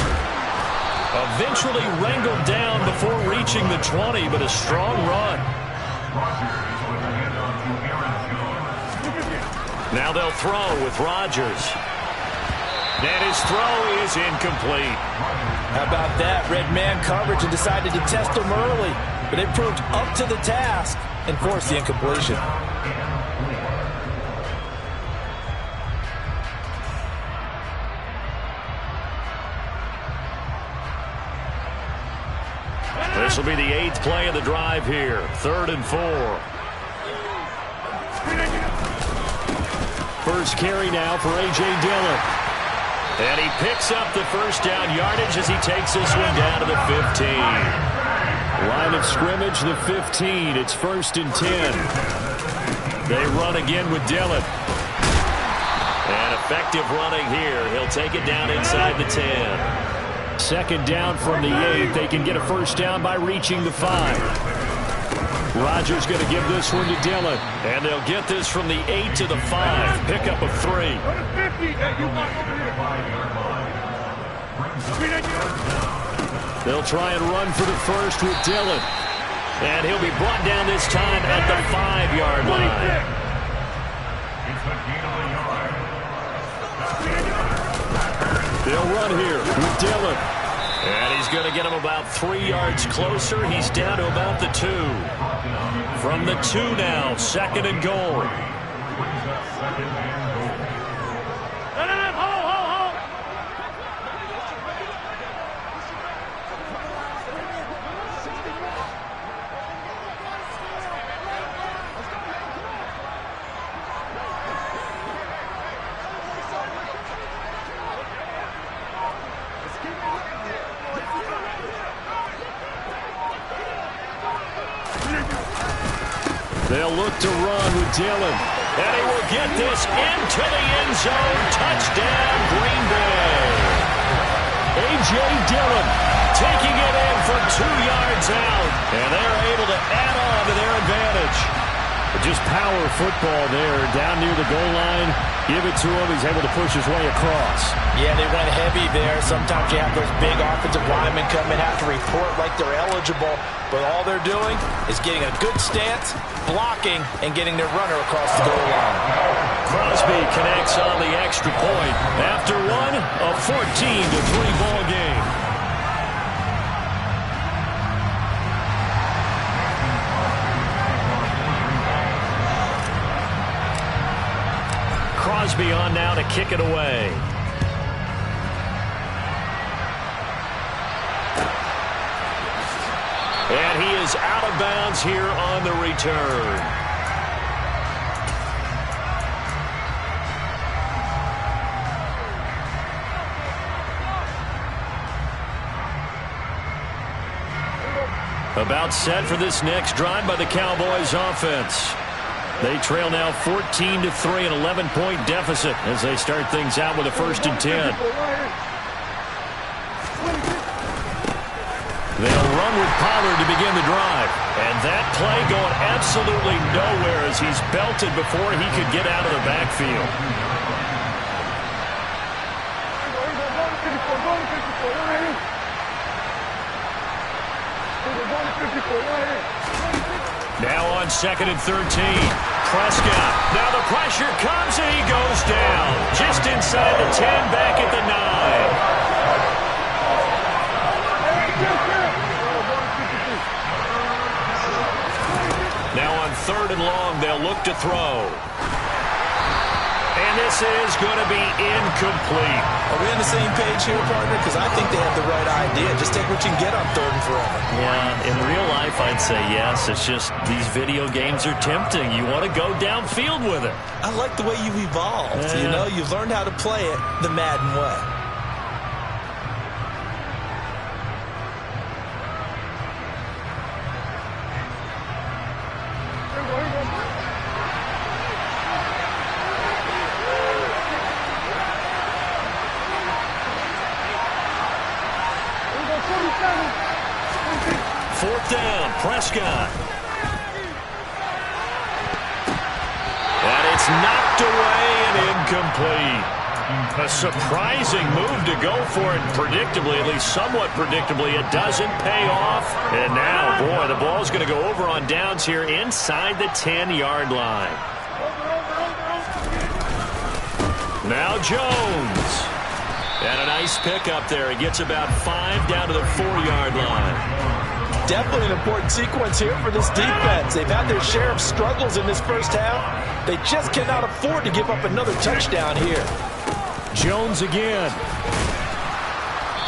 Eventually wrangled down before reaching the 20, but a strong run. Now they'll throw with Rodgers. And his throw is incomplete. How about that? Red man coverage and decided to test him early. But they proved up to the task and forced the incompletion. This will be the 8th play of the drive here. 3rd and 4. First carry now for A.J. Dillon. And he picks up the first down yardage as he takes this one down to the 15. Line of scrimmage, the 15. It's 1st and 10. They run again with Dillon. And effective running here. He'll take it down inside the 10. second down from the 8. They can get a first down by reaching the 5. Rodgers going to give this one to Dillon. And they'll get this from the 8 to the 5. Pickup of 3. They'll try and run for the first with Dillon. And he'll be brought down this time at the 5-yard line. They'll run here with Dillon. And he's going to get him about 3 yards closer. He's down to about the 2. From the 2 now, 2nd and goal. They'll look to run with Dillon. And he will get this into the end zone. Touchdown, Green Bay. A.J. Dillon taking it in from 2 yards out. And they're able to add on to their advantage. Just power football there. Down near the goal line. Give it to him. He's able to push his way across. Yeah, they went heavy there. Sometimes you have those big offensive linemen come in, have to report like they're eligible. But all they're doing is getting a good stance, blocking, and getting their runner across the goal line. Crosby connects on the extra point. After one, a 14-3 ball game. Crosby on now to kick it away. And he is out of bounds here on the return. About set for this next drive by the Cowboys offense. They trail now 14-3, an 11-point deficit as they start things out with a 1st and 10. They'll run with Pollard to begin the drive. And that play going absolutely nowhere as he's belted before he could get out of the backfield. Now on 2nd and 13. Prescott. Now the pressure comes and he goes down. Just inside the 10, back at the 9. Now on 3rd and long, they'll look to throw. And this is going to be incomplete. Are we on the same page here, partner? Because I think they have the right idea. Just take what you can get on 3rd and forever. Yeah, in real life, I'd say yes. It's just these video games are tempting. You want to go downfield with it. I like the way you've evolved. Yeah. You know, you've learned how to play it the Madden way. Prescott. And it's knocked away and incomplete. A surprising move to go for it predictably, at least somewhat predictably. It doesn't pay off. And now, boy, the ball's going to go over on downs here inside the 10-yard line. Now Jones. And a nice pickup there. He gets about 5 down to the 4-yard line. Definitely an important sequence here for this defense. They've had their share of struggles in this first half. They just cannot afford to give up another touchdown here. Jones again.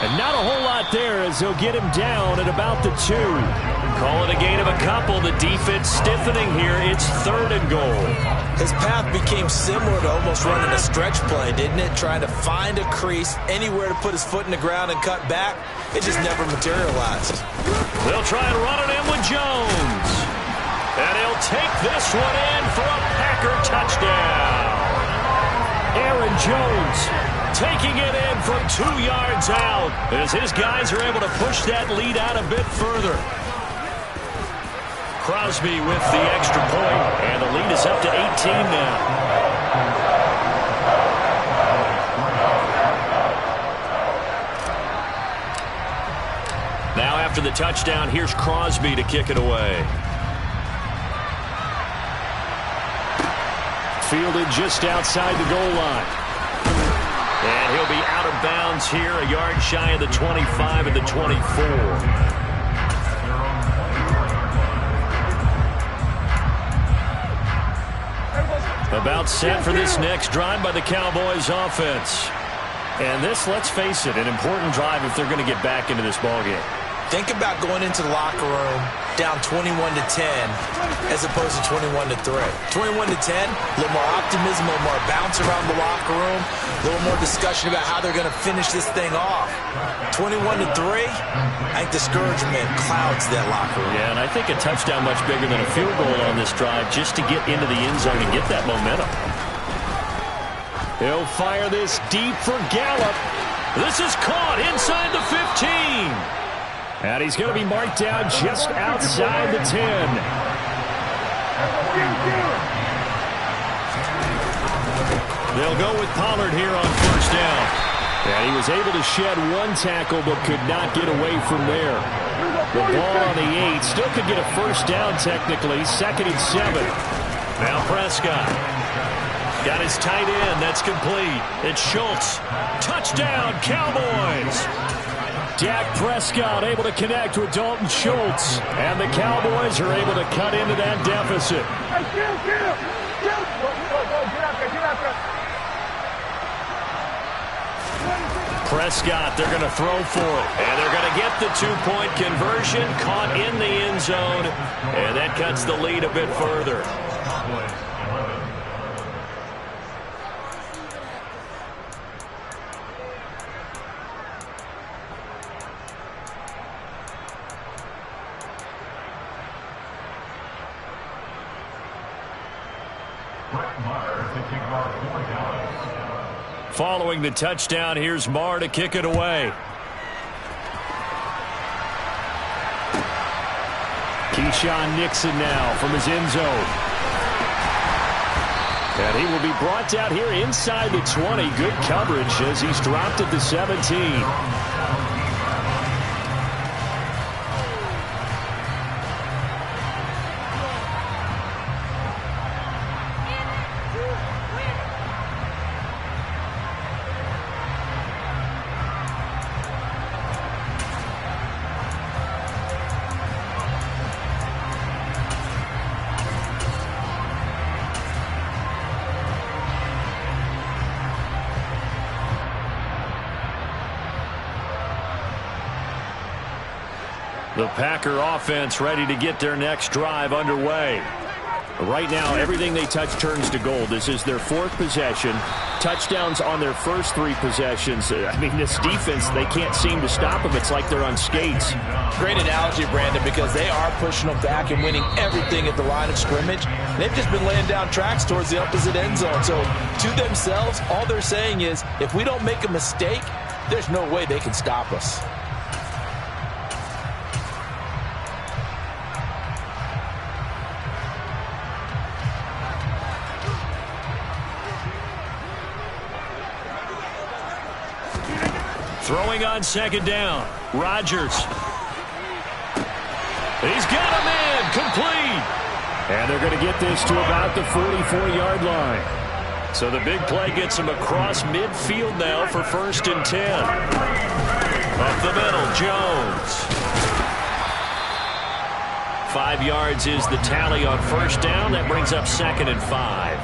And not a whole lot there as they'll get him down at about the 2. Call it a gain of a couple. The defense stiffening here. It's 3rd and goal. His path became similar to almost running a stretch play, didn't it? Trying to find a crease, anywhere to put his foot in the ground and cut back. It just never materialized. They'll try and run it in with Jones. And he'll take this one in for a Packer touchdown. Aaron Jones taking it in from 2 yards out as his guys are able to push that lead out a bit further. Crosby with the extra point, and the lead is up to 18 now. Now after the touchdown, here's Crosby to kick it away. Fielded just outside the goal line. And he'll be out of bounds here, a yard shy of the 25 and the 24. About set for this next drive by the Cowboys offense. And this, let's face it, an important drive if they're going to get back into this ballgame. Think about going into the locker room down 21-10 as opposed to 21-3. 21-10, a little more optimism, a little more bounce around the locker room, a little more discussion about how they're going to finish this thing off. 21-3, I think discouragement clouds that locker room. Yeah, and I think a touchdown much bigger than a field goal on this drive just to get into the end zone and get that momentum. He'll fire this deep for Gallup. This is caught inside the 15. And he's going to be marked down just outside the 10. They'll go with Pollard here on first down. And he was able to shed one tackle but could not get away from there. The ball on the 8 still could get a first down technically. 2nd and 7. Now Prescott. Got his tight end. That's complete. It's Schultz. Touchdown, Cowboys. Dak Prescott able to connect with Dalton Schultz. And the Cowboys are able to cut into that deficit. Prescott, they're going to throw for it. And they're going to get the 2-point conversion. Caught in the end zone. And that cuts the lead a bit further. Following the touchdown, here's Marr to kick it away. Keyshawn Nixon now from his end zone. And he will be brought down here inside the 20. Good coverage as he's dropped at the 17. The Packer offense ready to get their next drive underway. Right now, everything they touch turns to gold. This is their 4th possession. Touchdowns on their first 3 possessions. I mean, this defense, they can't seem to stop them. It's like they're on skates. Great analogy, Brandon, because they are pushing them back and winning everything at the line of scrimmage. They've just been laying down tracks towards the opposite end zone. So, to themselves, all they're saying is, if we don't make a mistake, there's no way they can stop us. Throwing on 2nd down. Rodgers. He's got him in. Complete. And they're going to get this to about the 44-yard line. So the big play gets him across midfield now for 1st and 10. Up the middle, Jones. 5 yards is the tally on first down. That brings up 2nd and 5.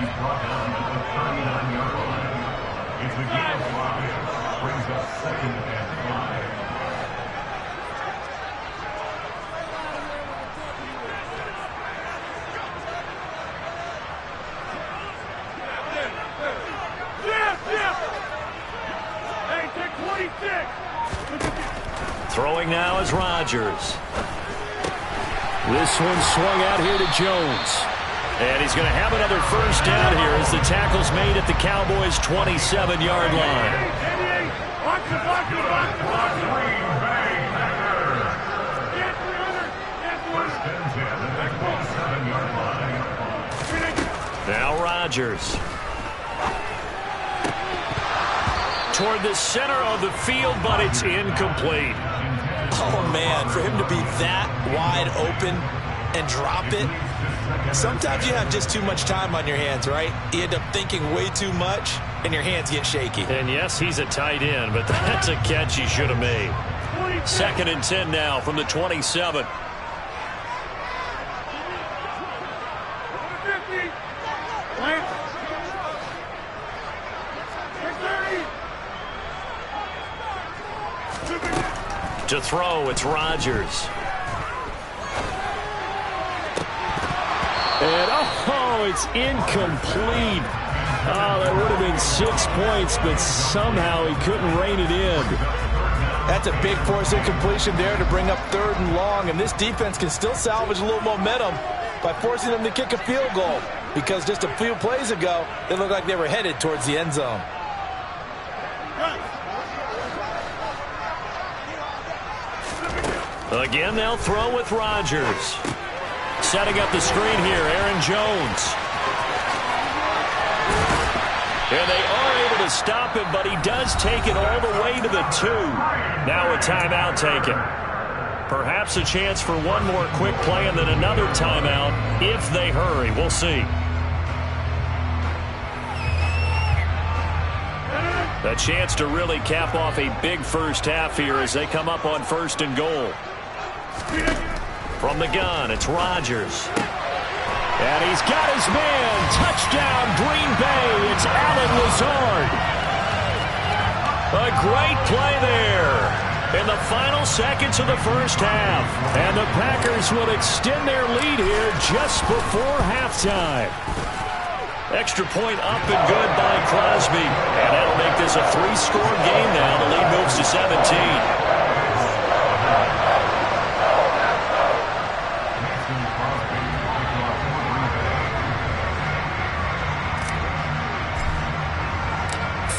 He's brought down at the 39-yard line. It's a gain of 5. Brings up 2nd and 5. Hey, take 26. Throwing now is Rodgers. This one swung out here to Jones. And he's going to have another first down here as the tackle's made at the Cowboys' 27-yard line. 88. Watch it, watch it, watch it, watch it. Green Bay Packers. Get 300. Get 300. First and 10 at the 27-yard line. Now Rodgers. Toward the center of the field, but it's incomplete. Oh, man, for him to be that wide open and drop it. Sometimes you have just too much time on your hands, right? You end up thinking way too much, and your hands get shaky. And yes, he's a tight end, but that's a catch he should have made. 2nd and 10 now from the 27. 50. Lance. 630. To throw, it's Rodgers. And, oh, it's incomplete. Oh, that would have been 6 points, but somehow he couldn't rein it in. That's a big force incompletion there to bring up 3rd and long, and this defense can still salvage a little momentum by forcing them to kick a field goal, because just a few plays ago, they looked like they were headed towards the end zone. Again, they'll throw with Rodgers. Setting up the screen here, Aaron Jones. And they are able to stop him, but he does take it all the way to the 2. Now a timeout taken. Perhaps a chance for one more quick play and then another timeout if they hurry. We'll see. A chance to really cap off a big first half here as they come up on 1st and goal. From the gun, it's Rodgers. And he's got his man. Touchdown, Green Bay. It's Allen Lazard. A great play there in the final seconds of the first half. And the Packers will extend their lead here just before halftime. Extra point up and good by Crosby. And that'll make this a 3-score game now. The lead moves to 17.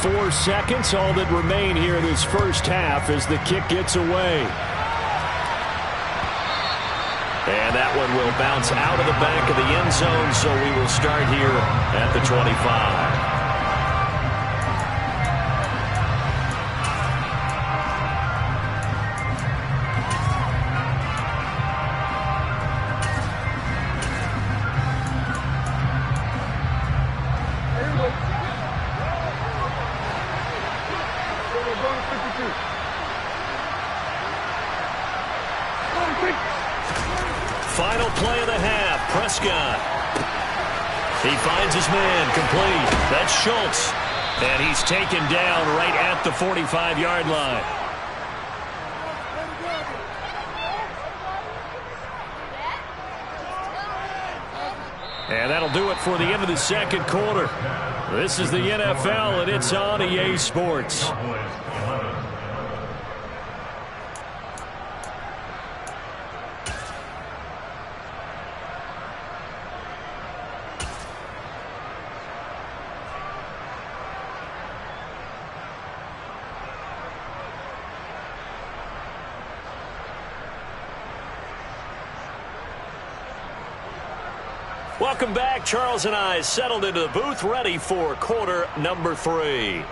4 seconds, all that remain here in this first half as the kick gets away. And that one will bounce out of the back of the end zone, so we will start here at the 25. Final play of the half, Prescott. He finds his man, complete. That's Schultz. And he's taken down right at the 45-yard line. And that'll do it for the end of the second quarter. This is the NFL, and it's on EA Sports. Welcome back. Charles and I settled into the booth, ready for quarter number 3.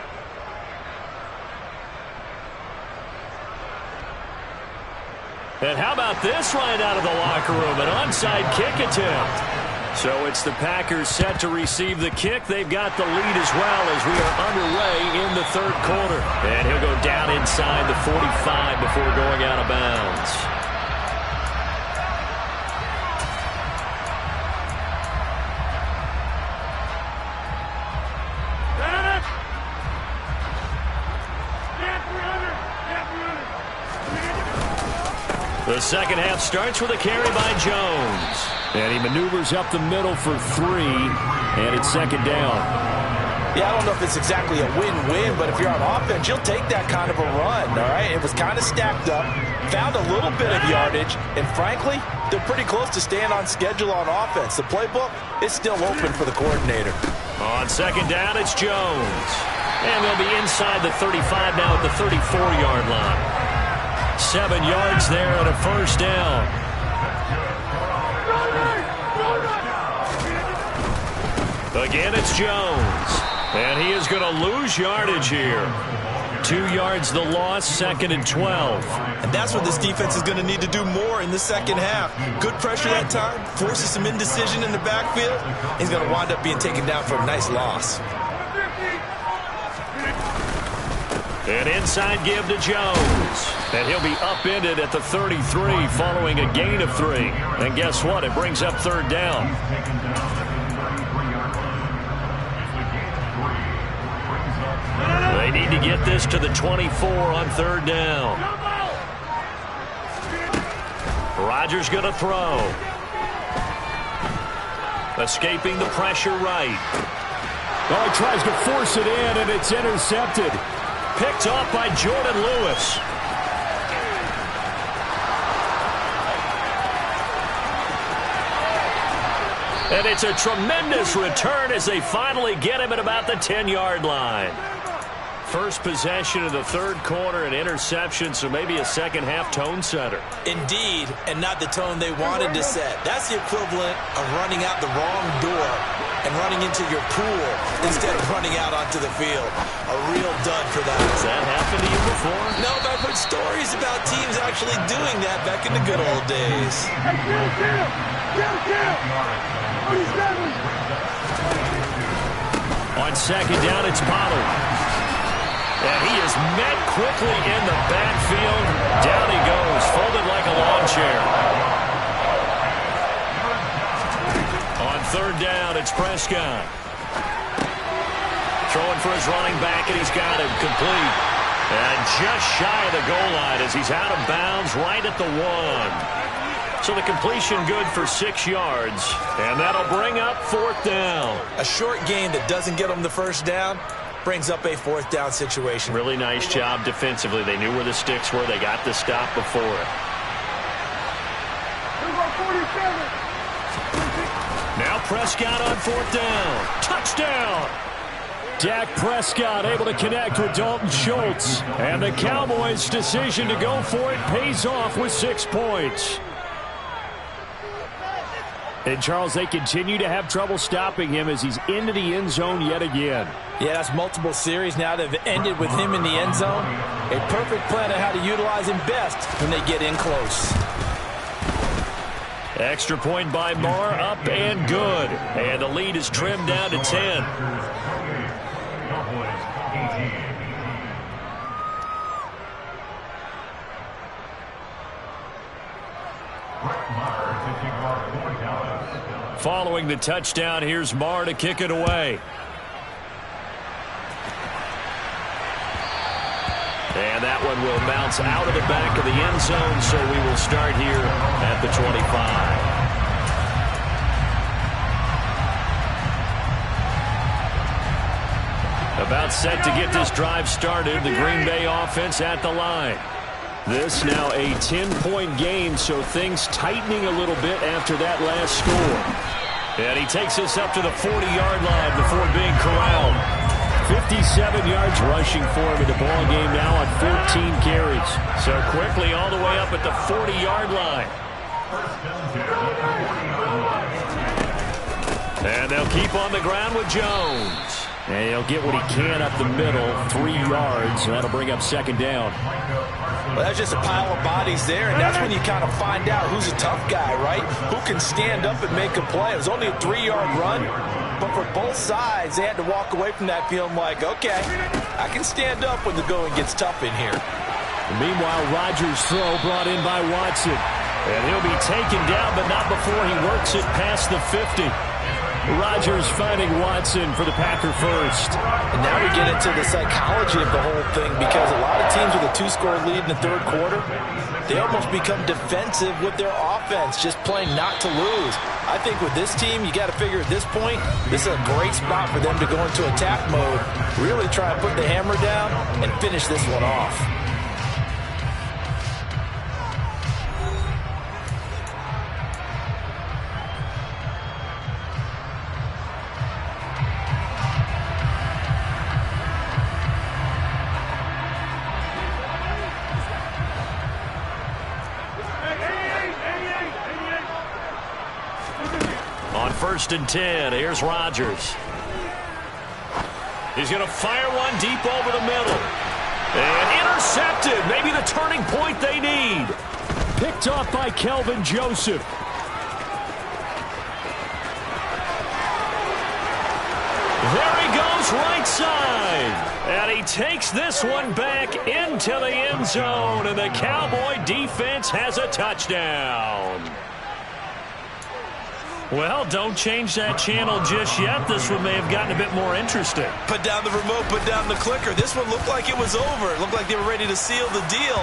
And how about this right out of the locker room? An onside kick attempt. So it's the Packers set to receive the kick. They've got the lead as well as we are underway in the third quarter. And he'll go down inside the 45 before going out of bounds. The second half starts with a carry by Jones. And he maneuvers up the middle for 3, and it's second down. Yeah, I don't know if it's exactly a win-win, but if you're on offense, you'll take that kind of a run, all right? It was kind of stacked up, found a little bit of yardage, and frankly, they're pretty close to staying on schedule on offense. The playbook is still open for the coordinator. On second down, it's Jones. And they'll be inside the 35 now at the 34-yard line. 7 yards there and a first down. Again, it's Jones. And he is going to lose yardage here. 2 yards the loss, 2nd and 12. And that's what this defense is going to need to do more in the second half. Good pressure that time, forces some indecision in the backfield. He's going to wind up being taken down for a nice loss. An inside give to Jones. And he'll be upended at the 33 following a gain of 3. And guess what? It brings up 3rd down. They need to get this to the 24 on 3rd down. Rodgers going to throw. Escaping the pressure right. Oh, he tries to force it in, and it's intercepted. Picked off by Jordan Lewis. And it's a tremendous return as they finally get him at about the 10-yard line. First possession of the 3rd quarter, an interception, so maybe a second-half tone setter. Indeed, and not the tone they wanted to set. That's the equivalent of running out the wrong door and running into your pool instead of running out onto the field. A real dud for that. Has that happened to you before? No, but I've heard stories about teams actually doing that back in the good old days. Hey, On second down, it's Pollard. And he is met quickly in the backfield. Down he goes, folded like a lawn chair. On 3rd down, it's Prescott. Throwing for his running back, and he's got him complete. And just shy of the goal line as he's out of bounds right at the 1. So the completion good for 6 yards. And that'll bring up 4th down. A short game that doesn't get them the first down brings up a 4th down situation. Really nice job defensively. They knew where the sticks were. They got the stop before it. Now Prescott on 4th down. Touchdown! Dak Prescott able to connect with Dalton Schultz. And the Cowboys' decision to go for it pays off with 6 points. And, Charles, they continue to have trouble stopping him as he's into the end zone yet again. Yeah, that's multiple series now that have ended with him in the end zone. A perfect plan of how to utilize him best when they get in close. Extra point by Marr, up and good. And the lead is trimmed down to 10. Following the touchdown, here's Marr to kick it away. And that one will bounce out of the back of the end zone, so we will start here at the 25. About set to get this drive started, the Green Bay offense at the line. This now a 10-point game, so things tightening a little bit after that last score. And he takes us up to the 40-yard line before being corralled. 57 yards rushing for him in the ball game now on 14 carries. So quickly all the way up at the 40-yard line. And they'll keep on the ground with Jones. And he'll get what he can up the middle, 3 yards, and that'll bring up 2nd down. Well, that's just a pile of bodies there, and that's when you kind of find out who's a tough guy, right? Who can stand up and make a play. It was only a 3-yard run, but for both sides, they had to walk away from that feeling like, okay, I can stand up when the going gets tough in here. And meanwhile, Rodgers' throw brought in by Watson. And he'll be taken down, but not before he works it past the 50. Rodgers finding Watson for the Packer first. And now we get into the psychology of the whole thing, because a lot of teams with a 2-score lead in the 3rd quarter, they almost become defensive with their offense, just playing not to lose. I think with this team, you got to figure at this point, this is a great spot for them to go into attack mode, really try and put the hammer down and finish this one off. 1st and 10. Here's Rodgers. He's going to fire one deep over the middle. And intercepted. Maybe the turning point they need. Picked off by Kelvin Joseph. There he goes, right side. And he takes this one back into the end zone. And the Cowboy defense has a touchdown. Well, don't change that channel just yet. This one may have gotten a bit more interesting. Put down the remote, put down the clicker. This one looked like it was over. It looked like they were ready to seal the deal.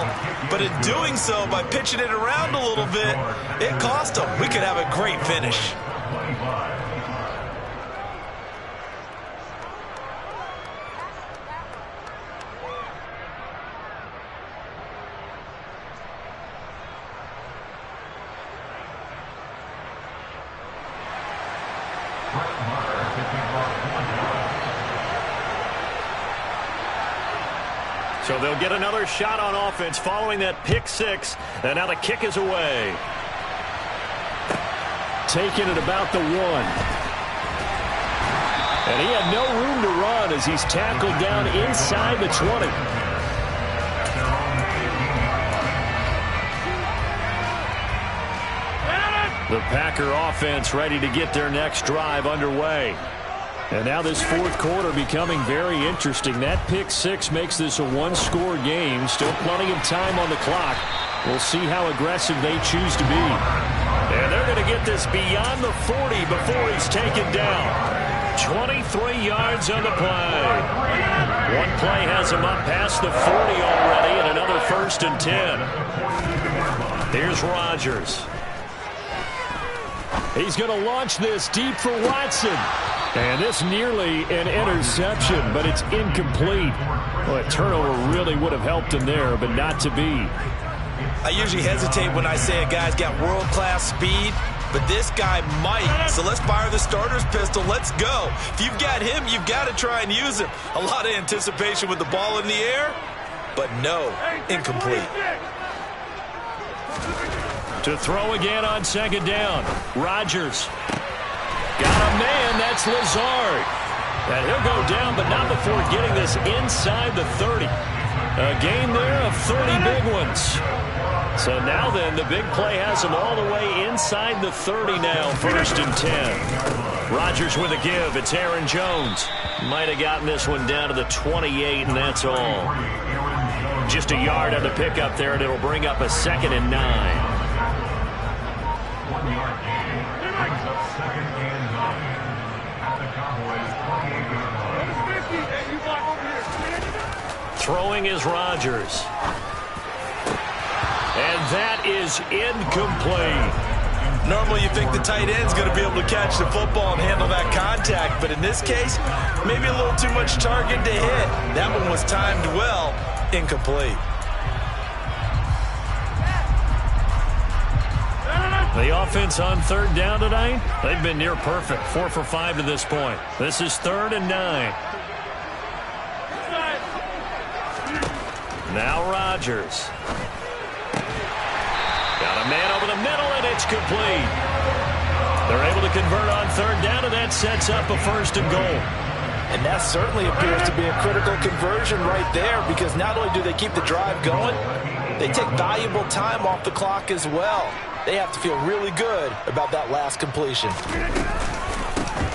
But in doing so, by pitching it around a little bit, it cost them. We could have a great finish. So they'll get another shot on offense following that pick six. And now the kick is away. Taking it about the 1. And he had no room to run as he's tackled down inside the 20. The Packer offense ready to get their next drive underway. And now this fourth quarter becoming very interesting. That pick six makes this a one-score game. Still plenty of time on the clock. We'll see how aggressive they choose to be. And they're going to get this beyond the 40 before he's taken down. 23 yards on the play. One play has him up past the 40 already, and another 1st and 10. Here's Rodgers. He's going to launch this deep for Watson. And this nearly an interception, but it's incomplete. Well, a turnover really would have helped him there, but not to be. I usually hesitate when I say a guy's got world-class speed, but this guy might. So let's fire the starter's pistol. Let's go. If you've got him, you've got to try and use him. A lot of anticipation with the ball in the air, but no, incomplete. To throw again on 2nd down. Rodgers. Got a man, that's Lazard. And he'll go down, but not before getting this inside the 30. A gain there of 30 big ones. So now then, the big play has him all the way inside the 30 now, 1st and 10. Rodgers with a give, it's Aaron Jones. Might have gotten this one down to the 28, and that's all. Just a yard on the pickup there, and it'll bring up a 2nd and 9. 1 yard gain brings up 2nd and 9 at the Cowboys' 28-yard line. Throwing is Rodgers. And that is incomplete. Normally you think the tight end's going to be able to catch the football and handle that contact, but in this case, maybe a little too much target to hit. That one was timed well, incomplete. The offense on 3rd down tonight, they've been near perfect. 4 for 5 to this point. This is 3rd and 9. Now Rodgers. Got a man over the middle, and it's complete. They're able to convert on 3rd down, and that sets up a 1st and goal. And that certainly appears to be a critical conversion right there, because not only do they keep the drive going, they take valuable time off the clock as well. They have to feel really good about that last completion.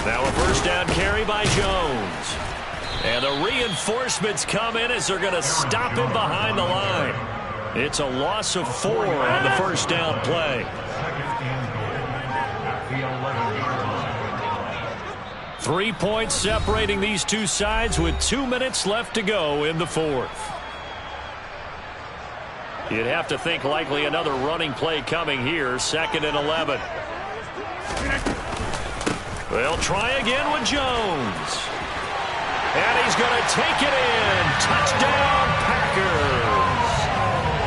Now a 1st down carry by Jones. And the reinforcements come in as they're going to stop him behind the line. It's a loss of 4 on the 1st down play. 3 points separating these two sides with 2 minutes left to go in the 4th. You'd have to think likely another running play coming here, 2nd and 11. They'll try again with Jones. And he's going to take it in. Touchdown, Packers.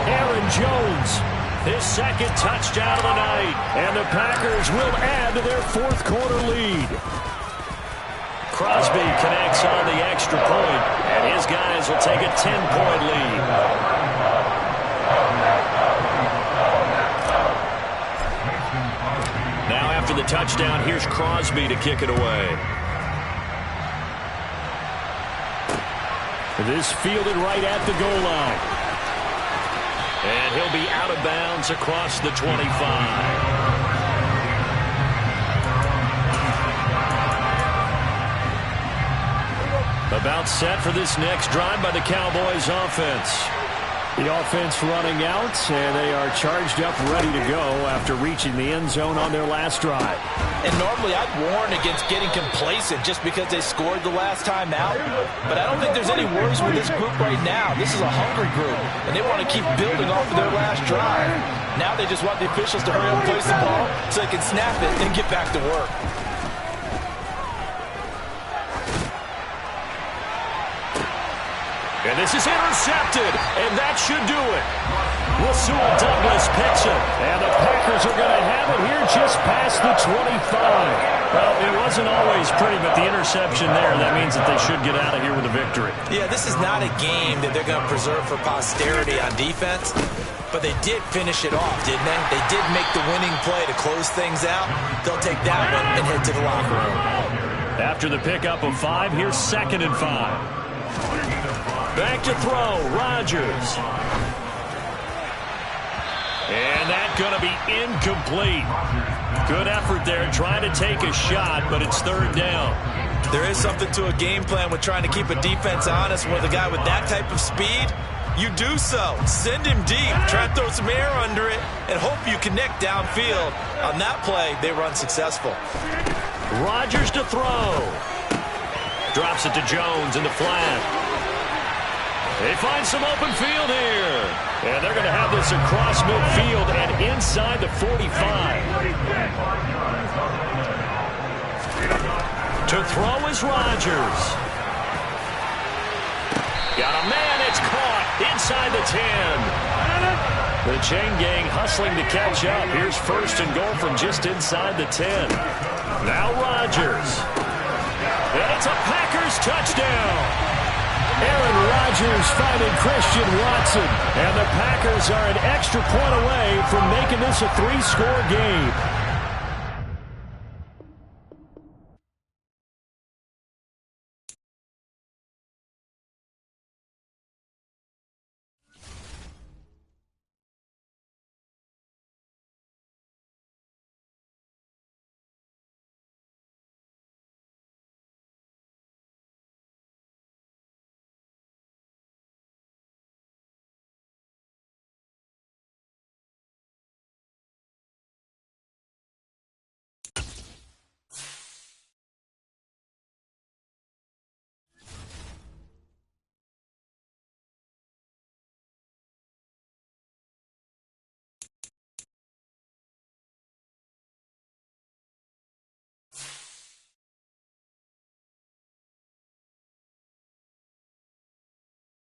Aaron Jones, his 2nd touchdown of the night. And the Packers will add to their 4th quarter lead. Crosby connects on the extra point, and his guys will take a 10-point lead. After the touchdown, here's Crosby to kick it away. This fielded right at the goal line. And he'll be out of bounds across the 25. About set for this next drive by the Cowboys offense. The offense running out, and they are charged up, ready to go after reaching the end zone on their last drive. And normally I'd warn against getting complacent just because they scored the last time out. But I don't think there's any worries with this group right now. This is a hungry group, and they want to keep building off of their last drive. Now they just want the officials to hurry up and place the ball so they can snap it and get back to work. And this is intercepted, and that should do it. Rasul Douglas picks it. And the Packers are going to have it here just past the 25. Well, it wasn't always pretty, but the interception there, that means that they should get out of here with a victory. Yeah, this is not a game that they're going to preserve for posterity on defense, but they did finish it off, didn't they? They did make the winning play to close things out. They'll take that one and head to the locker room. After the pickup of 5, here's 2nd and 5. Back to throw, Rodgers. And that's going to be incomplete. Good effort there, trying to take a shot, but it's 3rd down. There is something to a game plan with trying to keep a defense honest. With a guy with that type of speed, you do so. Send him deep, try to throw some air under it, and hope you connect downfield. On that play, they were unsuccessful. Rodgers to throw. Drops it to Jones in the flat. They find some open field here. And they're going to have this across midfield and inside the 45. To throw is Rodgers. Got a man, it's caught inside the 10. The chain gang hustling to catch up. Here's 1st and goal from just inside the 10. Now Rodgers. And it's a Packers touchdown. Aaron Rodgers finding Christian Watson. And the Packers are an extra point away from making this a 3-score game.